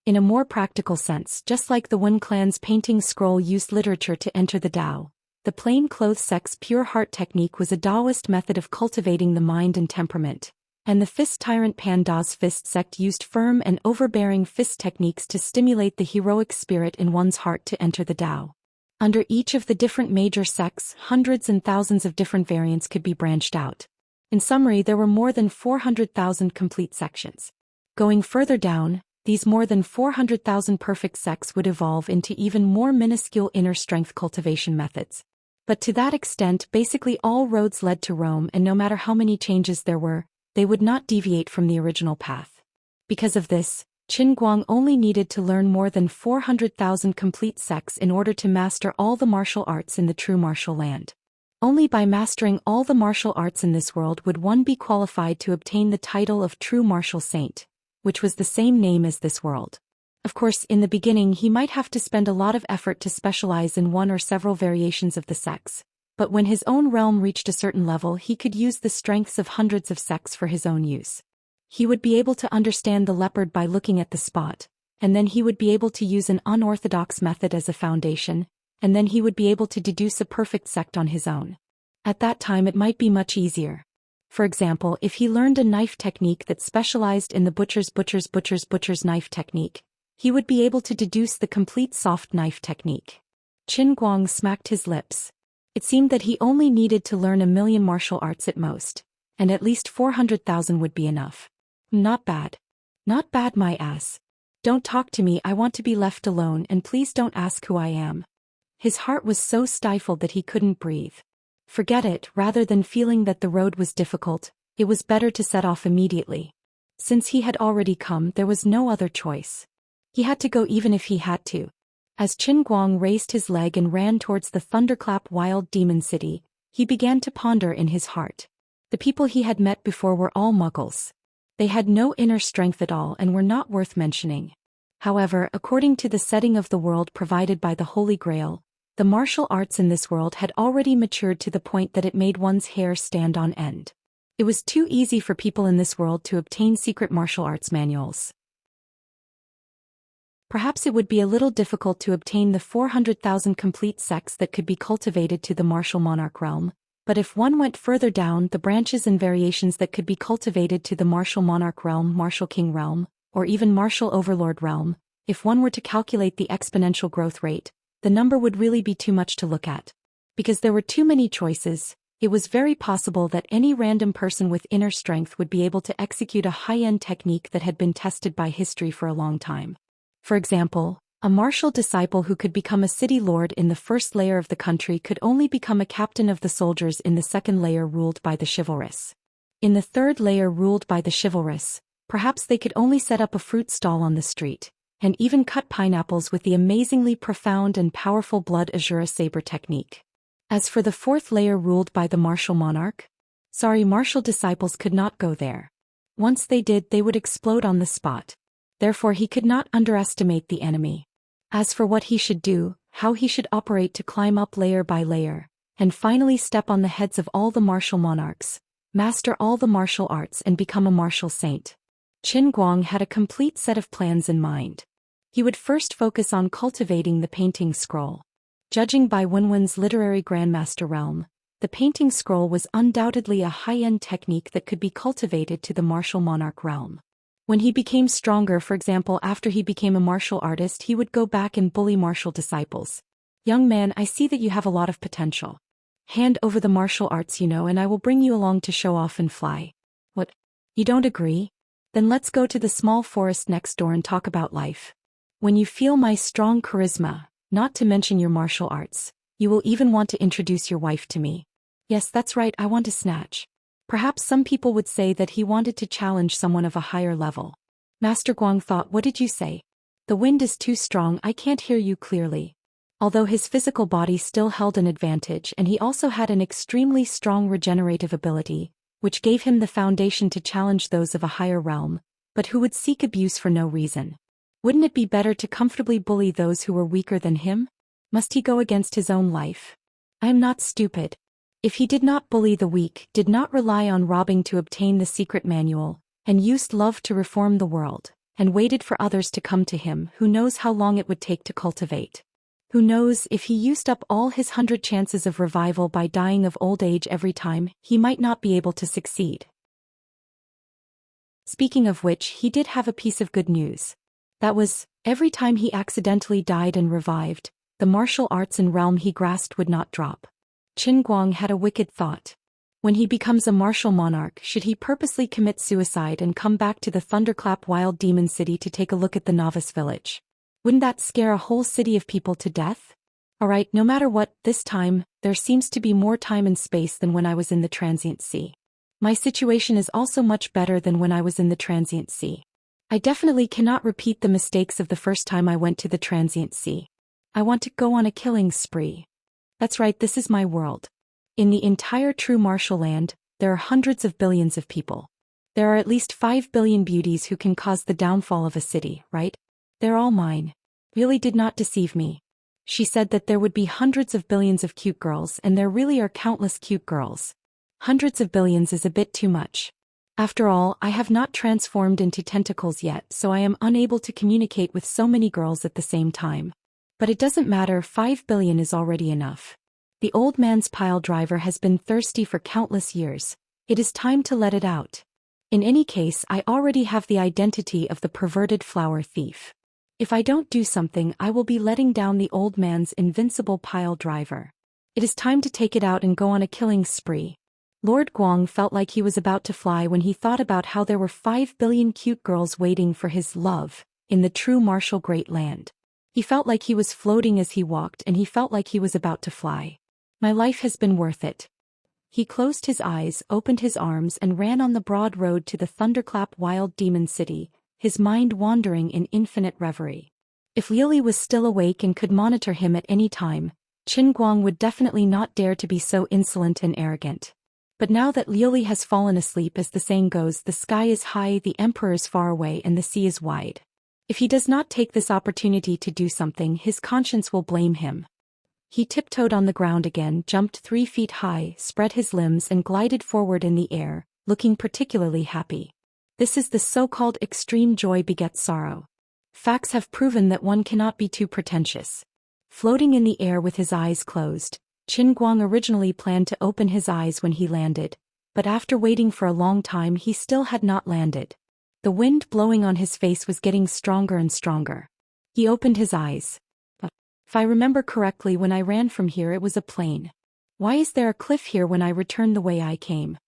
In a more practical sense, just like the Wen clan's painting scroll used literature to enter the Tao, the plain-clothes sect's pure heart technique was a Taoist method of cultivating the mind and temperament, and the fist tyrant Panda's fist sect used firm and overbearing fist techniques to stimulate the heroic spirit in one's heart to enter the Tao. Under each of the different major sects, hundreds and thousands of different variants could be branched out. In summary, there were more than 400,000 complete sections. Going further down, these more than 400,000 perfect sects would evolve into even more minuscule inner strength cultivation methods. But to that extent, basically all roads led to Rome, and no matter how many changes there were, they would not deviate from the original path. Because of this, Qin Guang only needed to learn more than 400,000 complete sects in order to master all the martial arts in the true martial land. Only by mastering all the martial arts in this world would one be qualified to obtain the title of true martial saint, which was the same name as this world. Of course, in the beginning he might have to spend a lot of effort to specialize in one or several variations of the sects, but when his own realm reached a certain level he could use the strengths of hundreds of sects for his own use. He would be able to understand the leopard by looking at the spot, and then he would be able to use an unorthodox method as a foundation, and then he would be able to deduce a perfect sect on his own. At that time it might be much easier. For example, if he learned a knife technique that specialized in the butcher's knife technique, he would be able to deduce the complete soft knife technique. Qin Guang smacked his lips. It seemed that he only needed to learn 1,000,000 martial arts at most, and at least 400,000 would be enough. Not bad. Not bad, my ass. Don't talk to me, I want to be left alone, and please don't ask who I am. His heart was so stifled that he couldn't breathe. Forget it, rather than feeling that the road was difficult, it was better to set off immediately. Since he had already come, there was no other choice. He had to go even if he had to. As Qin Guang raised his leg and ran towards the thunderclap wild demon city, he began to ponder in his heart. The people he had met before were all muggles. They had no inner strength at all and were not worth mentioning. However, according to the setting of the world provided by the Holy Grail, the martial arts in this world had already matured to the point that it made one's hair stand on end. It was too easy for people in this world to obtain secret martial arts manuals. Perhaps it would be a little difficult to obtain the 400,000 complete sects that could be cultivated to the martial monarch realm, but if one went further down, the branches and variations that could be cultivated to the martial monarch realm, martial king realm, or even martial overlord realm, if one were to calculate the exponential growth rate, the number would really be too much to look at. Because there were too many choices, it was very possible that any random person with inner strength would be able to execute a high-end technique that had been tested by history for a long time. For example, a martial disciple who could become a city lord in the first layer of the country could only become a captain of the soldiers in the second layer ruled by the chivalrous. In the third layer ruled by the chivalrous, Perhaps they could only set up a fruit stall on the street, and even cut pineapples with the amazingly profound and powerful blood azure saber technique. As for the fourth layer ruled by the martial monarch, sorry, martial disciples could not go there. Once they did, they would explode on the spot. Therefore he could not underestimate the enemy. As for what he should do, how he should operate to climb up layer by layer, and finally step on the heads of all the martial monarchs, master all the martial arts and become a martial saint. Qin Guang had a complete set of plans in mind. He would first focus on cultivating the painting scroll. Judging by Wenwen's literary grandmaster realm, the painting scroll was undoubtedly a high-end technique that could be cultivated to the martial monarch realm. When he became stronger, for example after he became a martial artist, he would go back and bully martial disciples. Young man, I see that you have a lot of potential. Hand over the martial arts and I will bring you along to show off and fly. What? You don't agree? Then let's go to the small forest next door and talk about life. When you feel my strong charisma, not to mention your martial arts, you will even want to introduce your wife to me. Yes, that's right, I want to snatch. Perhaps some people would say that he wanted to challenge someone of a higher level. Master Guang thought, what did you say? The wind is too strong, I can't hear you clearly. Although his physical body still held an advantage, and he also had an extremely strong regenerative ability, which gave him the foundation to challenge those of a higher realm, but who would seek abuse for no reason. Wouldn't it be better to comfortably bully those who were weaker than him? Must he go against his own life? I am not stupid. If he did not bully the weak, did not rely on robbing to obtain the secret manual, and used love to reform the world, and waited for others to come to him, who knows how long it would take to cultivate? Who knows, if he used up all his 100 chances of revival by dying of old age every time, he might not be able to succeed. Speaking of which, he did have a piece of good news. That was, every time he accidentally died and revived, the martial arts and realm he grasped would not drop. Qin Guang had a wicked thought. When he becomes a martial monarch, should he purposely commit suicide and come back to the Thunderclap Wild Demon City to take a look at the novice village? Wouldn't that scare a whole city of people to death? Alright, no matter what, this time, there seems to be more time and space than when I was in the transient sea. My situation is also much better than when I was in the transient sea. I definitely cannot repeat the mistakes of the first time I went to the transient sea. I want to go on a killing spree. That's right, this is my world. In the entire true martial land, there are hundreds of billions of people. There are at least 5 billion beauties who can cause the downfall of a city, right? They're all mine. Really did not deceive me. She said that there would be hundreds of billions of cute girls, and there really are countless cute girls. Hundreds of billions is a bit too much. After all, I have not transformed into tentacles yet, so I am unable to communicate with so many girls at the same time. But it doesn't matter, 5 billion is already enough. The old man's pile driver has been thirsty for countless years. It is time to let it out. In any case, I already have the identity of the perverted flower thief. If I don't do something, I will be letting down the old man's invincible pile driver. It is time to take it out and go on a killing spree. Lord Guang felt like he was about to fly when he thought about how there were 5 billion cute girls waiting for his love in the true martial great land. He felt like he was floating as he walked, and he felt like he was about to fly. My life has been worth it. He closed his eyes, opened his arms, and ran on the broad road to the Thunderclap Wild Demon City, his mind wandering in infinite reverie. If Liuli was still awake and could monitor him at any time, Qin Guang would definitely not dare to be so insolent and arrogant. But now that Liuli has fallen asleep, as the saying goes, the sky is high, the emperor is far away, and the sea is wide. If he does not take this opportunity to do something, his conscience will blame him. He tiptoed on the ground again, jumped 3 feet high, spread his limbs and glided forward in the air, looking particularly happy. This is the so-called extreme joy begets sorrow. Facts have proven that one cannot be too pretentious. Floating in the air with his eyes closed, Qin Guang originally planned to open his eyes when he landed, but after waiting for a long time he still had not landed. The wind blowing on his face was getting stronger and stronger. He opened his eyes. If I remember correctly, when I ran from here it was a plain. Why is there a cliff here when I returned the way I came?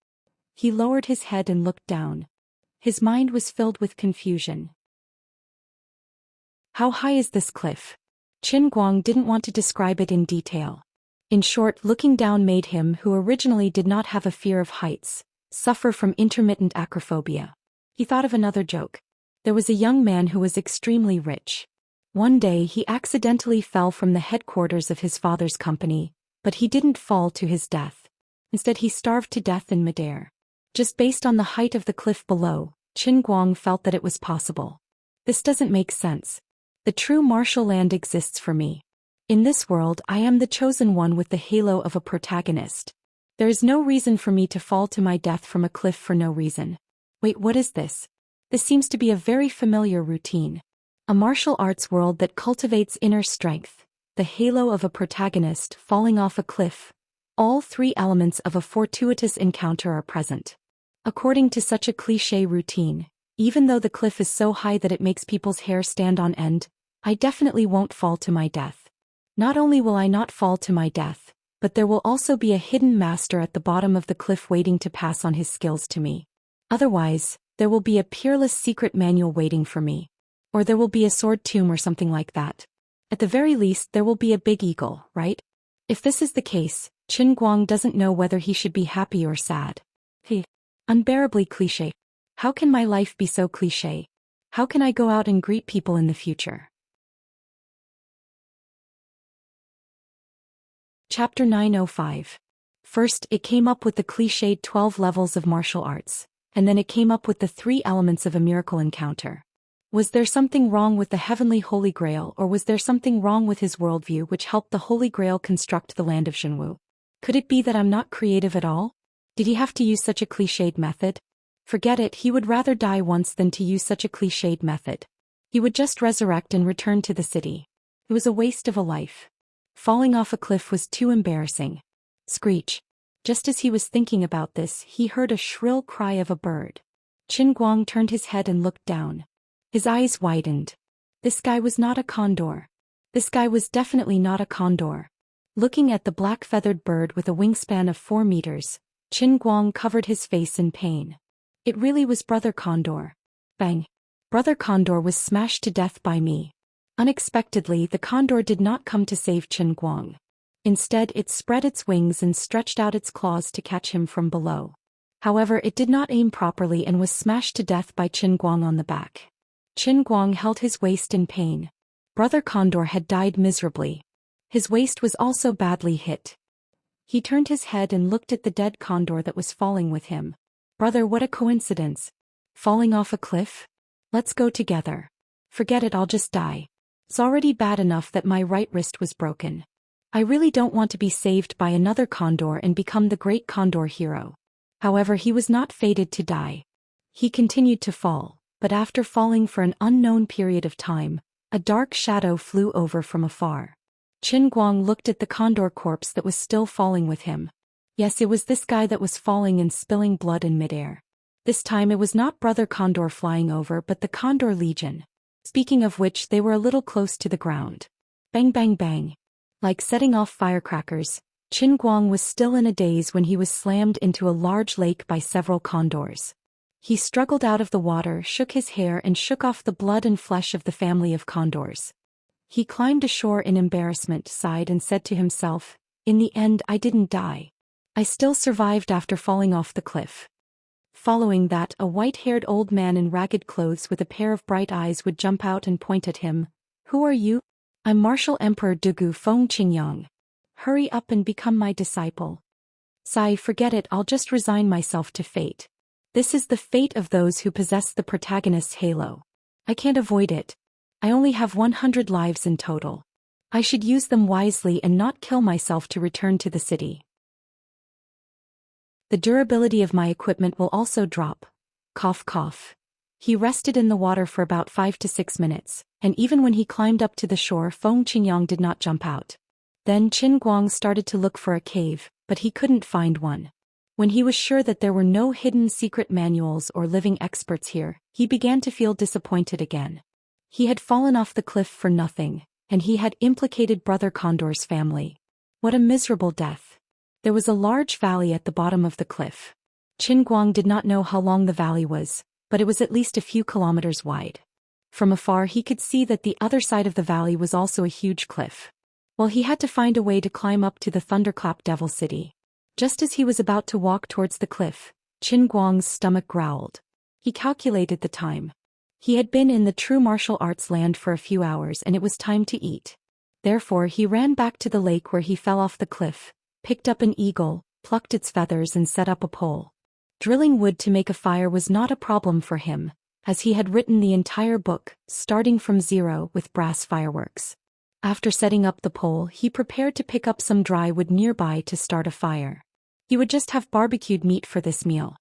He lowered his head and looked down. His mind was filled with confusion. How high is this cliff? Qin Guang didn't want to describe it in detail. In short, looking down made him, who originally did not have a fear of heights, suffer from intermittent acrophobia. He thought of another joke. There was a young man who was extremely rich. One day he accidentally fell from the headquarters of his father's company, but he didn't fall to his death. Instead he starved to death in midair. Just based on the height of the cliff below, Qin Guang felt that it was possible. This doesn't make sense. The true martial land exists for me. In this world I am the chosen one with the halo of a protagonist. There is no reason for me to fall to my death from a cliff for no reason. Wait, what is this? This seems to be a very familiar routine. A martial arts world that cultivates inner strength, the halo of a protagonist falling off a cliff. All three elements of a fortuitous encounter are present. According to such a cliché routine, even though the cliff is so high that it makes people's hair stand on end, I definitely won't fall to my death. Not only will I not fall to my death, but there will also be a hidden master at the bottom of the cliff waiting to pass on his skills to me. Otherwise, there will be a peerless secret manual waiting for me. Or there will be a sword tomb or something like that. At the very least there will be a big eagle, right? If this is the case, Qin Guang doesn't know whether he should be happy or sad. Unbearably cliché. How can my life be so cliché? How can I go out and greet people in the future? Chapter 905. First, it came up with the cliched 12 levels of martial arts, and then it came up with the 3 elements of a miracle encounter. Was there something wrong with the heavenly Holy Grail, or was there something wrong with his worldview which helped the Holy Grail construct the land of Zhenwu? Could it be that I'm not creative at all? Did he have to use such a cliched method? Forget it, he would rather die once than to use such a cliched method. He would just resurrect and return to the city. It was a waste of a life. Falling off a cliff was too embarrassing. Screech. Just as he was thinking about this, he heard a shrill cry of a bird. Qin Guang turned his head and looked down. His eyes widened. This guy was not a condor. This guy was definitely not a condor. Looking at the black-feathered bird with a wingspan of 4 meters, Qin Guang covered his face in pain. It really was Brother Condor. Bang! Brother Condor was smashed to death by me. Unexpectedly, the condor did not come to save Qin Guang. Instead, it spread its wings and stretched out its claws to catch him from below. However, it did not aim properly and was smashed to death by Qin Guang on the back. Qin Guang held his waist in pain. Brother Condor had died miserably. His waist was also badly hit. He turned his head and looked at the dead condor that was falling with him. Brother, what a coincidence. Falling off a cliff? Let's go together. Forget it, I'll just die. It's already bad enough that my right wrist was broken. I really don't want to be saved by another condor and become the great condor hero. However, he was not fated to die. He continued to fall, but after falling for an unknown period of time, a dark shadow flew over from afar. Qin Guang looked at the condor corpse that was still falling with him. Yes, it was this guy that was falling and spilling blood in midair. This time it was not Brother Condor flying over but the Condor Legion. Speaking of which, they were a little close to the ground. Bang bang bang. Like setting off firecrackers, Qin Guang was still in a daze when he was slammed into a large lake by several condors. He struggled out of the water, shook his hair and shook off the blood and flesh of the family of condors. He climbed ashore in embarrassment, sighed and said to himself, "In the end I didn't die. I still survived after falling off the cliff." Following that, a white-haired old man in ragged clothes with a pair of bright eyes would jump out and point at him. "Who are you?" "I'm Martial Emperor Dugu Feng Qingyang. Hurry up and become my disciple." "Sigh, forget it, I'll just resign myself to fate. This is the fate of those who possess the protagonist's halo. I can't avoid it. I only have 100 lives in total. I should use them wisely and not kill myself to return to the city. The durability of my equipment will also drop." Cough cough. He rested in the water for about 5 to 6 minutes, and even when he climbed up to the shore, Feng Qingyang did not jump out. Then Qin Guang started to look for a cave, but he couldn't find one. When he was sure that there were no hidden secret manuals or living experts here, he began to feel disappointed again. He had fallen off the cliff for nothing, and he had implicated Brother Condor's family. What a miserable death. There was a large valley at the bottom of the cliff. Qin Guang did not know how long the valley was, but it was at least a few kilometers wide. From afar he could see that the other side of the valley was also a huge cliff. Well, he had to find a way to climb up to the Thunderclap Devil City. Just as he was about to walk towards the cliff, Qin Guang's stomach growled. He calculated the time. He had been in the true martial arts land for a few hours and it was time to eat. Therefore he ran back to the lake where he fell off the cliff, picked up an eagle, plucked its feathers and set up a pole. Drilling wood to make a fire was not a problem for him, as he had written the entire book, starting from zero with brass fireworks. After setting up the pole, he prepared to pick up some dry wood nearby to start a fire. He would just have barbecued meat for this meal.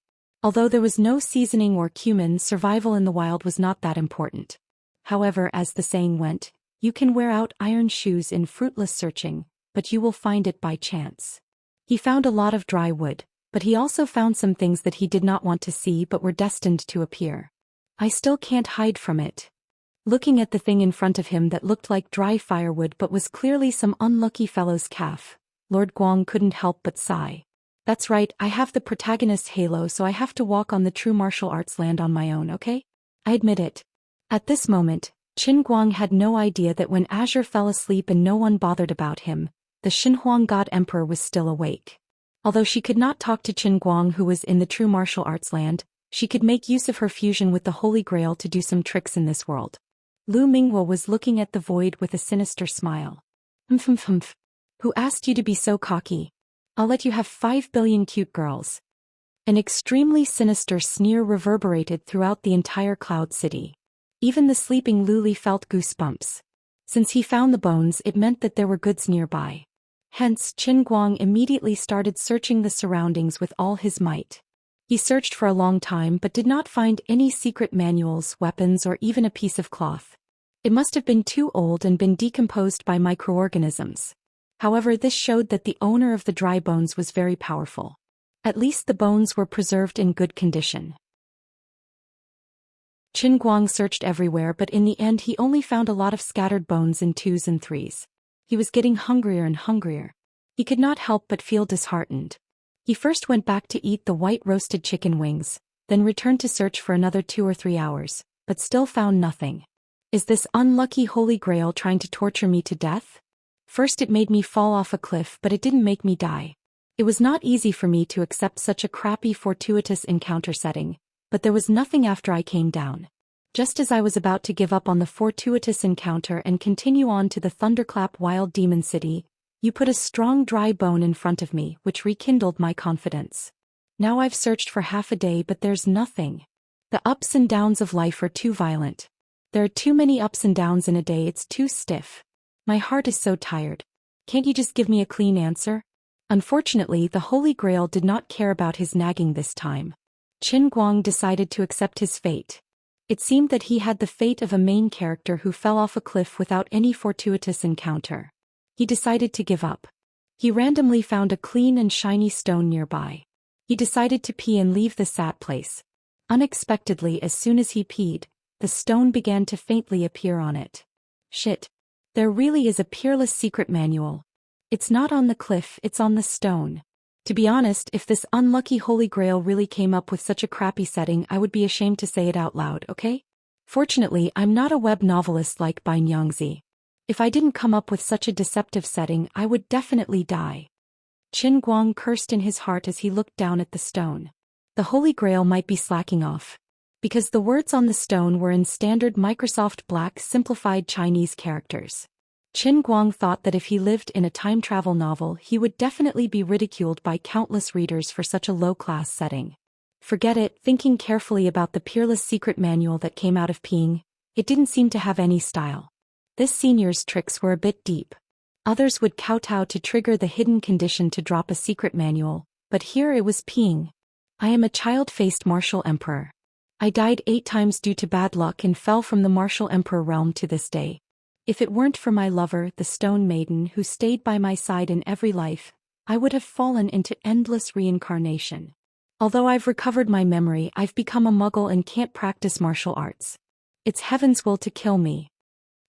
Although there was no seasoning or cumin, survival in the wild was not that important. However, as the saying went, you can wear out iron shoes in fruitless searching, but you will find it by chance. He found a lot of dry wood, but he also found some things that he did not want to see but were destined to appear. I still can't hide from it. Looking at the thing in front of him that looked like dry firewood but was clearly some unlucky fellow's calf, Lord Guang couldn't help but sigh. That's right, I have the protagonist's halo, so I have to walk on the true martial arts land on my own, okay? I admit it. At this moment, Qin Guang had no idea that when Azure fell asleep and no one bothered about him, the Xinhuang God Emperor was still awake. Although she could not talk to Qin Guang, who was in the true martial arts land, she could make use of her fusion with the Holy Grail to do some tricks in this world. Lu Mingwo was looking at the void with a sinister smile. Humph. Who asked you to be so cocky? I'll let you have 5 billion cute girls. An extremely sinister sneer reverberated throughout the entire Cloud City. Even the sleeping Luli felt goosebumps. Since he found the bones, it meant that there were goods nearby. Hence, Qin Guang immediately started searching the surroundings with all his might. He searched for a long time but did not find any secret manuals, weapons, or even a piece of cloth. It must have been too old and been decomposed by microorganisms. However, this showed that the owner of the dry bones was very powerful. At least the bones were preserved in good condition. Qin Guang searched everywhere, but in the end he only found a lot of scattered bones in 2s and 3s. He was getting hungrier and hungrier. He could not help but feel disheartened. He first went back to eat the white roasted chicken wings, then returned to search for another 2 or 3 hours, but still found nothing. Is this unlucky Holy Grail trying to torture me to death? First it made me fall off a cliff, but it didn't make me die. It was not easy for me to accept such a crappy fortuitous encounter setting, but there was nothing after I came down. Just as I was about to give up on the fortuitous encounter and continue on to the Thunderclap Wild Demon City, you put a strong dry bone in front of me, which rekindled my confidence. Now I've searched for half a day but there's nothing. The ups and downs of life are too violent. There are too many ups and downs in a day, it's too stiff. My heart is so tired. Can't you just give me a clean answer? Unfortunately, the Holy Grail did not care about his nagging this time. Qin Guang decided to accept his fate. It seemed that he had the fate of a main character who fell off a cliff without any fortuitous encounter. He decided to give up. He randomly found a clean and shiny stone nearby. He decided to pee and leave the sad place. Unexpectedly, as soon as he peed, the stone began to faintly appear on it. Shit. There really is a peerless secret manual. It's not on the cliff, it's on the stone. To be honest, if this unlucky Holy Grail really came up with such a crappy setting, I would be ashamed to say it out loud, okay? Fortunately, I'm not a web novelist like Bai Nyangzi. If I didn't come up with such a deceptive setting, I would definitely die. Qin Guang cursed in his heart as he looked down at the stone. The Holy Grail might be slacking off. Because the words on the stone were in standard Microsoft Black simplified Chinese characters. Qin Guang thought that if he lived in a time travel novel, he would definitely be ridiculed by countless readers for such a low-class setting. Forget it. Thinking carefully about the peerless secret manual that came out of peeing, it didn't seem to have any style. This senior's tricks were a bit deep. Others would kowtow to trigger the hidden condition to drop a secret manual, but here it was peeing. I am a child-faced martial emperor. I died 8 times due to bad luck and fell from the martial emperor realm to this day. If it weren't for my lover, the stone maiden, who stayed by my side in every life, I would have fallen into endless reincarnation. Although I've recovered my memory, I've become a muggle and can't practice martial arts. It's heaven's will to kill me.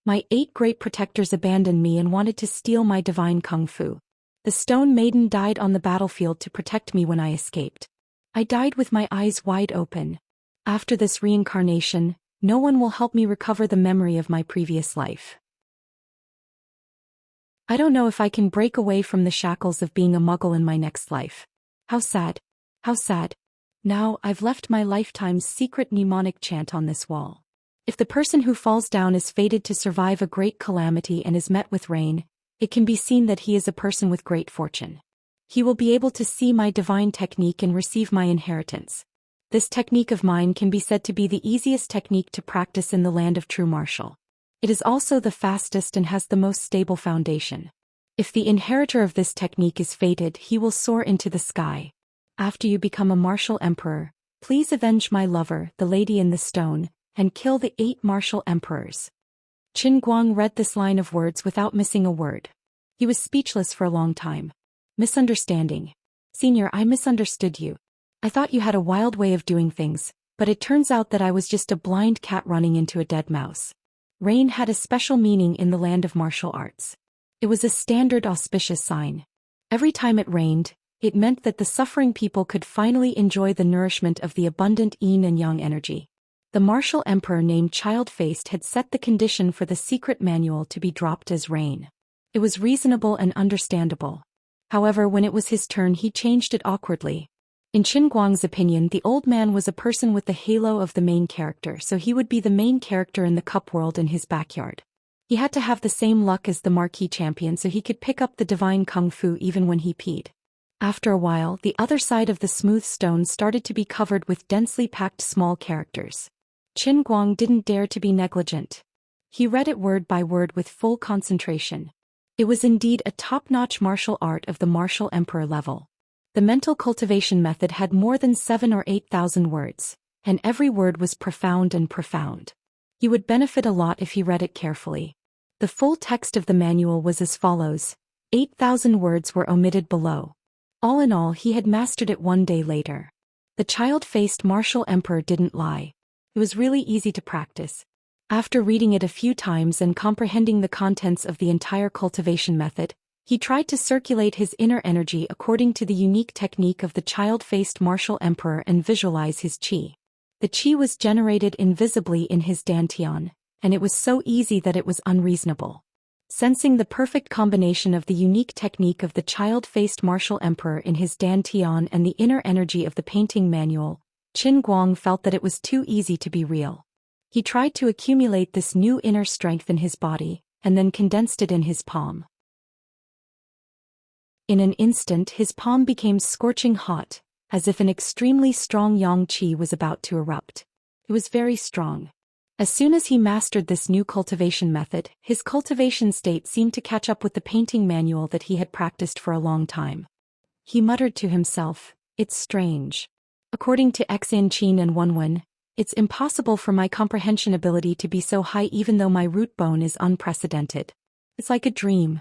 My 8 great protectors abandoned me and wanted to steal my divine kung fu. The stone maiden died on the battlefield to protect me when I escaped. I died with my eyes wide open. After this reincarnation, no one will help me recover the memory of my previous life. I don't know if I can break away from the shackles of being a muggle in my next life. How sad. How sad. Now, I've left my lifetime's secret mnemonic chant on this wall. If the person who falls down is fated to survive a great calamity and is met with rain, it can be seen that he is a person with great fortune. He will be able to see my divine technique and receive my inheritance. This technique of mine can be said to be the easiest technique to practice in the land of true martial. It is also the fastest and has the most stable foundation. If the inheritor of this technique is fated, he will soar into the sky. After you become a martial emperor, please avenge my lover, the lady in the stone, and kill the 8 martial emperors. Qin Guang read this line of words without missing a word. He was speechless for a long time. Misunderstanding. Senior, I misunderstood you. I thought you had a wild way of doing things, but it turns out that I was just a blind cat running into a dead mouse. Rain had a special meaning in the land of martial arts. It was a standard auspicious sign. Every time it rained, it meant that the suffering people could finally enjoy the nourishment of the abundant yin and yang energy. The martial emperor named Child-Faced had set the condition for the secret manual to be dropped as rain. It was reasonable and understandable. However, when it was his turn, he changed it awkwardly. In Qin Guang's opinion, the old man was a person with the halo of the main character, so he would be the main character in the cup world in his backyard. He had to have the same luck as the marquee champion so he could pick up the divine kung fu even when he peed. After a while, the other side of the smooth stone started to be covered with densely packed small characters. Qin Guang didn't dare to be negligent. He read it word by word with full concentration. It was indeed a top-notch martial art of the martial emperor level. The mental cultivation method had more than 7,000 or 8,000 words, and every word was profound and profound. He would benefit a lot if he read it carefully. The full text of the manual was as follows. 8,000 words were omitted below. All in all, he had mastered it one day later. The child-faced martial emperor didn't lie. It was really easy to practice. After reading it a few times and comprehending the contents of the entire cultivation method, he tried to circulate his inner energy according to the unique technique of the child-faced martial emperor and visualize his qi. The qi was generated invisibly in his dantian, and it was so easy that it was unreasonable. Sensing the perfect combination of the unique technique of the child-faced martial emperor in his dantian and the inner energy of the painting manual, Qin Guang felt that it was too easy to be real. He tried to accumulate this new inner strength in his body, and then condensed it in his palm. In an instant his palm became scorching hot, as if an extremely strong yang qi was about to erupt. It was very strong. As soon as he mastered this new cultivation method, his cultivation state seemed to catch up with the painting manual that he had practiced for a long time. He muttered to himself, "It's strange. According to Xin Qin and Wenwen, it's impossible for my comprehension ability to be so high even though my root bone is unprecedented. It's like a dream."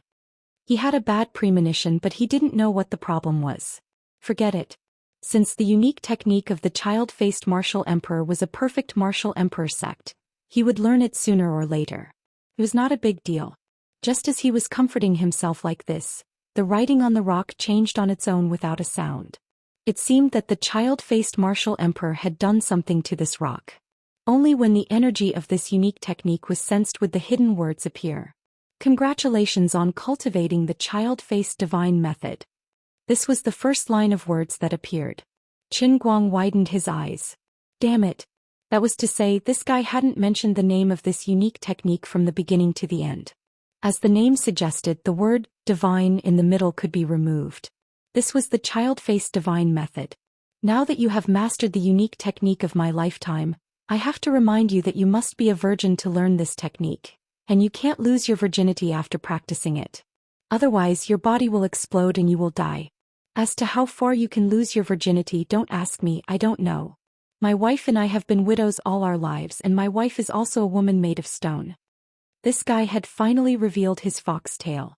He had a bad premonition, but he didn't know what the problem was. Forget it. Since the unique technique of the child-faced martial emperor was a perfect martial emperor sect, he would learn it sooner or later. It was not a big deal. Just as he was comforting himself like this, the writing on the rock changed on its own without a sound. It seemed that the child-faced martial emperor had done something to this rock. Only when the energy of this unique technique was sensed would the hidden words appear. Congratulations on cultivating the child-faced divine method. This was the first line of words that appeared. Qin Guang widened his eyes. Damn it. That was to say, this guy hadn't mentioned the name of this unique technique from the beginning to the end. As the name suggested, the word divine in the middle could be removed. This was the child-faced divine method. Now that you have mastered the unique technique of my lifetime, I have to remind you that you must be a virgin to learn this technique, and you can't lose your virginity after practicing it. Otherwise, your body will explode and you will die. As to how far you can lose your virginity, don't ask me, I don't know. My wife and I have been widows all our lives, and my wife is also a woman made of stone. This guy had finally revealed his foxtail.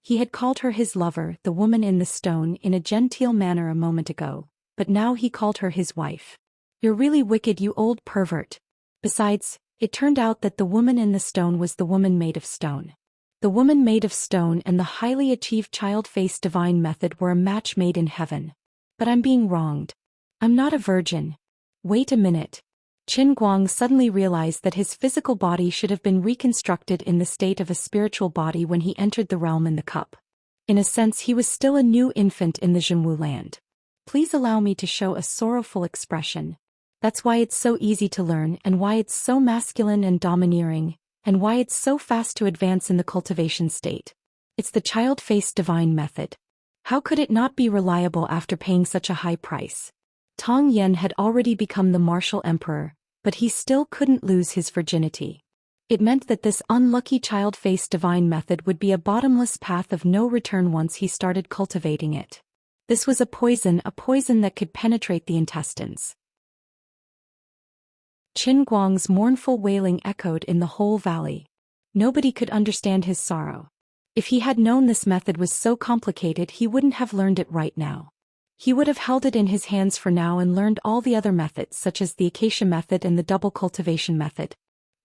He had called her his lover, the woman in the stone, in a genteel manner a moment ago, but now he called her his wife. You're really wicked, you old pervert. Besides, it turned out that the woman in the stone was the woman made of stone. The woman made of stone and the highly achieved child-faced divine method were a match made in heaven. But I'm being wronged. I'm not a virgin. Wait a minute. Qin Guang suddenly realized that his physical body should have been reconstructed in the state of a spiritual body when he entered the realm in the cup. In a sense, he was still a new infant in the Zhenwu land. Please allow me to show a sorrowful expression. That's why it's so easy to learn and why it's so masculine and domineering, and why it's so fast to advance in the cultivation state. It's the child-faced divine method. How could it not be reliable after paying such a high price? Tong Yen had already become the martial emperor, but he still couldn't lose his virginity. It meant that this unlucky child-faced divine method would be a bottomless path of no return once he started cultivating it. This was a poison that could penetrate the intestines. Qin Guang's mournful wailing echoed in the whole valley. Nobody could understand his sorrow. If he had known this method was so complicated, he wouldn't have learned it right now. He would have held it in his hands for now and learned all the other methods such as the acacia method and the double cultivation method.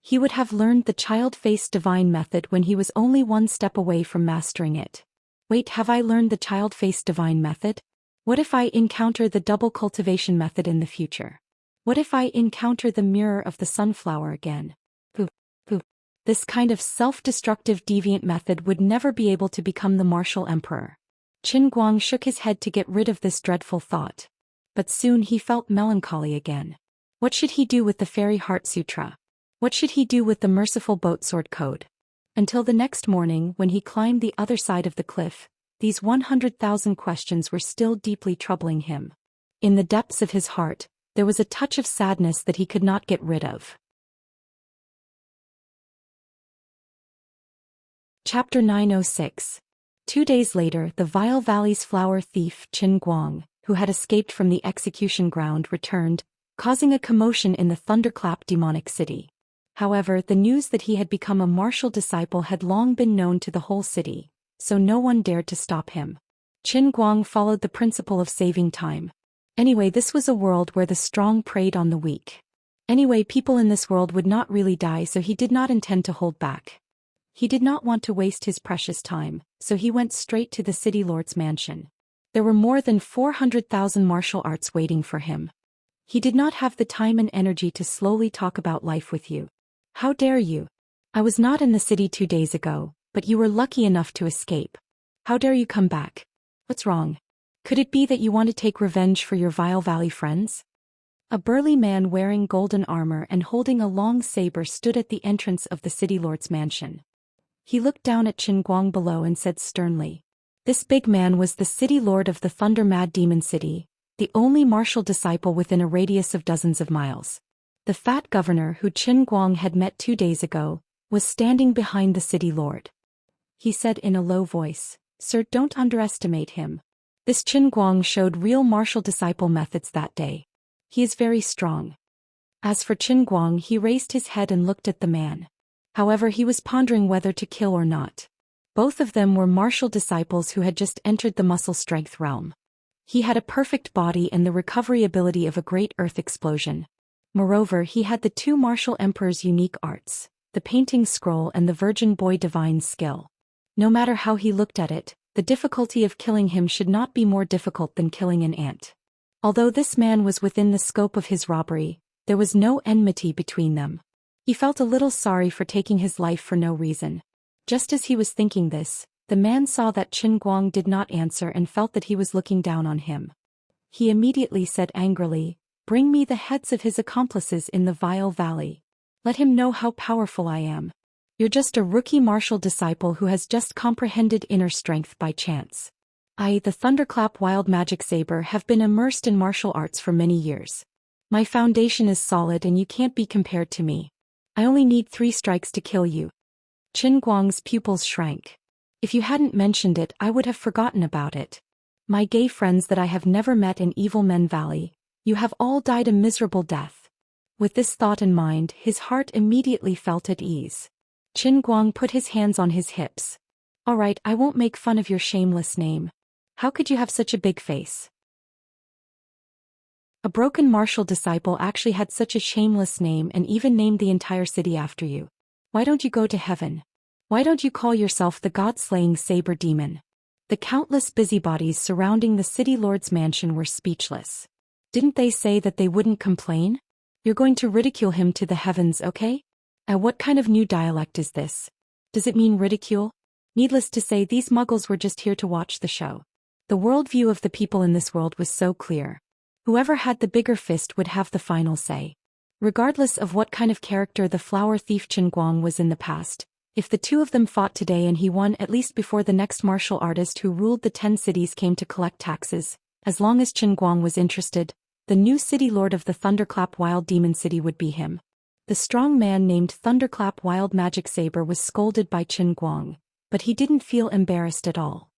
He would have learned the child-faced divine method when he was only one step away from mastering it. Wait, have I learned the child-faced divine method? What if I encounter the double cultivation method in the future? What if I encounter the mirror of the sunflower again? This kind of self-destructive deviant method would never be able to become the martial emperor. Qin Guang shook his head to get rid of this dreadful thought. But soon he felt melancholy again. What should he do with the Fairy Heart Sutra? What should he do with the Merciful Boat Sword Code? Until the next morning when he climbed the other side of the cliff, these 100,000 questions were still deeply troubling him. In the depths of his heart, there was a touch of sadness that he could not get rid of. Chapter 906. 2 days later, the Vile Valley's flower thief Qin Guang, who had escaped from the execution ground, returned, causing a commotion in the thunderclap demonic city. However, the news that he had become a martial disciple had long been known to the whole city, so no one dared to stop him. Qin Guang followed the principle of saving time. Anyway, this was a world where the strong preyed on the weak. Anyway, people in this world would not really die, so he did not intend to hold back. He did not want to waste his precious time, so he went straight to the city lord's mansion. There were more than 400,000 martial arts waiting for him. He did not have the time and energy to slowly talk about life with you. How dare you? I was not in the city 2 days ago, but you were lucky enough to escape. How dare you come back? What's wrong? Could it be that you want to take revenge for your Vile Valley friends? A burly man wearing golden armor and holding a long saber stood at the entrance of the city lord's mansion. He looked down at Qin Guang below and said sternly. This big man was the city lord of the thunder-mad demon city, the only martial disciple within a radius of dozens of miles. The fat governor who Qin Guang had met 2 days ago was standing behind the city lord. He said in a low voice, "Sir, don't underestimate him. This Qin Guang showed real martial disciple methods that day. He is very strong." As for Qin Guang, he raised his head and looked at the man. However, he was pondering whether to kill or not. Both of them were martial disciples who had just entered the muscle strength realm. He had a perfect body and the recovery ability of a great earth explosion. Moreover, he had the 2 martial emperor's unique arts, the painting scroll and the virgin boy divine skill. No matter how he looked at it, the difficulty of killing him should not be more difficult than killing an ant. Although this man was within the scope of his robbery, there was no enmity between them. He felt a little sorry for taking his life for no reason. Just as he was thinking this, the man saw that Qin Guang did not answer and felt that he was looking down on him. He immediately said angrily, "Bring me the heads of his accomplices in the Vile Valley. Let him know how powerful I am. You're just a rookie martial disciple who has just comprehended inner strength by chance. I, the Thunderclap Wild Magic Saber, have been immersed in martial arts for many years. My foundation is solid and you can't be compared to me. I only need 3 strikes to kill you." Qin Guang's pupils shrank. If you hadn't mentioned it, I would have forgotten about it. My gay friends that I have never met in Evil Men Valley, you have all died a miserable death. With this thought in mind, his heart immediately felt at ease. Qin Guang put his hands on his hips. "All right, I won't make fun of your shameless name. How could you have such a big face? A broken martial disciple actually had such a shameless name and even named the entire city after you. Why don't you go to heaven? Why don't you call yourself the god-slaying saber demon?" The countless busybodies surrounding the city lord's mansion were speechless. Didn't they say that they wouldn't complain? You're going to ridicule him to the heavens, okay? What kind of new dialect is this? Does it mean ridicule? Needless to say, these muggles were just here to watch the show. The worldview of the people in this world was so clear. Whoever had the bigger fist would have the final say. Regardless of what kind of character the flower thief Qin Guang was in the past, if the two of them fought today and he won at least before the next martial artist who ruled the 10 cities came to collect taxes, as long as Qin Guang was interested, the new city lord of the Thunderclap Wild Demon City would be him. The strong man named Thunderclap Wild Magic Saber was scolded by Qin Guang, but he didn't feel embarrassed at all.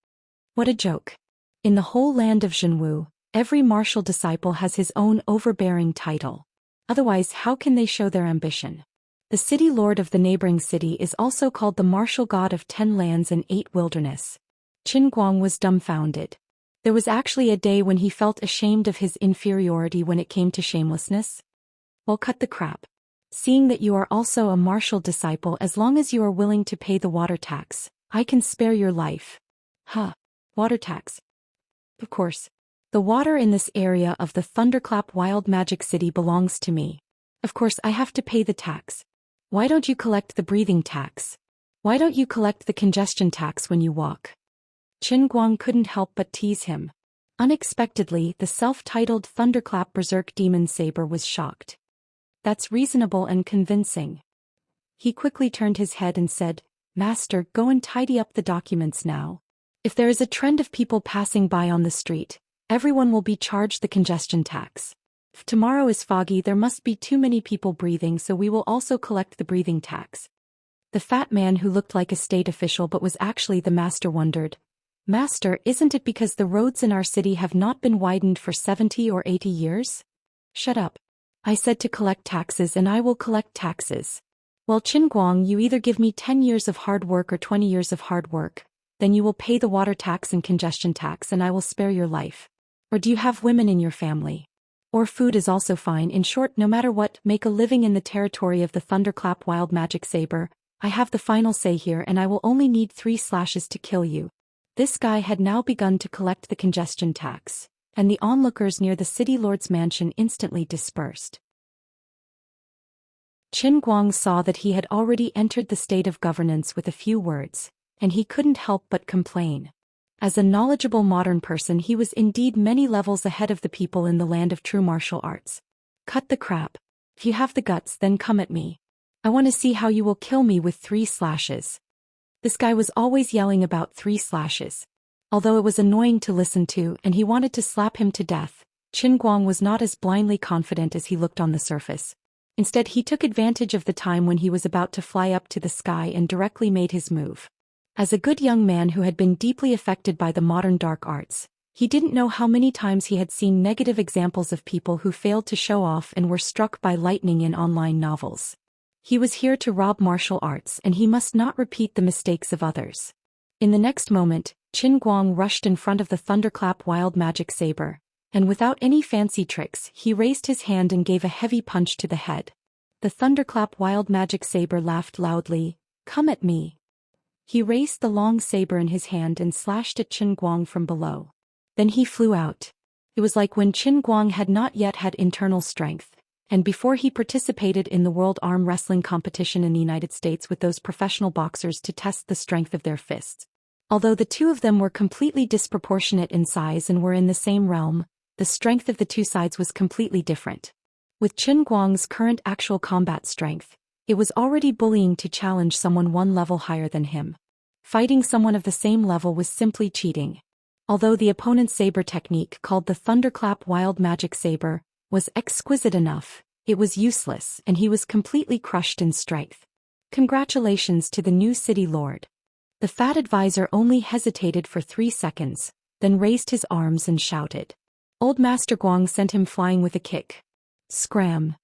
What a joke. In the whole land of Zhenwu, every martial disciple has his own overbearing title. Otherwise, how can they show their ambition? The city lord of the neighboring city is also called the martial god of 10 lands and 8 wilderness. Qin Guang was dumbfounded. There was actually a day when he felt ashamed of his inferiority when it came to shamelessness. Well, cut the crap. Seeing that you are also a martial disciple, as long as you are willing to pay the water tax, I can spare your life. Huh. Water tax. Of course. The water in this area of the Thunderclap Wild Magic City belongs to me. Of course I have to pay the tax. Why don't you collect the breathing tax? Why don't you collect the congestion tax when you walk? Qin Guang couldn't help but tease him. Unexpectedly, the self-titled Thunderclap Berserk Demon Saber was shocked. That's reasonable and convincing. He quickly turned his head and said, Master, go and tidy up the documents now. If there is a trend of people passing by on the street, everyone will be charged the congestion tax. If tomorrow is foggy, there must be too many people breathing, so we will also collect the breathing tax. The fat man who looked like a state official but was actually the master wondered, Master, isn't it because the roads in our city have not been widened for 70 or 80 years? Shut up. I said to collect taxes and I will collect taxes. Well, Qin Guang, you either give me 10 years of hard work or 20 years of hard work, then you will pay the water tax and congestion tax and I will spare your life. Or do you have women in your family? Or food is also fine. In short, no matter what, make a living in the territory of the Thunderclap Wild Magic Saber. I have the final say here and I will only need 3 slashes to kill you. This guy had now begun to collect the congestion tax, and the onlookers near the city lord's mansion instantly dispersed. Qin Guang saw that he had already entered the state of governance with a few words, and he couldn't help but complain. As a knowledgeable modern person, he was indeed many levels ahead of the people in the land of true martial arts. Cut the crap. If you have the guts, then come at me. I want to see how you will kill me with 3 slashes. This guy was always yelling about 3 slashes. Although it was annoying to listen to and he wanted to slap him to death, Qin Guang was not as blindly confident as he looked on the surface. Instead, he took advantage of the time when he was about to fly up to the sky and directly made his move. As a good young man who had been deeply affected by the modern dark arts, he didn't know how many times he had seen negative examples of people who failed to show off and were struck by lightning in online novels. He was here to rob martial arts and he must not repeat the mistakes of others. In the next moment, Qin Guang rushed in front of the Thunderclap Wild Magic Saber, and without any fancy tricks, he raised his hand and gave a heavy punch to the head. The Thunderclap Wild Magic Saber laughed loudly, "Come at me." He raised the long saber in his hand and slashed at Qin Guang from below. Then he flew out. It was like when Qin Guang had not yet had internal strength, and before he participated in the World Arm Wrestling competition in the United States with those professional boxers to test the strength of their fists. Although the two of them were completely disproportionate in size and were in the same realm, the strength of the two sides was completely different. With Qin Guang's current actual combat strength, it was already bullying to challenge someone one level higher than him. Fighting someone of the same level was simply cheating. Although the opponent's saber technique, called the Thunderclap Wild Magic Saber, was exquisite enough, it was useless and he was completely crushed in strength. Congratulations to the new city lord. The fat advisor only hesitated for 3 seconds, then raised his arms and shouted. Old Master Guang sent him flying with a kick. Scram.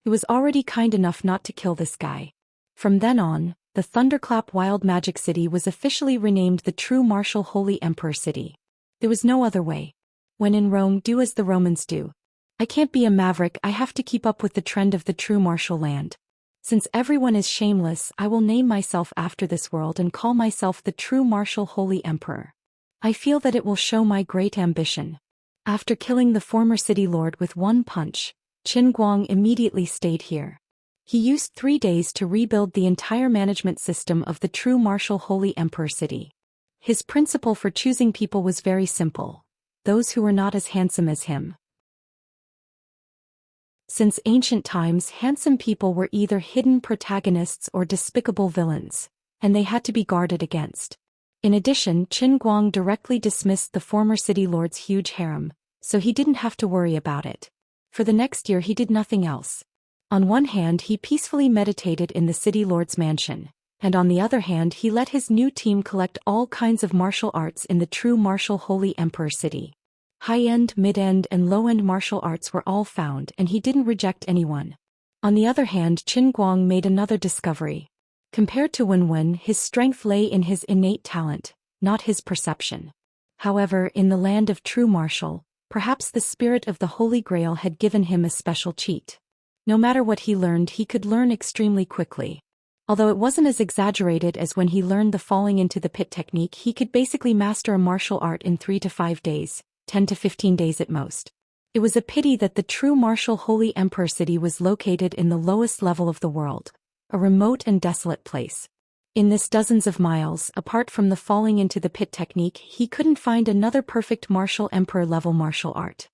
He was already kind enough not to kill this guy. From then on, the Thunderclap Wild Magic City was officially renamed the True Martial Holy Emperor City. There was no other way. When in Rome, do as the Romans do. I can't be a maverick, I have to keep up with the trend of the true martial land. Since everyone is shameless, I will name myself after this world and call myself the True Martial Holy Emperor. I feel that it will show my great ambition. After killing the former city lord with 1 punch, Qin Guang immediately stayed here. He used 3 days to rebuild the entire management system of the True Martial Holy Emperor City. His principle for choosing people was very simple: those who were not as handsome as him. Since ancient times, handsome people were either hidden protagonists or despicable villains, and they had to be guarded against. In addition, Qin Guang directly dismissed the former city lord's huge harem, so he didn't have to worry about it. For the next year he did nothing else. On one hand, he peacefully meditated in the city lord's mansion, and on the other hand he let his new team collect all kinds of martial arts in the true martial Holy Emperor city. High-end, mid-end and low-end martial arts were all found, and he didn't reject anyone. On the other hand, Qin Guang made another discovery. Compared to Wen, his strength lay in his innate talent, not his perception. However, in the land of true martial, perhaps the spirit of the Holy Grail had given him a special cheat. No matter what he learned, he could learn extremely quickly. Although it wasn't as exaggerated as when he learned the falling into the pit technique, he could basically master a martial art in 3 to 5 days, 10 to 15 days at most. It was a pity that the true martial Holy Emperor city was located in the lowest level of the world, a remote and desolate place. In this dozens of miles, apart from the falling into the pit technique, he couldn't find another perfect martial emperor level martial art.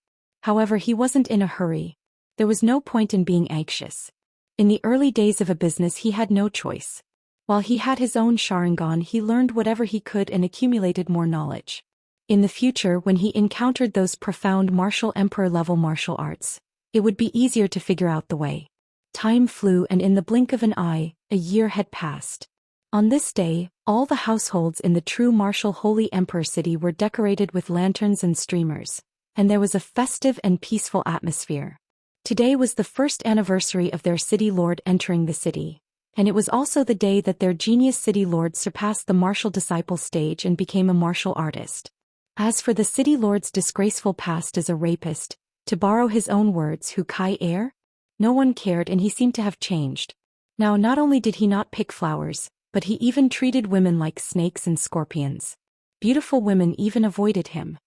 However, he wasn't in a hurry. There was no point in being anxious. In the early days of a business he had no choice. While he had his own Sharingan, he learned whatever he could and accumulated more knowledge. In the future, when he encountered those profound martial emperor-level martial arts, it would be easier to figure out the way. Time flew, and in the blink of an eye, a year had passed. On this day, all the households in the true martial Holy Emperor city were decorated with lanterns and streamers, and there was a festive and peaceful atmosphere. Today was the first anniversary of their city lord entering the city, and it was also the day that their genius city lord surpassed the martial disciple stage and became a martial artist. As for the city lord's disgraceful past as a rapist, to borrow his own words, who kai air? No one cared, and he seemed to have changed. Now, not only did he not pick flowers, but he even treated women like snakes and scorpions. Beautiful women even avoided him.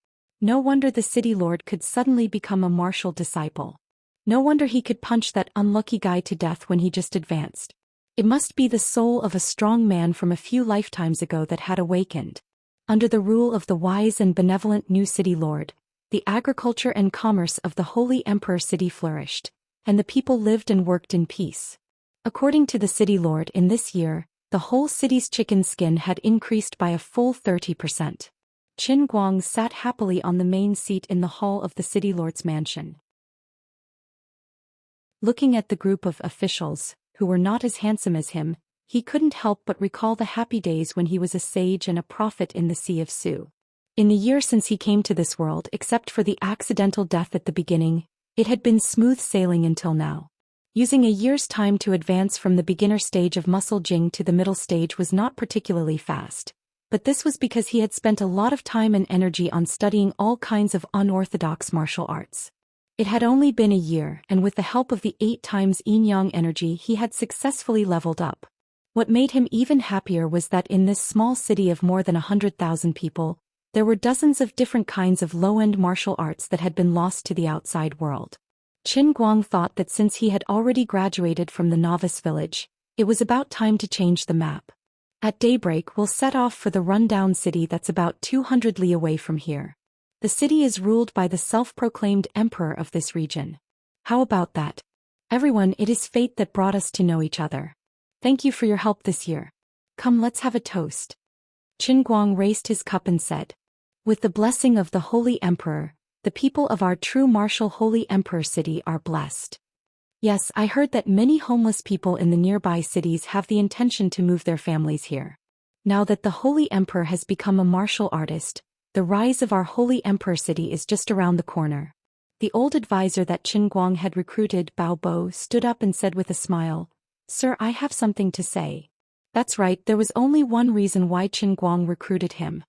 No wonder the city lord could suddenly become a martial disciple. No wonder he could punch that unlucky guy to death when he just advanced. It must be the soul of a strong man from a few lifetimes ago that had awakened. Under the rule of the wise and benevolent new city lord, the agriculture and commerce of the Holy Emperor city flourished, and the people lived and worked in peace. According to the city lord, in this year, the whole city's chicken skin had increased by a full 30%. Qin Guang sat happily on the main seat in the hall of the city lord's mansion. Looking at the group of officials, who were not as handsome as him, he couldn't help but recall the happy days when he was a sage and a prophet in the Sea of Su. In the year since he came to this world, except for the accidental death at the beginning, it had been smooth sailing until now. Using a year's time to advance from the beginner stage of muscle jing to the middle stage was not particularly fast, but this was because he had spent a lot of time and energy on studying all kinds of unorthodox martial arts. It had only been a year, and with the help of the 8 times yin-yang energy he had successfully leveled up. What made him even happier was that in this small city of more than 100,000 people, there were dozens of different kinds of low-end martial arts that had been lost to the outside world. Qin Guang thought that since he had already graduated from the novice village, it was about time to change the map. At daybreak we'll set off for the rundown city that's about 200 li away from here. The city is ruled by the self-proclaimed emperor of this region. How about that? Everyone, it is fate that brought us to know each other. Thank you for your help this year. Come, let's have a toast. Qin Guang raised his cup and said, "With the blessing of the Holy Emperor, the people of our true martial Holy Emperor city are blessed. Yes, I heard that many homeless people in the nearby cities have the intention to move their families here. Now that the Holy Emperor has become a martial artist, the rise of our Holy Emperor city is just around the corner." The old advisor that Qin Guang had recruited, Bao Bo, stood up and said with a smile, "Sir, I have something to say." That's right, there was only one reason why Qin Guang recruited him.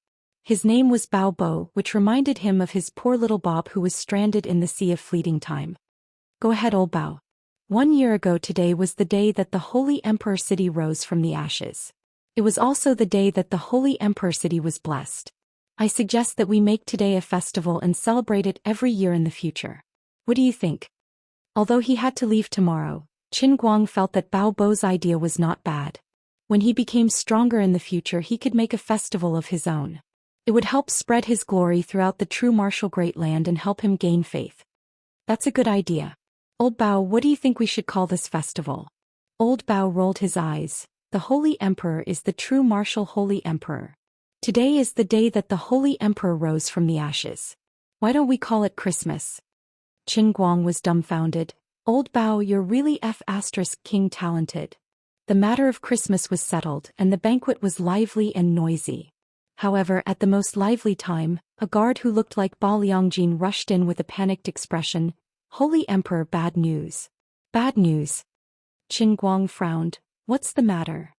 His name was Bao Bo, which reminded him of his poor little Bob who was stranded in the sea of fleeting time. Go ahead, old Bao. 1 year ago today was the day that the Holy Emperor city rose from the ashes. It was also the day that the Holy Emperor city was blessed. I suggest that we make today a festival and celebrate it every year in the future. What do you think? Although he had to leave tomorrow, Qin Guang felt that Bao Bo's idea was not bad. When he became stronger in the future, he could make a festival of his own. It would help spread his glory throughout the true martial great land and help him gain faith. That's a good idea. Old Bao, what do you think we should call this festival? Old Bao rolled his eyes. The Holy Emperor is the true martial Holy Emperor. Today is the day that the Holy Emperor rose from the ashes. Why don't we call it Christmas? Qin Guang was dumbfounded. Old Bao, you're really King talented. The matter of Christmas was settled and the banquet was lively and noisy. However, at the most lively time, a guard who looked like Ba Liangjin rushed in with a panicked expression. Holy Emperor, bad news. Bad news. Qin Guang frowned. What's the matter?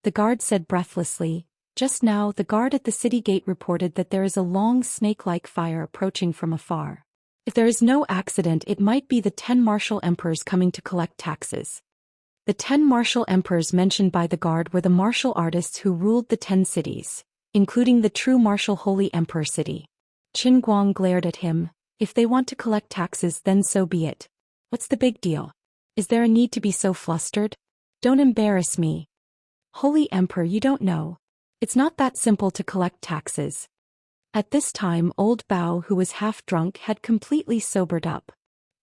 The guard said breathlessly. Just now, the guard at the city gate reported that there is a long snake-like fire approaching from afar. If there is no accident, it might be the 10 martial emperors coming to collect taxes. The 10 martial emperors mentioned by the guard were the martial artists who ruled the 10 cities, including the true martial Holy Emperor city. Qin Guang glared at him. If they want to collect taxes, then so be it. What's the big deal? Is there a need to be so flustered? Don't embarrass me. Holy Emperor, you don't know. It's not that simple to collect taxes. At this time, Old Bao, who was half drunk, had completely sobered up.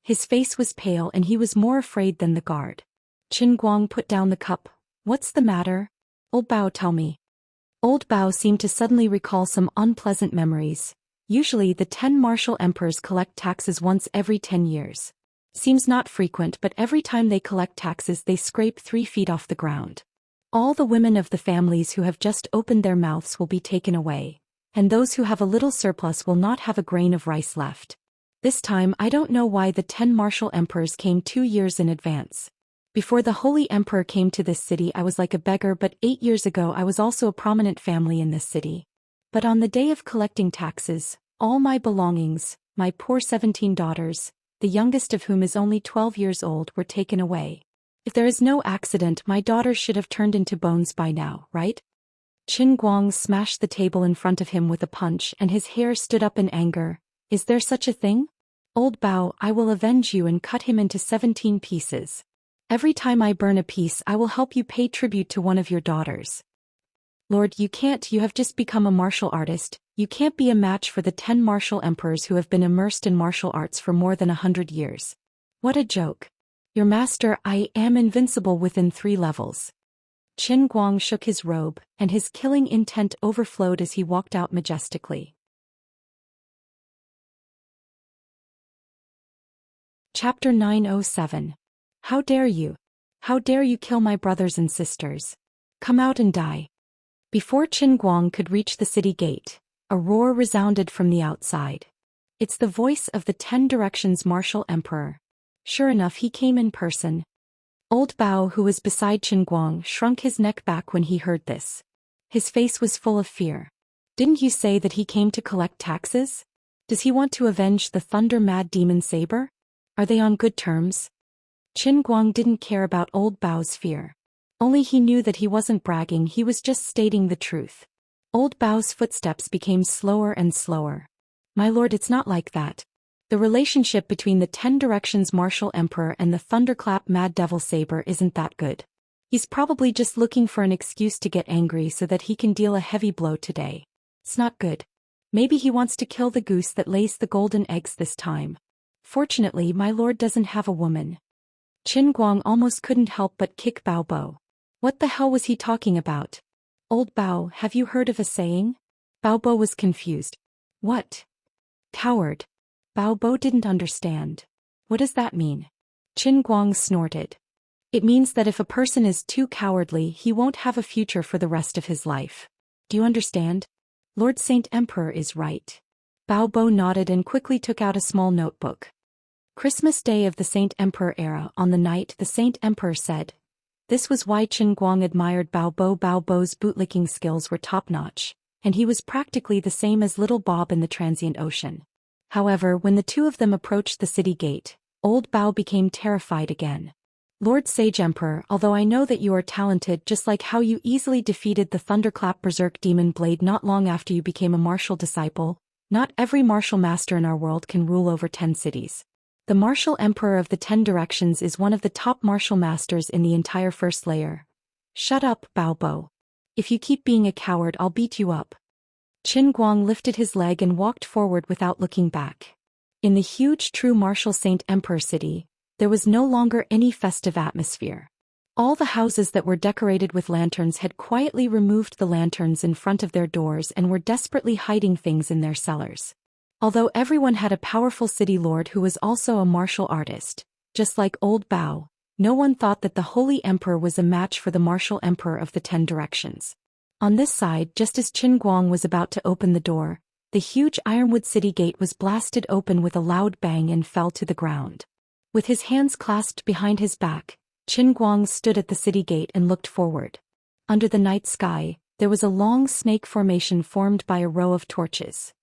His face was pale and he was more afraid than the guard. Qin Guang put down the cup. What's the matter? Old Bao, tell me. Old Bao seemed to suddenly recall some unpleasant memories. Usually the 10 martial emperors collect taxes once every 10 years. Seems not frequent, but every time they collect taxes they scrape 3 feet off the ground. All the women of the families who have just opened their mouths will be taken away, and those who have a little surplus will not have a grain of rice left. This time I don't know why the 10 martial emperors came 2 years in advance. Before the Holy Emperor came to this city I was like a beggar, but 8 years ago I was also a prominent family in this city. But on the day of collecting taxes, all my belongings, my poor 17 daughters, the youngest of whom is only 12 years old, were taken away. If there is no accident, my daughters should have turned into bones by now, right? Qin Guang smashed the table in front of him with a punch and his hair stood up in anger. Is there such a thing? Old Bao, I will avenge you and cut him into 17 pieces. Every time I burn a piece I will help you pay tribute to one of your daughters. Lord, you can't, you have just become a martial artist, you can't be a match for the 10 martial emperors who have been immersed in martial arts for more than 100 years. What a joke. Your master, I am invincible within 3 levels. Qin Guang shook his robe, and his killing intent overflowed as he walked out majestically. Chapter 907. How dare you? How dare you kill my brothers and sisters? Come out and die. Before Qin Guang could reach the city gate, a roar resounded from the outside. It's the voice of the 10 Directions martial emperor. Sure enough, he came in person. Old Bao, who was beside Qin Guang, shrunk his neck back when he heard this. His face was full of fear. Didn't you say that he came to collect taxes? Does he want to avenge the thunder-mad demon saber? Are they on good terms? Qin Guang didn't care about Old Bao's fear. Only he knew that he wasn't bragging, he was just stating the truth. Old Bao's footsteps became slower and slower. My lord, it's not like that. The relationship between the 10 Directions martial emperor and the thunderclap mad devil saber isn't that good. He's probably just looking for an excuse to get angry so that he can deal a heavy blow today. It's not good. Maybe he wants to kill the goose that lays the golden eggs this time. Fortunately, my lord doesn't have a woman. Qin Guang almost couldn't help but kick Bao Bo. What the hell was he talking about? Old Bao, have you heard of a saying? Bao Bo was confused. What? Coward. Bao Bo didn't understand. What does that mean? Qin Guang snorted. It means that if a person is too cowardly, he won't have a future for the rest of his life. Do you understand? Lord Saint Emperor is right. Bao Bo nodded and quickly took out a small notebook. Christmas Day of the Saint Emperor era, on the night the Saint Emperor said. This was why Qin Guang admired Bao Bo. Bao Bo's bootlicking skills were top-notch, and he was practically the same as Little Bob in the transient ocean. However, when the two of them approached the city gate, Old Bao became terrified again. Lord Sage Emperor, although I know that you are talented just like how you easily defeated the Thunderclap Berserk Demon Blade not long after you became a martial disciple, not every martial master in our world can rule over 10 cities. The martial emperor of the 10 directions is one of the top martial masters in the entire first layer. Shut up, Baobo. If you keep being a coward, I'll beat you up. Qin Guang lifted his leg and walked forward without looking back. In the huge true martial Saint Emperor city, there was no longer any festive atmosphere. All the houses that were decorated with lanterns had quietly removed the lanterns in front of their doors and were desperately hiding things in their cellars. Although everyone had a powerful city lord who was also a martial artist, just like old Bao, no one thought that the Holy Emperor was a match for the martial emperor of the 10 directions. On this side, just as Qin Guang was about to open the door, the huge ironwood city gate was blasted open with a loud bang and fell to the ground. With his hands clasped behind his back, Qin Guang stood at the city gate and looked forward. Under the night sky, there was a long snake formation formed by a row of torches.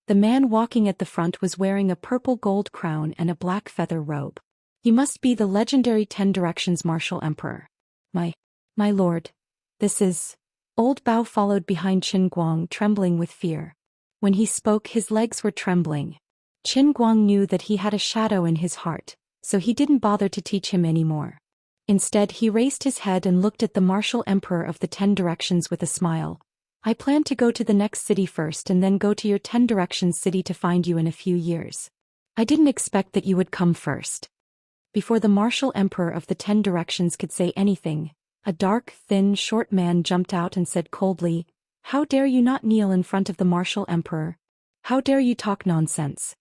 The man walking at the front was wearing a purple gold crown and a black feather robe. He must be the legendary 10 Directions martial emperor. My lord, this is... Old Bao followed behind Qin Guang, trembling with fear. When he spoke, his legs were trembling. Qin Guang knew that he had a shadow in his heart, so he didn't bother to teach him anymore. Instead, he raised his head and looked at the martial emperor of the 10 directions with a smile. I plan to go to the next city first and then go to your 10 directions city to find you in a few years. I didn't expect that you would come first. Before the martial emperor of the 10 directions could say anything, a dark, thin, short man jumped out and said coldly, "How dare you not kneel in front of the martial emperor? How dare you talk nonsense?"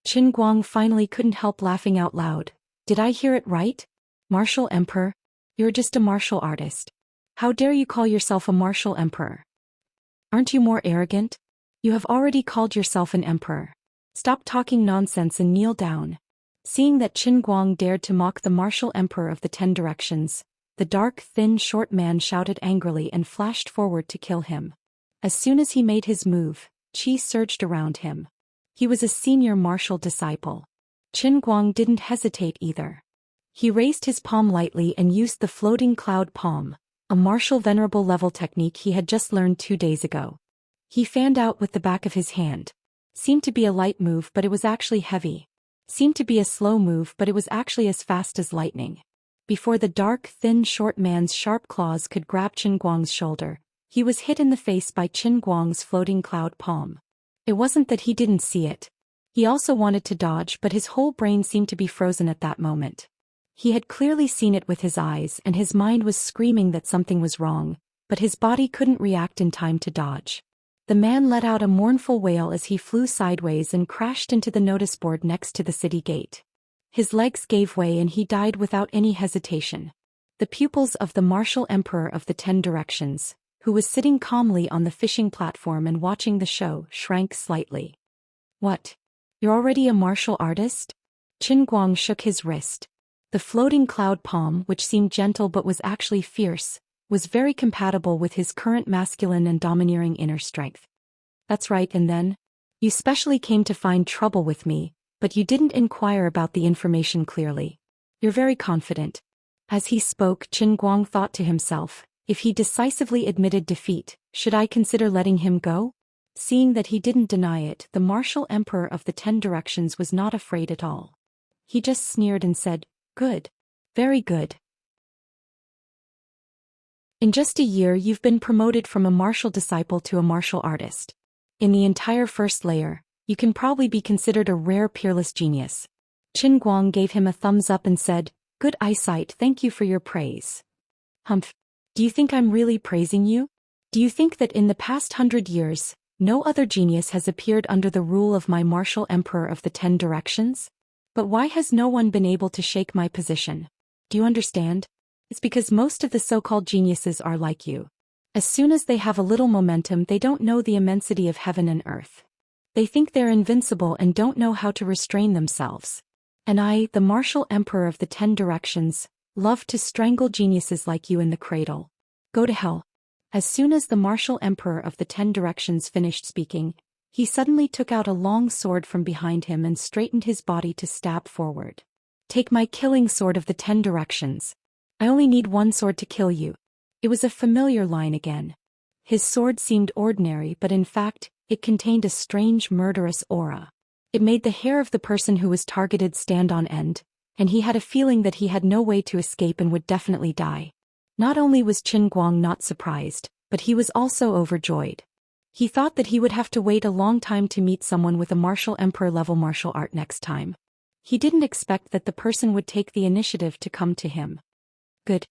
Qin Guang finally couldn't help laughing out loud. Did I hear it right? Martial emperor? You're just a martial artist. How dare you call yourself a martial emperor? Aren't you more arrogant? You have already called yourself an emperor. Stop talking nonsense and kneel down. Seeing that Qin Guang dared to mock the martial emperor of the 10 directions, the dark, thin, short man shouted angrily and flashed forward to kill him. As soon as he made his move, qi surged around him. He was a senior martial disciple. Qin Guang didn't hesitate either. He raised his palm lightly and used the floating cloud palm, a martial venerable level technique he had just learned 2 days ago. He fanned out with the back of his hand. Seemed to be a light move, but it was actually heavy. Seemed to be a slow move, but it was actually as fast as lightning. Before the dark, thin, short man's sharp claws could grab Qin Guang's shoulder, he was hit in the face by Qin Guang's floating cloud palm. It wasn't that he didn't see it. He also wanted to dodge, but his whole brain seemed to be frozen at that moment. He had clearly seen it with his eyes and his mind was screaming that something was wrong, but his body couldn't react in time to dodge. The man let out a mournful wail as he flew sideways and crashed into the notice board next to the city gate. His legs gave way and he died without any hesitation. The pupils of the martial emperor of the 10 directions, who was sitting calmly on the fishing platform and watching the show, shrank slightly. What? You're already a martial artist? Qin Guang shook his wrist. The floating cloud palm, which seemed gentle but was actually fierce, was very compatible with his current masculine and domineering inner strength. That's right, and then? You specially came to find trouble with me, but you didn't inquire about the information clearly. You're very confident. As he spoke, Qin Guang thought to himself, if he decisively admitted defeat, should I consider letting him go? Seeing that he didn't deny it, the martial emperor of the 10 directions was not afraid at all. He just sneered and said, "Good. Very good. In just a year you've been promoted from a martial disciple to a martial artist. In the entire first layer, you can probably be considered a rare peerless genius." Qin Guang gave him a thumbs up and said, "Good eyesight, thank you for your praise." Humph. Do you think I'm really praising you? Do you think that in the past 100 years, no other genius has appeared under the rule of my martial emperor of the 10 directions? But why has no one been able to shake my position? Do you understand? It's because most of the so-called geniuses are like you. As soon as they have a little momentum, they don't know the immensity of heaven and earth. They think they're invincible and don't know how to restrain themselves. And I, the martial emperor of the 10 directions, love to strangle geniuses like you in the cradle. Go to hell. As soon as the martial emperor of the 10 directions finished speaking, he suddenly took out a long sword from behind him and straightened his body to stab forward. Take my killing sword of the 10 directions. I only need one sword to kill you. It was a familiar line again. His sword seemed ordinary, but in fact, it contained a strange murderous aura. It made the hair of the person who was targeted stand on end, and he had a feeling that he had no way to escape and would definitely die. Not only was Qin Guang not surprised, but he was also overjoyed. He thought that he would have to wait a long time to meet someone with a martial emperor-level martial art next time. He didn't expect that the person would take the initiative to come to him. Good.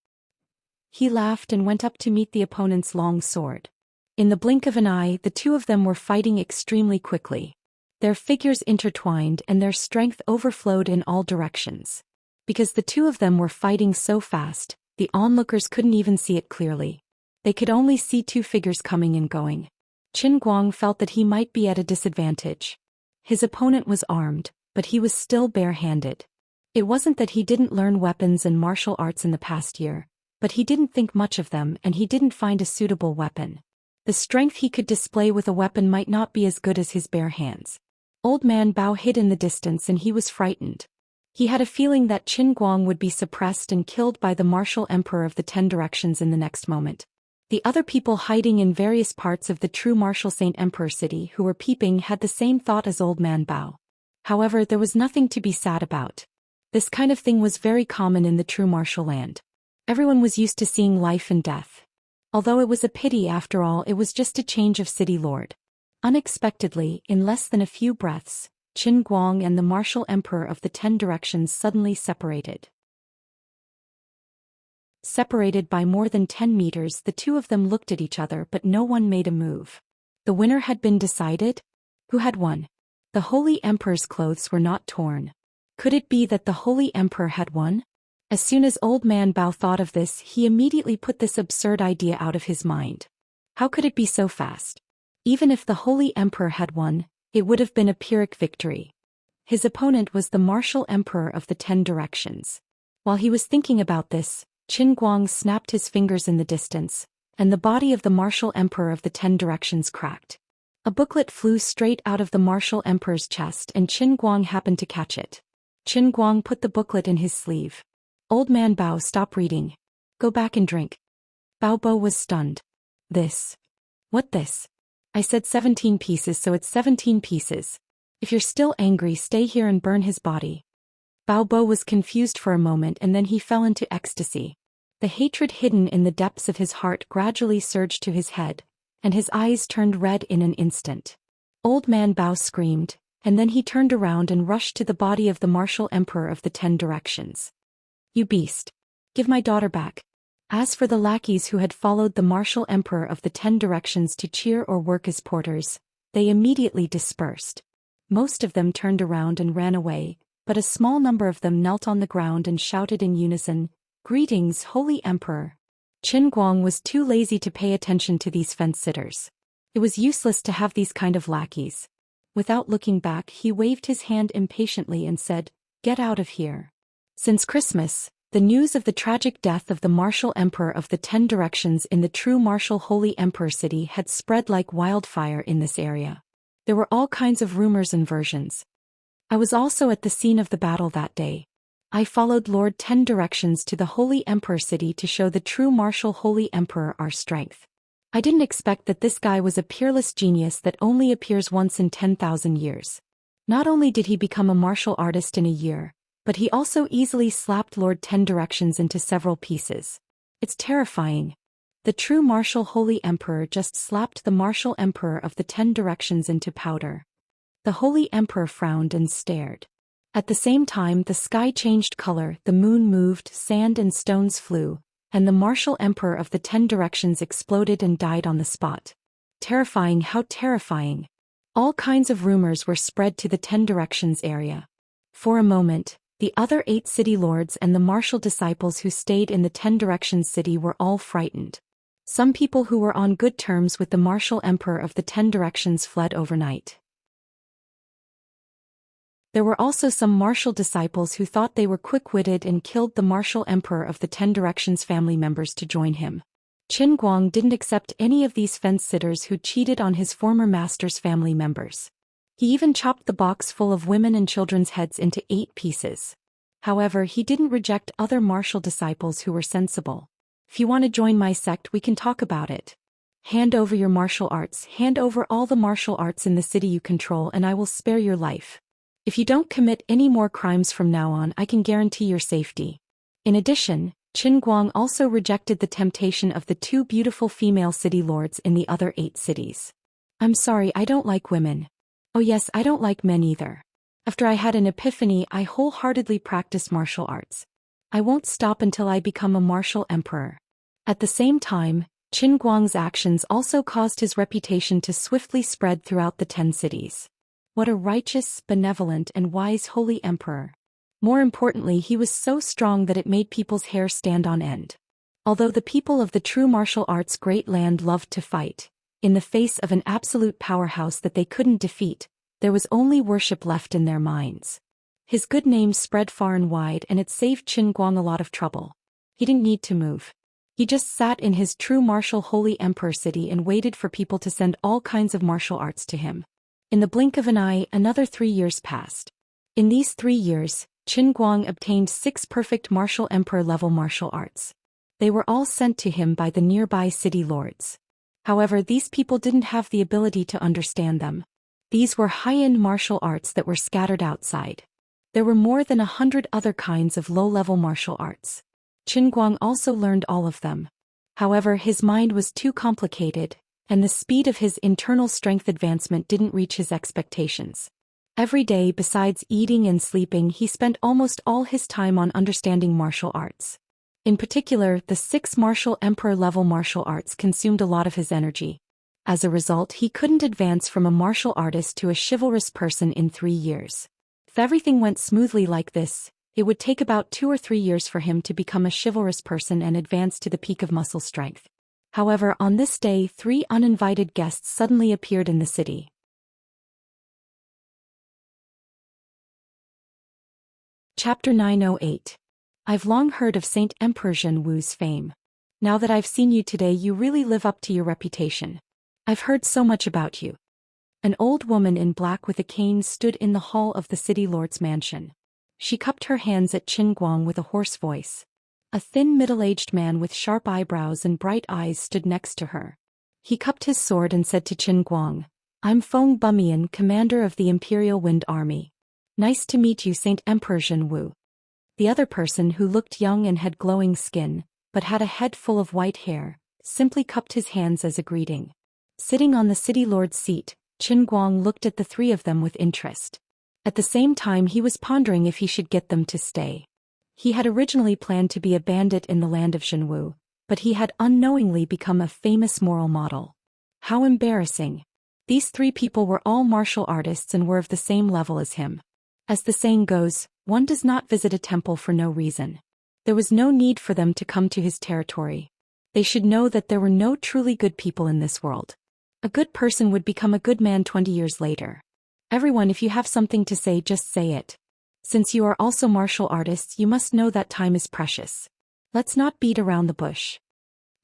He laughed and went up to meet the opponent's long sword. In the blink of an eye, the two of them were fighting extremely quickly. Their figures intertwined and their strength overflowed in all directions. Because the two of them were fighting so fast, the onlookers couldn't even see it clearly. They could only see two figures coming and going. Qin Guang felt that he might be at a disadvantage. His opponent was armed, but he was still bare-handed. It wasn't that he didn't learn weapons and martial arts in the past year, but he didn't think much of them and he didn't find a suitable weapon. The strength he could display with a weapon might not be as good as his bare hands. Old Man Bao hid in the distance and he was frightened. He had a feeling that Qin Guang would be suppressed and killed by the martial emperor of the 10 directions in the next moment. The other people hiding in various parts of the true martial Saint Emperor city who were peeping had the same thought as Old Man Bao. However, there was nothing to be sad about. This kind of thing was very common in the true martial land. Everyone was used to seeing life and death. Although it was a pity after all, it was just a change of city lord. Unexpectedly, in less than a few breaths, Qin Guang and the martial emperor of the 10 directions suddenly separated. Separated by more than 10 meters, the two of them looked at each other but no one made a move. The winner had been decided? Who had won? The Holy Emperor's clothes were not torn. Could it be that the Holy Emperor had won? As soon as Old Man Bao thought of this, he immediately put this absurd idea out of his mind. How could it be so fast? Even if the Holy Emperor had won, it would have been a Pyrrhic victory. His opponent was the martial emperor of the 10 directions. While he was thinking about this, Qin Guang snapped his fingers in the distance, and the body of the martial emperor of the 10 directions cracked. A booklet flew straight out of the martial emperor's chest and Qin Guang happened to catch it. Qin Guang put the booklet in his sleeve. Old Man Bao, stop reading. Go back and drink. Bao Bo was stunned. This? What this? I said 17 pieces, so it's 17 pieces. If you're still angry, stay here and burn his body. Bao Bo was confused for a moment and then he fell into ecstasy. The hatred hidden in the depths of his heart gradually surged to his head, and his eyes turned red in an instant. Old Man Bao screamed, and then he turned around and rushed to the body of the martial emperor of the 10 directions. You beast! Give my daughter back. As for the lackeys who had followed the martial emperor of the 10 directions to cheer or work as porters, they immediately dispersed. Most of them turned around and ran away, but a small number of them knelt on the ground and shouted in unison, "Greetings, Holy Emperor." Qin Guang was too lazy to pay attention to these fence-sitters. It was useless to have these kind of lackeys. Without looking back, he waved his hand impatiently and said, "Get out of here." Since Christmas, the news of the tragic death of the martial emperor of the 10 directions in the true martial Holy Emperor city had spread like wildfire in this area. There were all kinds of rumors and versions. I was also at the scene of the battle that day. I followed Lord 10 Directions to the Holy Emperor city to show the true martial Holy Emperor our strength. I didn't expect that this guy was a peerless genius that only appears once in 10,000 years. Not only did he become a martial artist in a year, but he also easily slapped Lord 10 Directions into several pieces. It's terrifying. The true martial Holy Emperor just slapped the martial emperor of the 10 Directions into powder. The Holy Emperor frowned and stared. At the same time, the sky changed color, the moon moved, sand and stones flew, and the martial emperor of the 10 Directions exploded and died on the spot. Terrifying, how terrifying. All kinds of rumors were spread to the 10 Directions area. For a moment, the other 8 city lords and the martial disciples who stayed in the 10 Directions city were all frightened. Some people who were on good terms with the martial emperor of the 10 Directions fled overnight. There were also some martial disciples who thought they were quick-witted and killed the martial emperor of the 10 Directions family members to join him. Qin Guang didn't accept any of these fence-sitters who cheated on his former master's family members. He even chopped the box full of women and children's heads into 8 pieces. However, he didn't reject other martial disciples who were sensible. If you want to join my sect, we can talk about it. Hand over your martial arts, hand over all the martial arts in the city you control, and I will spare your life. If you don't commit any more crimes from now on, I can guarantee your safety. In addition, Qin Guang also rejected the temptation of the 2 beautiful female city lords in the other 8 cities. I'm sorry, I don't like women. Oh yes, I don't like men either. After I had an epiphany, I wholeheartedly practiced martial arts. I won't stop until I become a martial emperor. At the same time, Qin Guang's actions also caused his reputation to swiftly spread throughout the 10 cities. What a righteous, benevolent, and wise holy emperor. More importantly, he was so strong that it made people's hair stand on end. Although the people of the true martial arts' great land loved to fight, in the face of an absolute powerhouse that they couldn't defeat, there was only worship left in their minds. His good name spread far and wide, and it saved Qin Guang a lot of trouble. He didn't need to move. He just sat in his true martial holy emperor city and waited for people to send all kinds of martial arts to him. In the blink of an eye, another 3 years passed. In these 3 years, Qin Guang obtained 6 perfect martial emperor-level martial arts. They were all sent to him by the nearby city lords. However, these people didn't have the ability to understand them. These were high-end martial arts that were scattered outside. There were more than 100 other kinds of low-level martial arts. Qin Guang also learned all of them. However, his mind was too complicated, and the speed of his internal strength advancement didn't reach his expectations. Every day, besides eating and sleeping, he spent almost all his time on understanding martial arts. In particular, the 6 martial emperor-level martial arts consumed a lot of his energy. As a result, he couldn't advance from a martial artist to a chivalrous person in 3 years. If everything went smoothly like this, it would take about 2 or 3 years for him to become a chivalrous person and advance to the peak of muscle strength. However, on this day, 3 uninvited guests suddenly appeared in the city. Chapter 908. I've long heard of Saint Emperor Zhen Wu's fame. Now that I've seen you today, you really live up to your reputation. I've heard so much about you. An old woman in black with a cane stood in the hall of the city lord's mansion. She cupped her hands at Qin Guang with a hoarse voice. A thin middle-aged man with sharp eyebrows and bright eyes stood next to her. He cupped his sword and said to Qin Guang, "I'm Feng Bumian, commander of the Imperial Wind Army. Nice to meet you, Saint Emperor Zhen Wu." The other person, who looked young and had glowing skin, but had a head full of white hair, simply cupped his hands as a greeting. Sitting on the city lord's seat, Qin Guang looked at the 3 of them with interest. At the same time, he was pondering if he should get them to stay. He had originally planned to be a bandit in the land of Zhen Wu, but he had unknowingly become a famous moral model. How embarrassing. These 3 people were all martial artists and were of the same level as him. As the saying goes, one does not visit a temple for no reason. There was no need for them to come to his territory. They should know that there were no truly good people in this world. A good person would become a good man 20 years later. Everyone, if you have something to say, just say it. Since you are also martial artists, you must know that time is precious. Let's not beat around the bush.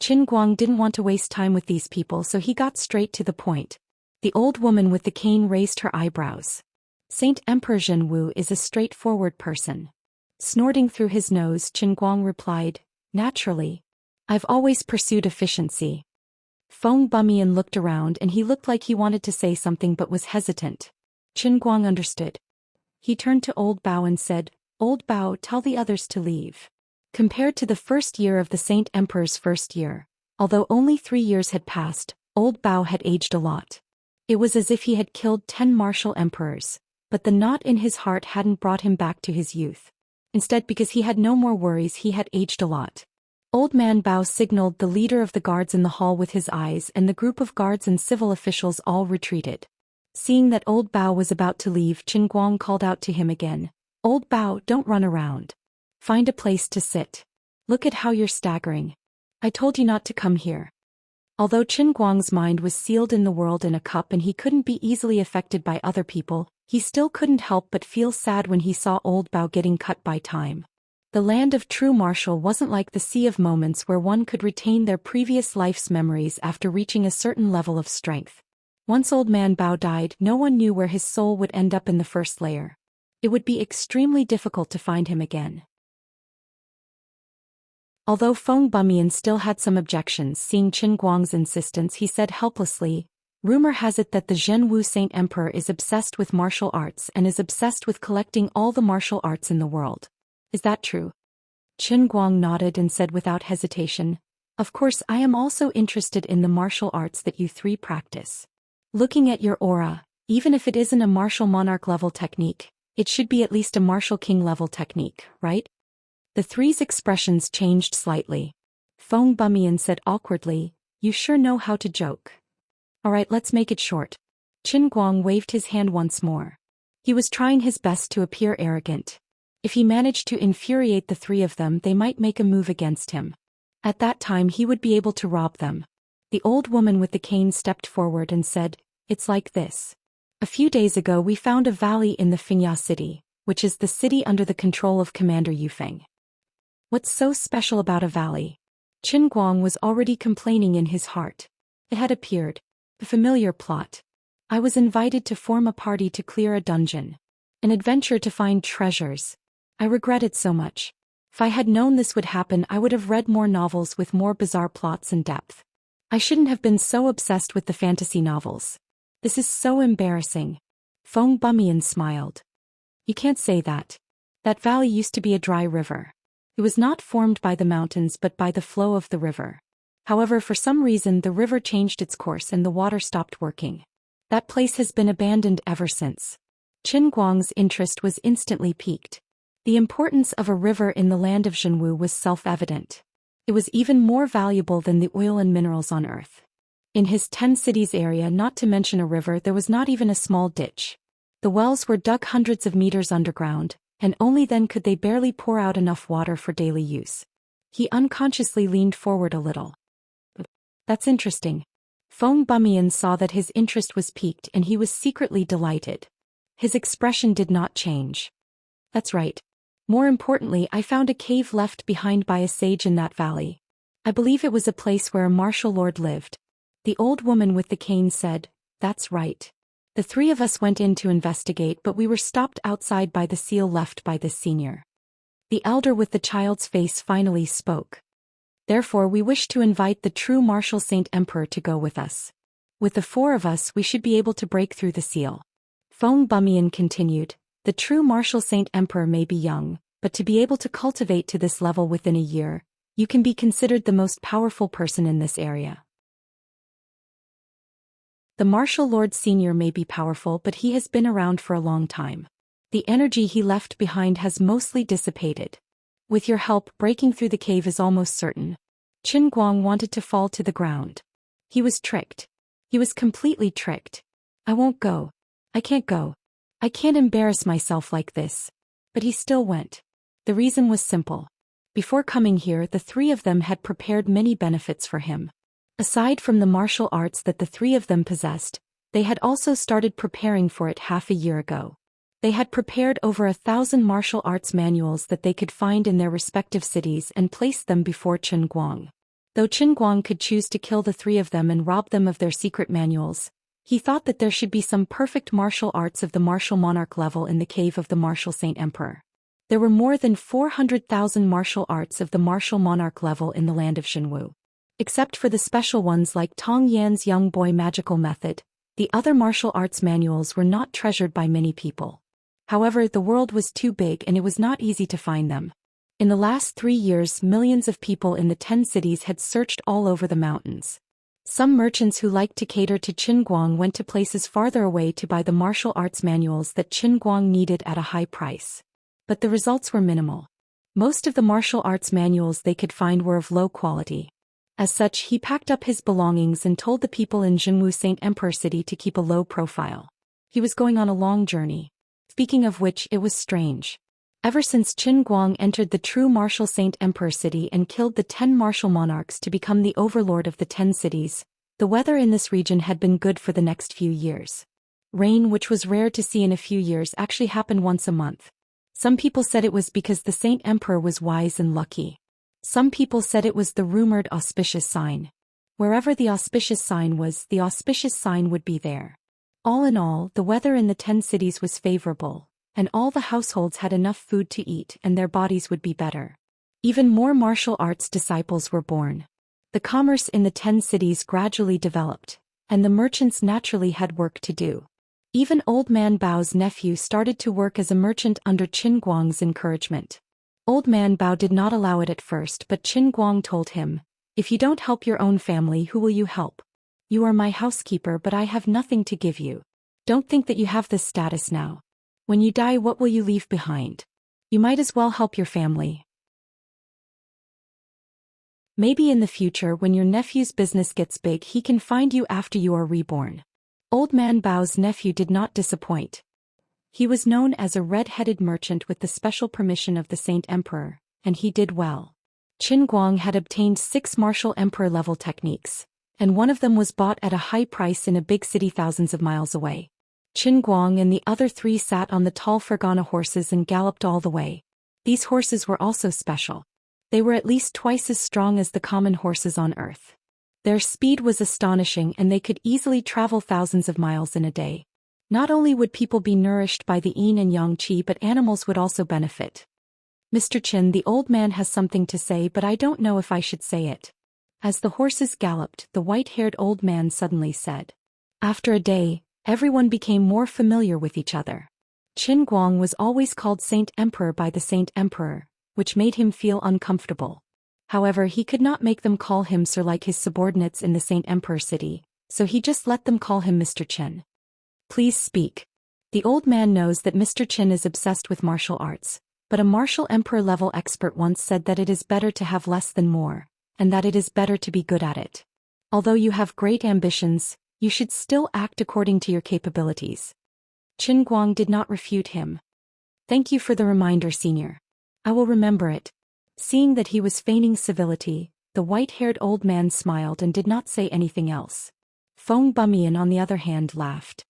Qin Guang didn't want to waste time with these people, so he got straight to the point. The old woman with the cane raised her eyebrows. Saint Emperor Zhen Wu is a straightforward person. Snorting through his nose, Qin Guang replied, "Naturally. I've always pursued efficiency." Feng Bumian looked around and he looked like he wanted to say something but was hesitant. Qin Guang understood. He turned to Old Bao and said, "Old Bao, tell the others to leave." Compared to the first year of the Saint Emperor's first year, although only 3 years had passed, Old Bao had aged a lot. It was as if he had killed 10 martial emperors, but the knot in his heart hadn't brought him back to his youth. Instead, because he had no more worries, he had aged a lot. Old Man Bao signaled the leader of the guards in the hall with his eyes, and the group of guards and civil officials all retreated. Seeing that Old Bao was about to leave, Qin Guang called out to him again, "Old Bao, don't run around. Find a place to sit. Look at how you're staggering. I told you not to come here." Although Qin Guang's mind was sealed in the world in a cup and he couldn't be easily affected by other people, he still couldn't help but feel sad when he saw Old Bao getting cut by time. The land of true martial wasn't like the sea of moments where one could retain their previous life's memories after reaching a certain level of strength. Once Old Man Bao died, no one knew where his soul would end up in the first layer. It would be extremely difficult to find him again. Although Feng Bumian still had some objections, seeing Qin Guang's insistence, he said helplessly, Rumor has it that the Zhenwu Saint Emperor is obsessed with martial arts and is obsessed with collecting all the martial arts in the world. Is that true? Qin Guang nodded and said without hesitation, "Of course, I am also interested in the martial arts that you three practice. Looking at your aura, even if it isn't a martial monarch level technique, it should be at least a martial king level technique, right?" The three's expressions changed slightly. Feng Bumian said awkwardly, "You sure know how to joke. Alright, let's make it short." Qin Guang waved his hand once more. He was trying his best to appear arrogant. If he managed to infuriate the three of them, they might make a move against him. At that time he would be able to rob them. The old woman with the cane stepped forward and said, "It's like this. A few days ago we found a valley in the Fengya city, which is the city under the control of Commander Yufeng." What's so special about a valley? Qin Guang was already complaining in his heart. It had appeared. A familiar plot. I was invited to form a party to clear a dungeon. An adventure to find treasures. I regret it so much. If I had known this would happen, I would have read more novels with more bizarre plots and depth. I shouldn't have been so obsessed with the fantasy novels. This is so embarrassing. Feng Bumian smiled. You can't say that. That valley used to be a dry river. It was not formed by the mountains but by the flow of the river. However, for some reason the river changed its course and the water stopped working. That place has been abandoned ever since. Qin Guang's interest was instantly piqued. The importance of a river in the land of Zhenwu was self-evident. It was even more valuable than the oil and minerals on Earth. In his 10 cities area, not to mention a river, there was not even a small ditch. The wells were dug hundreds of meters underground, and only then could they barely pour out enough water for daily use. He unconsciously leaned forward a little. That's interesting. Feng Bumian saw that his interest was piqued and he was secretly delighted. His expression did not change. That's right. More importantly, I found a cave left behind by a sage in that valley. I believe it was a place where a martial lord lived. The old woman with the cane said, "That's right. The three of us went in to investigate, but we were stopped outside by the seal left by this senior." The elder with the child's face finally spoke. "Therefore we wish to invite the true martial Saint Emperor to go with us. With the four of us we should be able to break through the seal." Feng Bumian continued, "The true martial Saint Emperor may be young, but to be able to cultivate to this level within a year, you can be considered the most powerful person in this area. The martial lord senior may be powerful, but he has been around for a long time. The energy he left behind has mostly dissipated. With your help, breaking through the cave is almost certain." Qin Guang wanted to fall to the ground. He was tricked. He was completely tricked. "I won't go. I can't go. I can't embarrass myself like this." But he still went. The reason was simple. Before coming here, the three of them had prepared many benefits for him. Aside from the martial arts that the three of them possessed, they had also started preparing for it half a year ago. They had prepared over 1,000 martial arts manuals that they could find in their respective cities and placed them before Qin Guang. Though Qin Guang could choose to kill the three of them and rob them of their secret manuals, he thought that there should be some perfect martial arts of the martial monarch level in the cave of the martial Saint Emperor. There were more than 400,000 martial arts of the martial monarch level in the land of Zhenwu. Except for the special ones like Tong Yan's young boy magical method, the other martial arts manuals were not treasured by many people. However, the world was too big and it was not easy to find them. In the last 3 years, millions of people in the 10 cities had searched all over the mountains. Some merchants who liked to cater to Qin Guang went to places farther away to buy the martial arts manuals that Qin Guang needed at a high price. But the results were minimal. Most of the martial arts manuals they could find were of low quality. As such, he packed up his belongings and told the people in Zhenwu Saint Emperor City to keep a low profile. He was going on a long journey. Speaking of which, it was strange. Ever since Qin Guang entered the true martial Saint Emperor City and killed the 10 martial monarchs to become the overlord of the 10 cities, the weather in this region had been good for the next few years. Rain, which was rare to see in a few years, actually happened once a month. Some people said it was because the Saint Emperor was wise and lucky. Some people said it was the rumored auspicious sign. Wherever the auspicious sign was, the auspicious sign would be there. All in all, the weather in the 10 cities was favorable, and all the households had enough food to eat and their bodies would be better. Even more martial arts disciples were born. The commerce in the 10 cities gradually developed, and the merchants naturally had work to do. Even Old Man Bao's nephew started to work as a merchant under Qin Guang's encouragement. Old Man Bao did not allow it at first, but Qin Guang told him, "If you don't help your own family, who will you help? You are my housekeeper, but I have nothing to give you. Don't think that you have this status now. When you die, what will you leave behind? You might as well help your family. Maybe in the future when your nephew's business gets big he can find you after you are reborn." Old Man Bao's nephew did not disappoint. He was known as a red-headed merchant with the special permission of the Saint Emperor, and he did well. Qin Guang had obtained 6 martial emperor-level techniques, and one of them was bought at a high price in a big city thousands of miles away. Qin Guang and the other 3 sat on the tall Fergana horses and galloped all the way. These horses were also special. They were at least twice as strong as the common horses on Earth. Their speed was astonishing and they could easily travel thousands of miles in a day. Not only would people be nourished by the yin and yang qi, but animals would also benefit. "Mr. Qin, the old man has something to say, but I don't know if I should say it." As the horses galloped, the white-haired old man suddenly said. After a day, everyone became more familiar with each other. Qin Guang was always called Saint Emperor by the Saint Emperor, which made him feel uncomfortable. However, he could not make them call him Sir like his subordinates in the Saint Emperor city, so he just let them call him Mr. Qin. "Please speak." The old man knows that Mr. Qin is obsessed with martial arts, but a martial emperor-level expert once said that it is better to have less than more, and that it is better to be good at it. Although you have great ambitions, you should still act according to your capabilities. Qin Guang did not refute him. "Thank you for the reminder, senior. I will remember it." Seeing that he was feigning civility, the white-haired old man smiled and did not say anything else. Feng Bumian on the other hand laughed.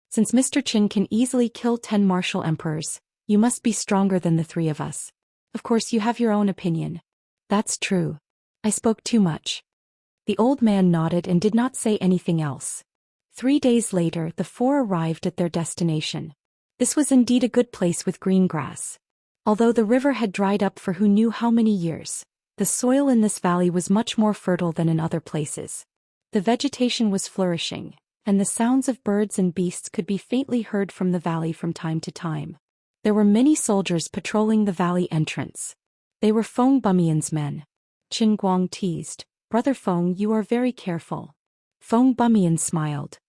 "Since Mr. Qin can easily kill 10 martial emperors, you must be stronger than the 3 of us. Of course you have your own opinion." "That's true. I spoke too much." The old man nodded and did not say anything else. 3 days later the 4 arrived at their destination. This was indeed a good place with green grass. Although the river had dried up for who knew how many years, the soil in this valley was much more fertile than in other places. The vegetation was flourishing, and the sounds of birds and beasts could be faintly heard from the valley from time to time. There were many soldiers patrolling the valley entrance. They were Feng Bumian's men. Qin Guang teased, "Brother Feng, you are very careful." Feng Bumian smiled.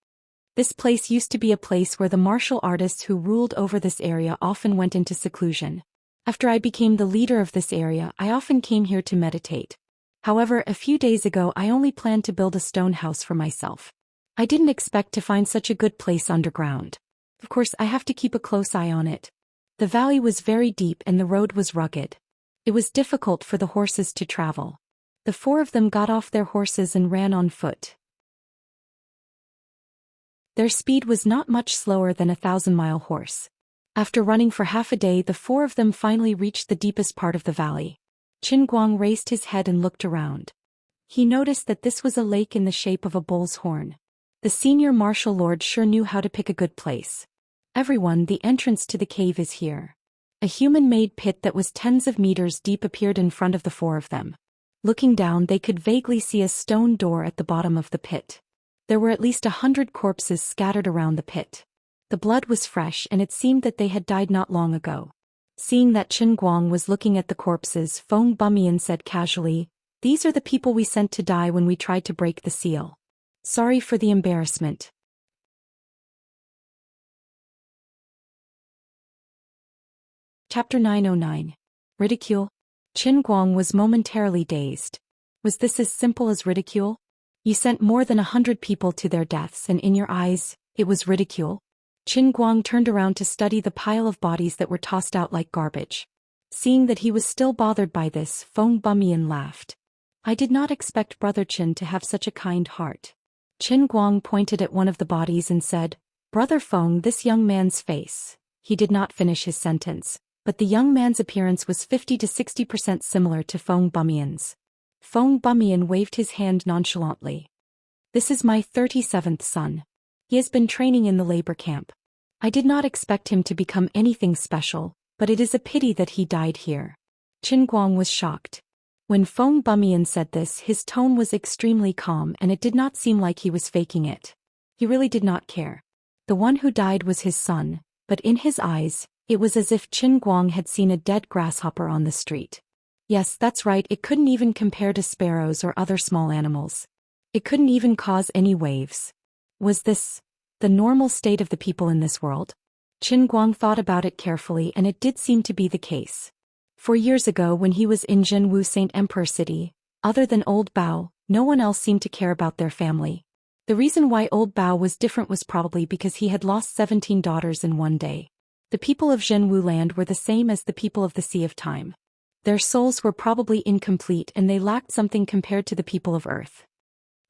This place used to be a place where the martial artists who ruled over this area often went into seclusion. After I became the leader of this area, I often came here to meditate. However, a few days ago I only planned to build a stone house for myself. I didn't expect to find such a good place underground. Of course, I have to keep a close eye on it. The valley was very deep and the road was rugged. It was difficult for the horses to travel. The 4 of them got off their horses and ran on foot. Their speed was not much slower than a 1,000-mile horse. After running for half a day, the 4 of them finally reached the deepest part of the valley. Qin Guang raised his head and looked around. He noticed that this was a lake in the shape of a bull's horn. The senior martial lord sure knew how to pick a good place. "Everyone, the entrance to the cave is here." A human-made pit that was tens of meters deep appeared in front of the 4 of them. Looking down, they could vaguely see a stone door at the bottom of the pit. There were at least 100 corpses scattered around the pit. The blood was fresh and it seemed that they had died not long ago. Seeing that Qin Guang was looking at the corpses, Feng Bumian said casually, "These are the people we sent to die when we tried to break the seal. Sorry for the embarrassment." Chapter 909. Ridicule. Qin Guang was momentarily dazed. Was this as simple as ridicule? You sent more than 100 people to their deaths and in your eyes, it was ridicule? Qin Guang turned around to study the pile of bodies that were tossed out like garbage. Seeing that he was still bothered by this, Feng Bumian laughed. "I did not expect Brother Qin to have such a kind heart." Qin Guang pointed at one of the bodies and said, "Brother Feng, this young man's face." He did not finish his sentence, but the young man's appearance was 50 to 60% similar to Feng Bumian's. Feng Bumian waved his hand nonchalantly. "This is my 37th son. He has been training in the labor camp. I did not expect him to become anything special, but it is a pity that he died here." Qin Guang was shocked. When Feng Bumian said this, his tone was extremely calm and it did not seem like he was faking it. He really did not care. The one who died was his son, but in his eyes, it was as if Qin Guang had seen a dead grasshopper on the street. Yes, that's right, it couldn't even compare to sparrows or other small animals. It couldn't even cause any waves. Was this the normal state of the people in this world? Qin Guang thought about it carefully and it did seem to be the case. 4 years ago when he was in Zhenwu St. Emperor City, other than Old Bao, no one else seemed to care about their family. The reason why Old Bao was different was probably because he had lost 17 daughters in one day. The people of Zhenwu land were the same as the people of the Sea of Time. Their souls were probably incomplete and they lacked something compared to the people of Earth.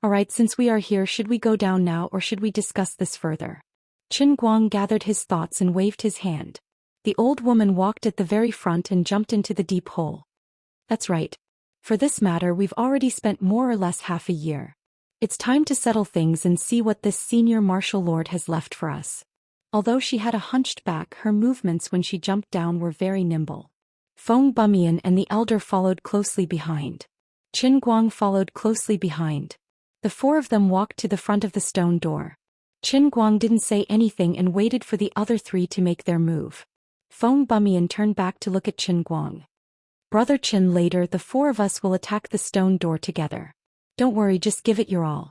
Alright, since we are here, should we go down now or should we discuss this further? Qin Guang gathered his thoughts and waved his hand. The old woman walked at the very front and jumped into the deep hole. That's right. For this matter, we've already spent more or less half a year. It's time to settle things and see what this senior martial lord has left for us. Although she had a hunched back, her movements when she jumped down were very nimble. Feng Bumian and the elder followed closely behind. Qin Guang followed closely behind. The 4 of them walked to the front of the stone door. Qin Guang didn't say anything and waited for the other 3 to make their move. Feng Bumian turned back to look at Qin Guang. Brother Qin, later the 4 of us will attack the stone door together. Don't worry, just give it your all.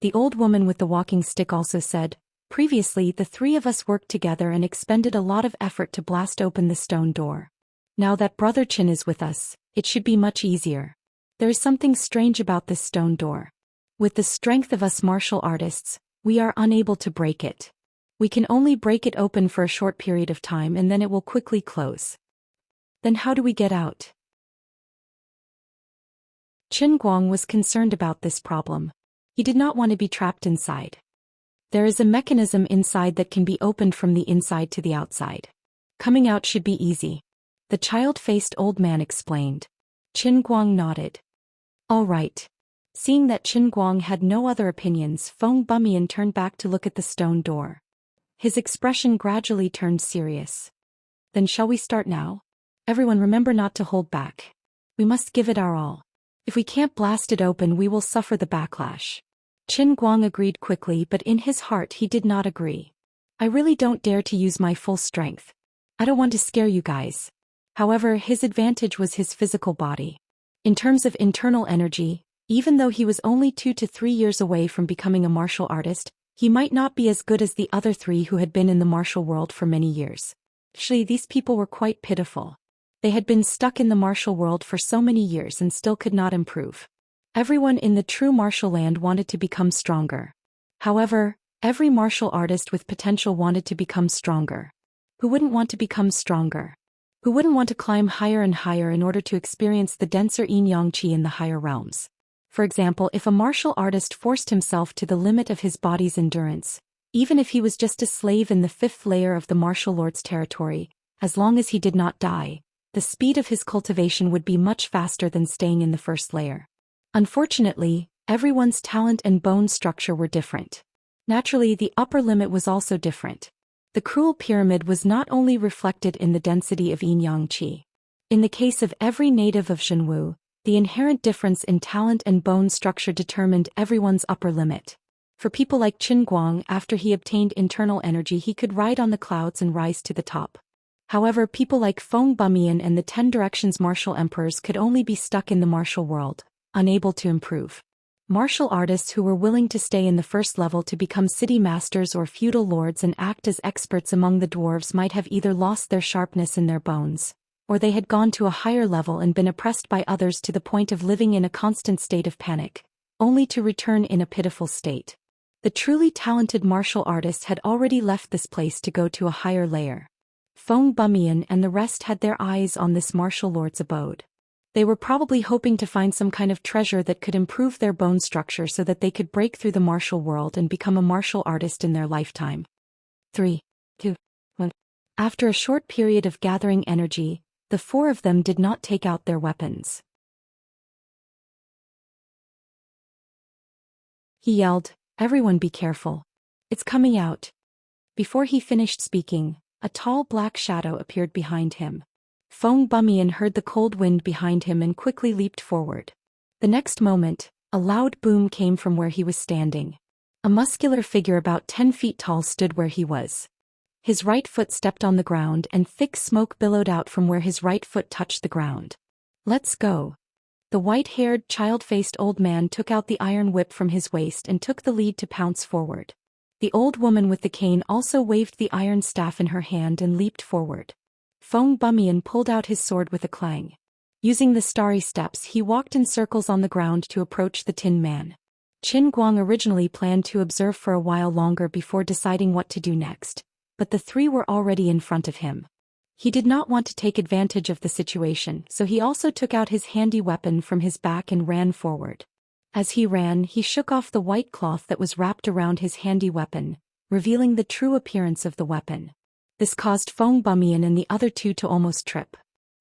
The old woman with the walking stick also said, previously the 3 of us worked together and expended a lot of effort to blast open the stone door. Now that Brother Qin is with us, it should be much easier. There is something strange about this stone door. With the strength of us martial artists, we are unable to break it. We can only break it open for a short period of time and then it will quickly close. Then how do we get out? Qin Guang was concerned about this problem. He did not want to be trapped inside. There is a mechanism inside that can be opened from the inside to the outside. Coming out should be easy. The child-faced old man explained. Qin Guang nodded. All right. Seeing that Qin Guang had no other opinions, Feng Bumian turned back to look at the stone door. His expression gradually turned serious. Then shall we start now? Everyone remember not to hold back. We must give it our all. If we can't blast it open, we will suffer the backlash. Qin Guang agreed quickly, but in his heart he did not agree. I really don't dare to use my full strength. I don't want to scare you guys. However, his advantage was his physical body. In terms of internal energy, even though he was only 2 to 3 years away from becoming a martial artist, he might not be as good as the other 3 who had been in the martial world for many years. Actually, these people were quite pitiful. They had been stuck in the martial world for so many years and still could not improve. Everyone in the true martial land wanted to become stronger. However, every martial artist with potential wanted to become stronger. Who wouldn't want to become stronger? Who wouldn't want to climb higher and higher in order to experience the denser yin-yang qi in the higher realms? For example, if a martial artist forced himself to the limit of his body's endurance, even if he was just a slave in the 5th layer of the martial lord's territory, as long as he did not die, the speed of his cultivation would be much faster than staying in the 1st layer. Unfortunately, everyone's talent and bone structure were different. Naturally, the upper limit was also different. The cruel pyramid was not only reflected in the density of yin-yang qi. In the case of every native of Zhenwu, the inherent difference in talent and bone structure determined everyone's upper limit. For people like Qin Guang, after he obtained internal energy, he could ride on the clouds and rise to the top. However, people like Feng Bumian and the 10 Directions martial emperors could only be stuck in the martial world, unable to improve. Martial artists who were willing to stay in the 1st level to become city masters or feudal lords and act as experts among the dwarves might have either lost their sharpness in their bones, or they had gone to a higher level and been oppressed by others to the point of living in a constant state of panic, only to return in a pitiful state. The truly talented martial artists had already left this place to go to a higher layer. Feng Bumian and the rest had their eyes on this martial lord's abode. They were probably hoping to find some kind of treasure that could improve their bone structure so that they could break through the martial world and become a martial artist in their lifetime. 3, 2, 1. After a short period of gathering energy, the 4 of them did not take out their weapons. He yelled, "Everyone be careful. It's coming out." Before he finished speaking, a tall black shadow appeared behind him. Feng Bumian heard the cold wind behind him and quickly leaped forward. The next moment, a loud boom came from where he was standing. A muscular figure about 10 feet tall stood where he was. His right foot stepped on the ground and thick smoke billowed out from where his right foot touched the ground. "Let's go." The white-haired, child-faced old man took out the iron whip from his waist and took the lead to pounce forward. The old woman with the cane also waved the iron staff in her hand and leaped forward. Feng Bumian pulled out his sword with a clang. Using the starry steps, he walked in circles on the ground to approach the Tin Man. Qin Guang originally planned to observe for a while longer before deciding what to do next, but the three were already in front of him. He did not want to take advantage of the situation, so he also took out his handy weapon from his back and ran forward. As he ran, he shook off the white cloth that was wrapped around his handy weapon, revealing the true appearance of the weapon. This caused Feng Bumian and the other two to almost trip.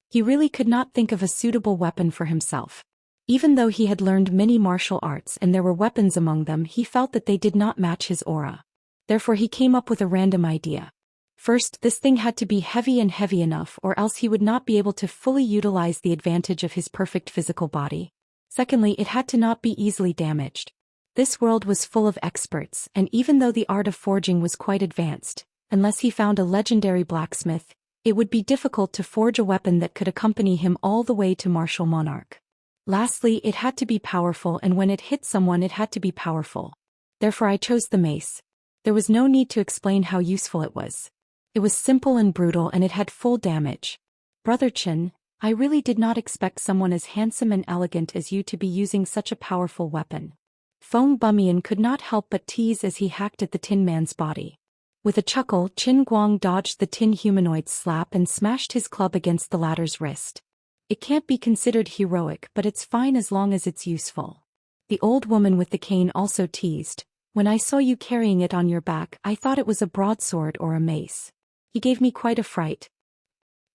He really could not think of a suitable weapon for himself. Even though he had learned many martial arts and there were weapons among them, he felt that they did not match his aura. Therefore he came up with a random idea. First, this thing had to be heavy and heavy enough, or else he would not be able to fully utilize the advantage of his perfect physical body. Secondly, it had to not be easily damaged. This world was full of experts, and even though the art of forging was quite advanced, unless he found a legendary blacksmith, it would be difficult to forge a weapon that could accompany him all the way to martial monarch. Lastly, it had to be powerful, and when it hit someone it had to be powerful. Therefore I chose the mace. There was no need to explain how useful it was. It was simple and brutal, and it had full damage. "Brother Qin, I really did not expect someone as handsome and elegant as you to be using such a powerful weapon." Feng Bumian could not help but tease as he hacked at the Tin Man's body. With a chuckle, Qin Guang dodged the tin humanoid's slap and smashed his club against the latter's wrist. "It can't be considered heroic, but it's fine as long as it's useful." The old woman with the cane also teased, "When I saw you carrying it on your back, I thought it was a broadsword or a mace. He gave me quite a fright."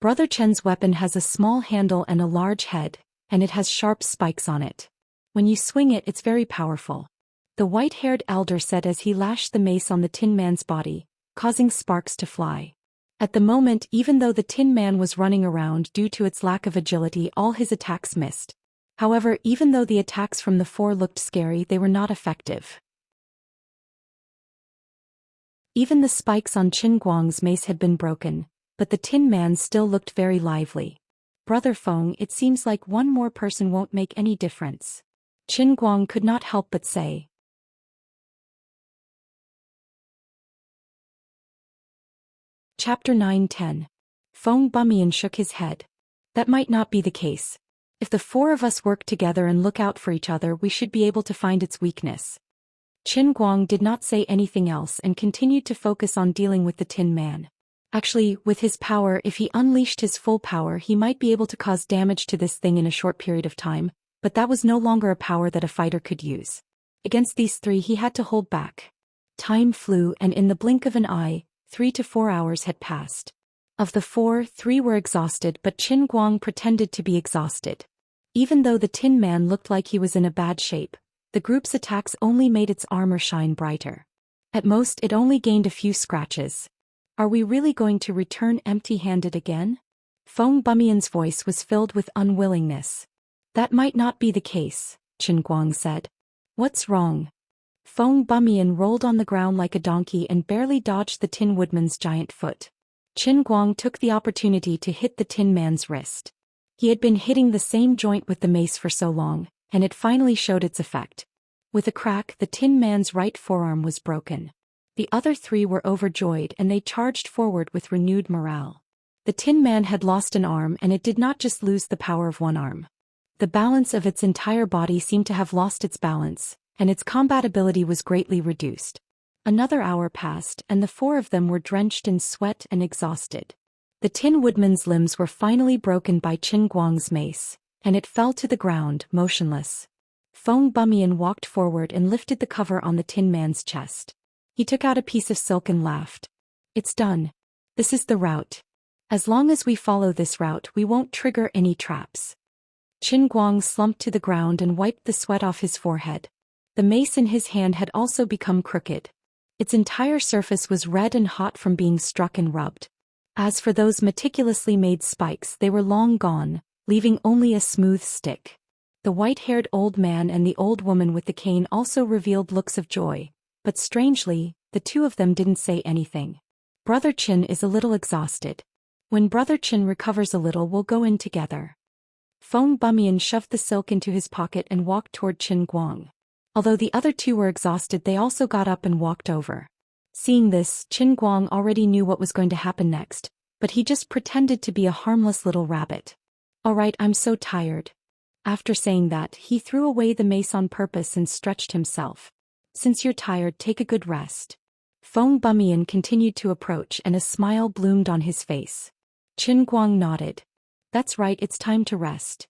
Brother Chen's weapon has a small handle and a large head, and it has sharp spikes on it. When you swing it, it's very powerful," the white-haired elder said as he lashed the mace on the Tin Man's body, causing sparks to fly. At the moment, even though the Tin Man was running around due to its lack of agility, all his attacks missed. However, even though the attacks from the four looked scary, they were not effective. Even the spikes on Qin Guang's mace had been broken, but the Tin Man still looked very lively. "Brother Feng, it seems like one more person won't make any difference," Qin Guang could not help but say. Chapter 9-10. Feng Bumian shook his head. "That might not be the case. If the four of us work together and look out for each other, we should be able to find its weakness." Qin Guang did not say anything else and continued to focus on dealing with the Tin Man. Actually, with his power, if he unleashed his full power, he might be able to cause damage to this thing in a short period of time, but that was no longer a power that a fighter could use. Against these three he had to hold back. Time flew, and in the blink of an eye, 3 to 4 hours had passed. Of the four, 3 were exhausted, but Qin Guang pretended to be exhausted. Even though the Tin Man looked like he was in a bad shape, the group's attacks only made its armor shine brighter. At most, it only gained a few scratches. "Are we really going to return empty-handed again?" Feng Bumian's voice was filled with unwillingness. "That might not be the case," Qin Guang said. "What's wrong?" Feng Bumian rolled on the ground like a donkey and barely dodged the Tin Woodman's giant foot. Qin Guang took the opportunity to hit the Tin Man's wrist. He had been hitting the same joint with the mace for so long, and it finally showed its effect. With a crack, the Tin Man's right forearm was broken. The other 3 were overjoyed and they charged forward with renewed morale. The Tin Man had lost an arm, and it did not just lose the power of one arm. The balance of its entire body seemed to have lost its balance, and its combat ability was greatly reduced. Another hour passed, and the 4 of them were drenched in sweat and exhausted. The Tin Woodman's limbs were finally broken by Qin Guang's mace, and it fell to the ground, motionless. Feng Bumian walked forward and lifted the cover on the Tin Man's chest. He took out a piece of silk and laughed. "It's done. This is the route. As long as we follow this route, we won't trigger any traps." Qin Guang slumped to the ground and wiped the sweat off his forehead. The mace in his hand had also become crooked. Its entire surface was red and hot from being struck and rubbed. As for those meticulously made spikes, they were long gone, leaving only a smooth stick. The white-haired old man and the old woman with the cane also revealed looks of joy, but strangely, the two of them didn't say anything. Brother Qin is a little exhausted. When Brother Qin recovers a little, we'll go in together. Feng Bumian shoved the silk into his pocket and walked toward Qin Guang. Although the other two were exhausted, they also got up and walked over. Seeing this, Qin Guang already knew what was going to happen next, but he just pretended to be a harmless little rabbit. All right, I'm so tired. After saying that, he threw away the mace on purpose and stretched himself. Since you're tired, take a good rest. Feng Bumian continued to approach and a smile bloomed on his face. Qin Guang nodded. That's right, it's time to rest.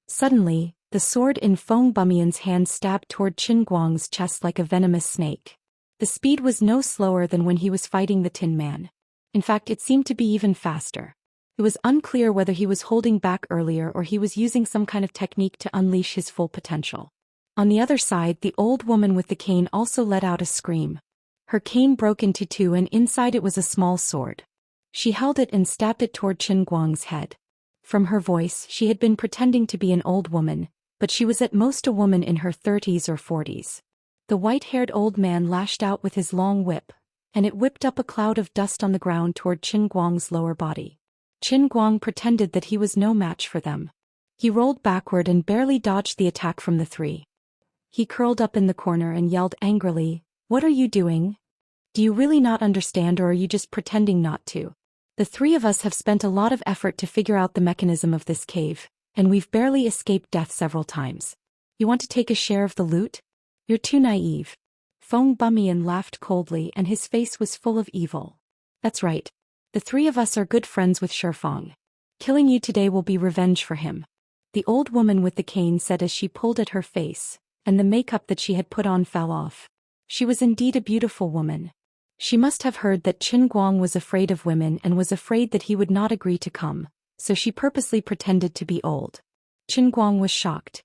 Suddenly, the sword in Feng Bumian's hand stabbed toward Qin Guang's chest like a venomous snake. The speed was no slower than when he was fighting the Tin Man. In fact, it seemed to be even faster. It was unclear whether he was holding back earlier or he was using some kind of technique to unleash his full potential. On the other side, the old woman with the cane also let out a scream. Her cane broke into two and inside it was a small sword. She held it and stabbed it toward Qin Guang's head. From her voice, she had been pretending to be an old woman, but she was at most a woman in her 30s or 40s. The white-haired old man lashed out with his long whip, and it whipped up a cloud of dust on the ground toward Qin Guang's lower body. Qin Guang pretended that he was no match for them. He rolled backward and barely dodged the attack from the three. He curled up in the corner and yelled angrily, "What are you doing? Do you really not understand, or are you just pretending not to? The three of us have spent a lot of effort to figure out the mechanism of this cave, and we've barely escaped death several times. You want to take a share of the loot? You're too naive." Feng Bumian laughed coldly and his face was full of evil. "That's right. The three of us are good friends with Shifeng. Killing you today will be revenge for him," the old woman with the cane said as she pulled at her face, and the makeup that she had put on fell off. She was indeed a beautiful woman. She must have heard that Qin Guang was afraid of women and was afraid that he would not agree to come, so she purposely pretended to be old. Qin Guang was shocked.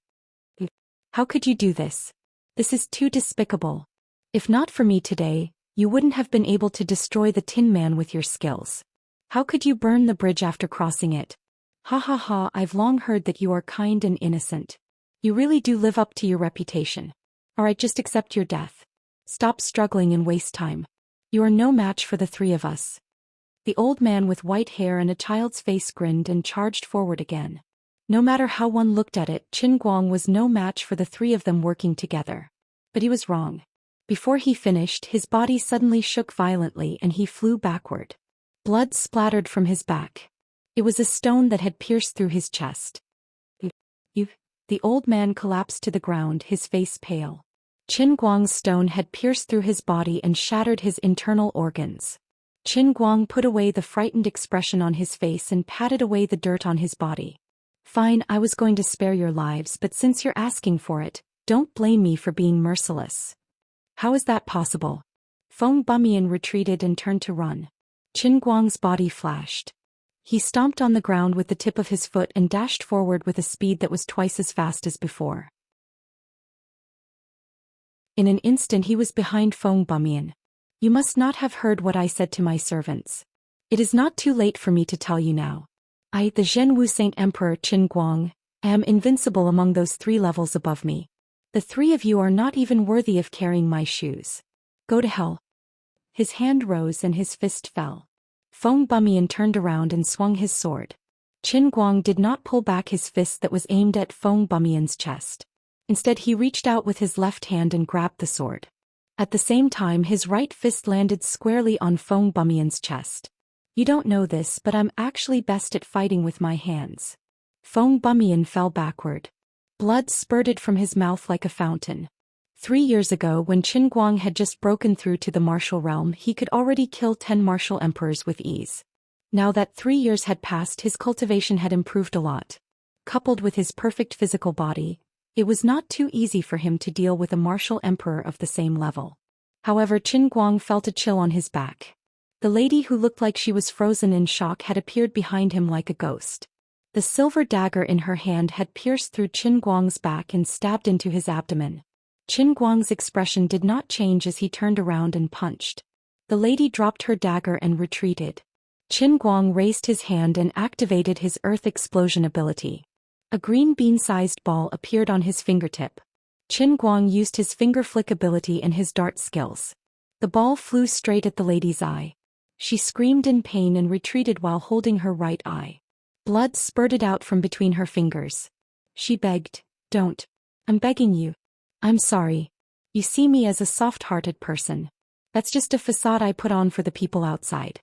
"How could you do this? This is too despicable. If not for me today, you wouldn't have been able to destroy the Tin Man with your skills. How could you burn the bridge after crossing it? Ha ha ha, I've long heard that you are kind and innocent. You really do live up to your reputation. Alright, just accept your death. Stop struggling and waste time. You are no match for the three of us." The old man with white hair and a child's face grinned and charged forward again. No matter how one looked at it, Qin Guang was no match for the three of them working together. But he was wrong. Before he finished, his body suddenly shook violently and he flew backward. Blood splattered from his back. It was a stone that had pierced through his chest. "You..." The old man collapsed to the ground, his face pale. Qin Guang's stone had pierced through his body and shattered his internal organs. Qin Guang put away the frightened expression on his face and patted away the dirt on his body. "Fine, I was going to spare your lives, but since you're asking for it, don't blame me for being merciless." "How is that possible?" Feng Bumian retreated and turned to run. Qin Guang's body flashed. He stomped on the ground with the tip of his foot and dashed forward with a speed that was twice as fast as before. In an instant he was behind Feng Bumian. "You must not have heard what I said to my servants. It is not too late for me to tell you now. I, the Zhenwu Saint Emperor Qin Guang, am invincible among those 3 levels above me. The 3 of you are not even worthy of carrying my shoes. Go to hell." His hand rose and his fist fell. Feng Bumian turned around and swung his sword. Qin Guang did not pull back his fist that was aimed at Feng Bumian's chest. Instead, he reached out with his left hand and grabbed the sword. At the same time, his right fist landed squarely on Feng Bumian's chest. "You don't know this, but I'm actually best at fighting with my hands." Feng Bumian fell backward. Blood spurted from his mouth like a fountain. 3 years ago, when Qin Guang had just broken through to the martial realm, he could already kill 10 martial emperors with ease. Now that 3 years had passed, his cultivation had improved a lot. Coupled with his perfect physical body, it was not too easy for him to deal with a martial emperor of the same level. However, Qin Guang felt a chill on his back. The lady who looked like she was frozen in shock had appeared behind him like a ghost. The silver dagger in her hand had pierced through Qin Guang's back and stabbed into his abdomen. Qin Guang's expression did not change as he turned around and punched. The lady dropped her dagger and retreated. Qin Guang raised his hand and activated his earth explosion ability. A green bean-sized ball appeared on his fingertip. Qin Guang used his finger flick ability and his dart skills. The ball flew straight at the lady's eye. She screamed in pain and retreated while holding her right eye. Blood spurted out from between her fingers. She begged, "Don't. I'm begging you. I'm sorry. You see me as a soft-hearted person. That's just a facade I put on for the people outside."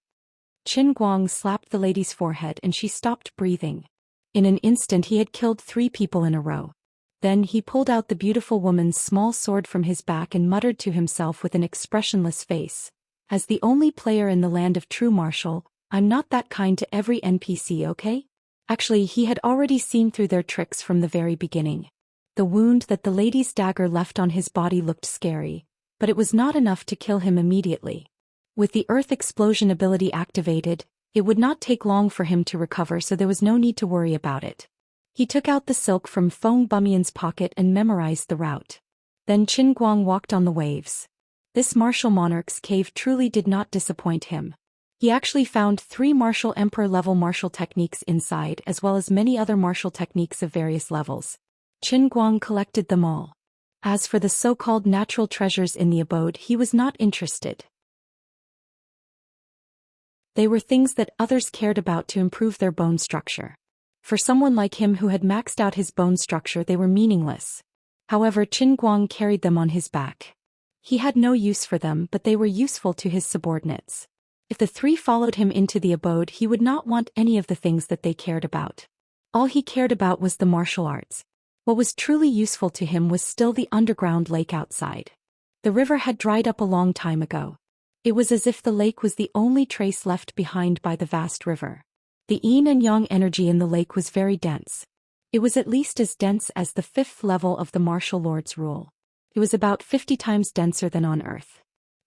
Qin Guang slapped the lady's forehead and she stopped breathing. In an instant he had killed 3 people in a row. Then he pulled out the beautiful woman's small sword from his back and muttered to himself with an expressionless face. "As the only player in the land of true martial, I'm not that kind to every NPC, okay?" Actually, he had already seen through their tricks from the very beginning. The wound that the lady's dagger left on his body looked scary, but it was not enough to kill him immediately. With the earth explosion ability activated, it would not take long for him to recover, so there was no need to worry about it. He took out the silk from Feng Bumian's pocket and memorized the route. Then Qin Guang walked on the waves. This martial monarch's cave truly did not disappoint him. He actually found 3 martial emperor-level martial techniques inside, as well as many other martial techniques of various levels. Qin Guang collected them all. As for the so-called natural treasures in the abode, he was not interested. They were things that others cared about to improve their bone structure. For someone like him who had maxed out his bone structure, they were meaningless. However, Qin Guang carried them on his back. He had no use for them, but they were useful to his subordinates. If the 3 followed him into the abode, he would not want any of the things that they cared about. All he cared about was the martial arts. What was truly useful to him was still the underground lake outside. The river had dried up a long time ago. It was as if the lake was the only trace left behind by the vast river. The yin and yang energy in the lake was very dense. It was at least as dense as the 5th level of the martial lord's rule. It was about 50 times denser than on Earth.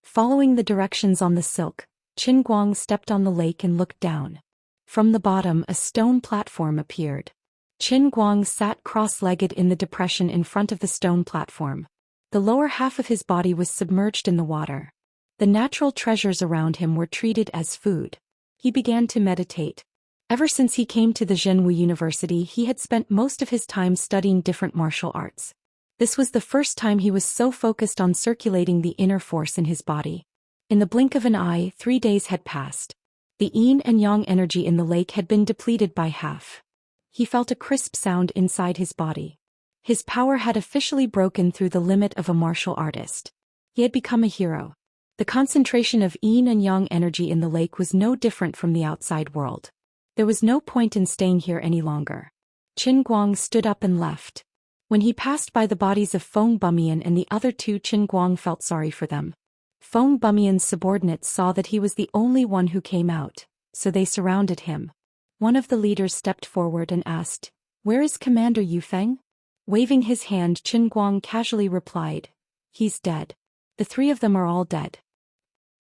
Following the directions on the silk, Qin Guang stepped on the lake and looked down. From the bottom, a stone platform appeared. Qin Guang sat cross-legged in the depression in front of the stone platform. The lower half of his body was submerged in the water. The natural treasures around him were treated as food. He began to meditate. Ever since he came to the Zhenwu University, he had spent most of his time studying different martial arts. This was the first time he was so focused on circulating the inner force in his body. In the blink of an eye, 3 days had passed. The yin and yang energy in the lake had been depleted by half. He felt a crisp sound inside his body. His power had officially broken through the limit of a martial artist. He had become a hero. The concentration of yin and yang energy in the lake was no different from the outside world. There was no point in staying here any longer. Qin Guang stood up and left. When he passed by the bodies of Feng Bumian and the other 2, Qin Guang felt sorry for them. Feng Bumian's subordinates saw that he was the only one who came out, so they surrounded him. One of the leaders stepped forward and asked, "Where is Commander Yufeng?" Waving his hand, Qin Guang casually replied, "He's dead. The 3 of them are all dead."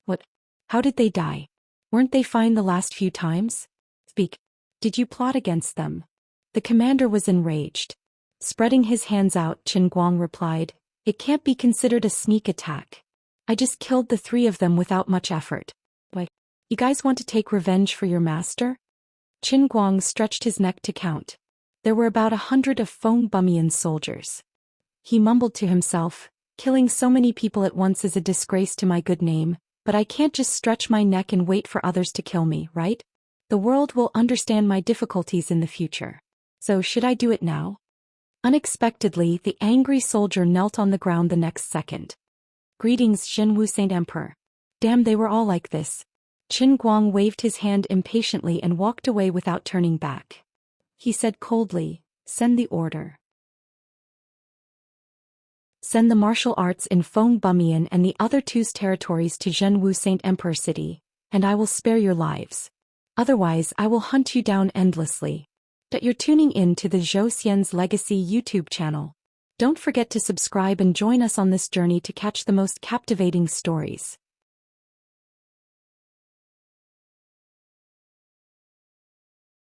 "What? How did they die? Weren't they fine the last few times? Speak. Did you plot against them?" The commander was enraged. Spreading his hands out, Qin Guang replied, "It can't be considered a sneak attack. I just killed the 3 of them without much effort. Why, you guys want to take revenge for your master?" Qin Guang stretched his neck to count. There were about 100 of Feng Bumian's soldiers. He mumbled to himself, "Killing so many people at once is a disgrace to my good name, but I can't just stretch my neck and wait for others to kill me, right? The world will understand my difficulties in the future. So should I do it now?" Unexpectedly, the angry soldier knelt on the ground the next second. "Greetings, Zhenwu Saint Emperor." Damn, they were all like this. Qin Guang waved his hand impatiently and walked away without turning back. He said coldly, "Send the order. Send the martial arts in Feng Bumian and the other 2's territories to Zhenwu Saint Emperor City, and I will spare your lives. Otherwise, I will hunt you down endlessly." That you're tuning in to the Zhou Xian's Legacy YouTube channel. Don't forget to subscribe and join us on this journey to catch the most captivating stories.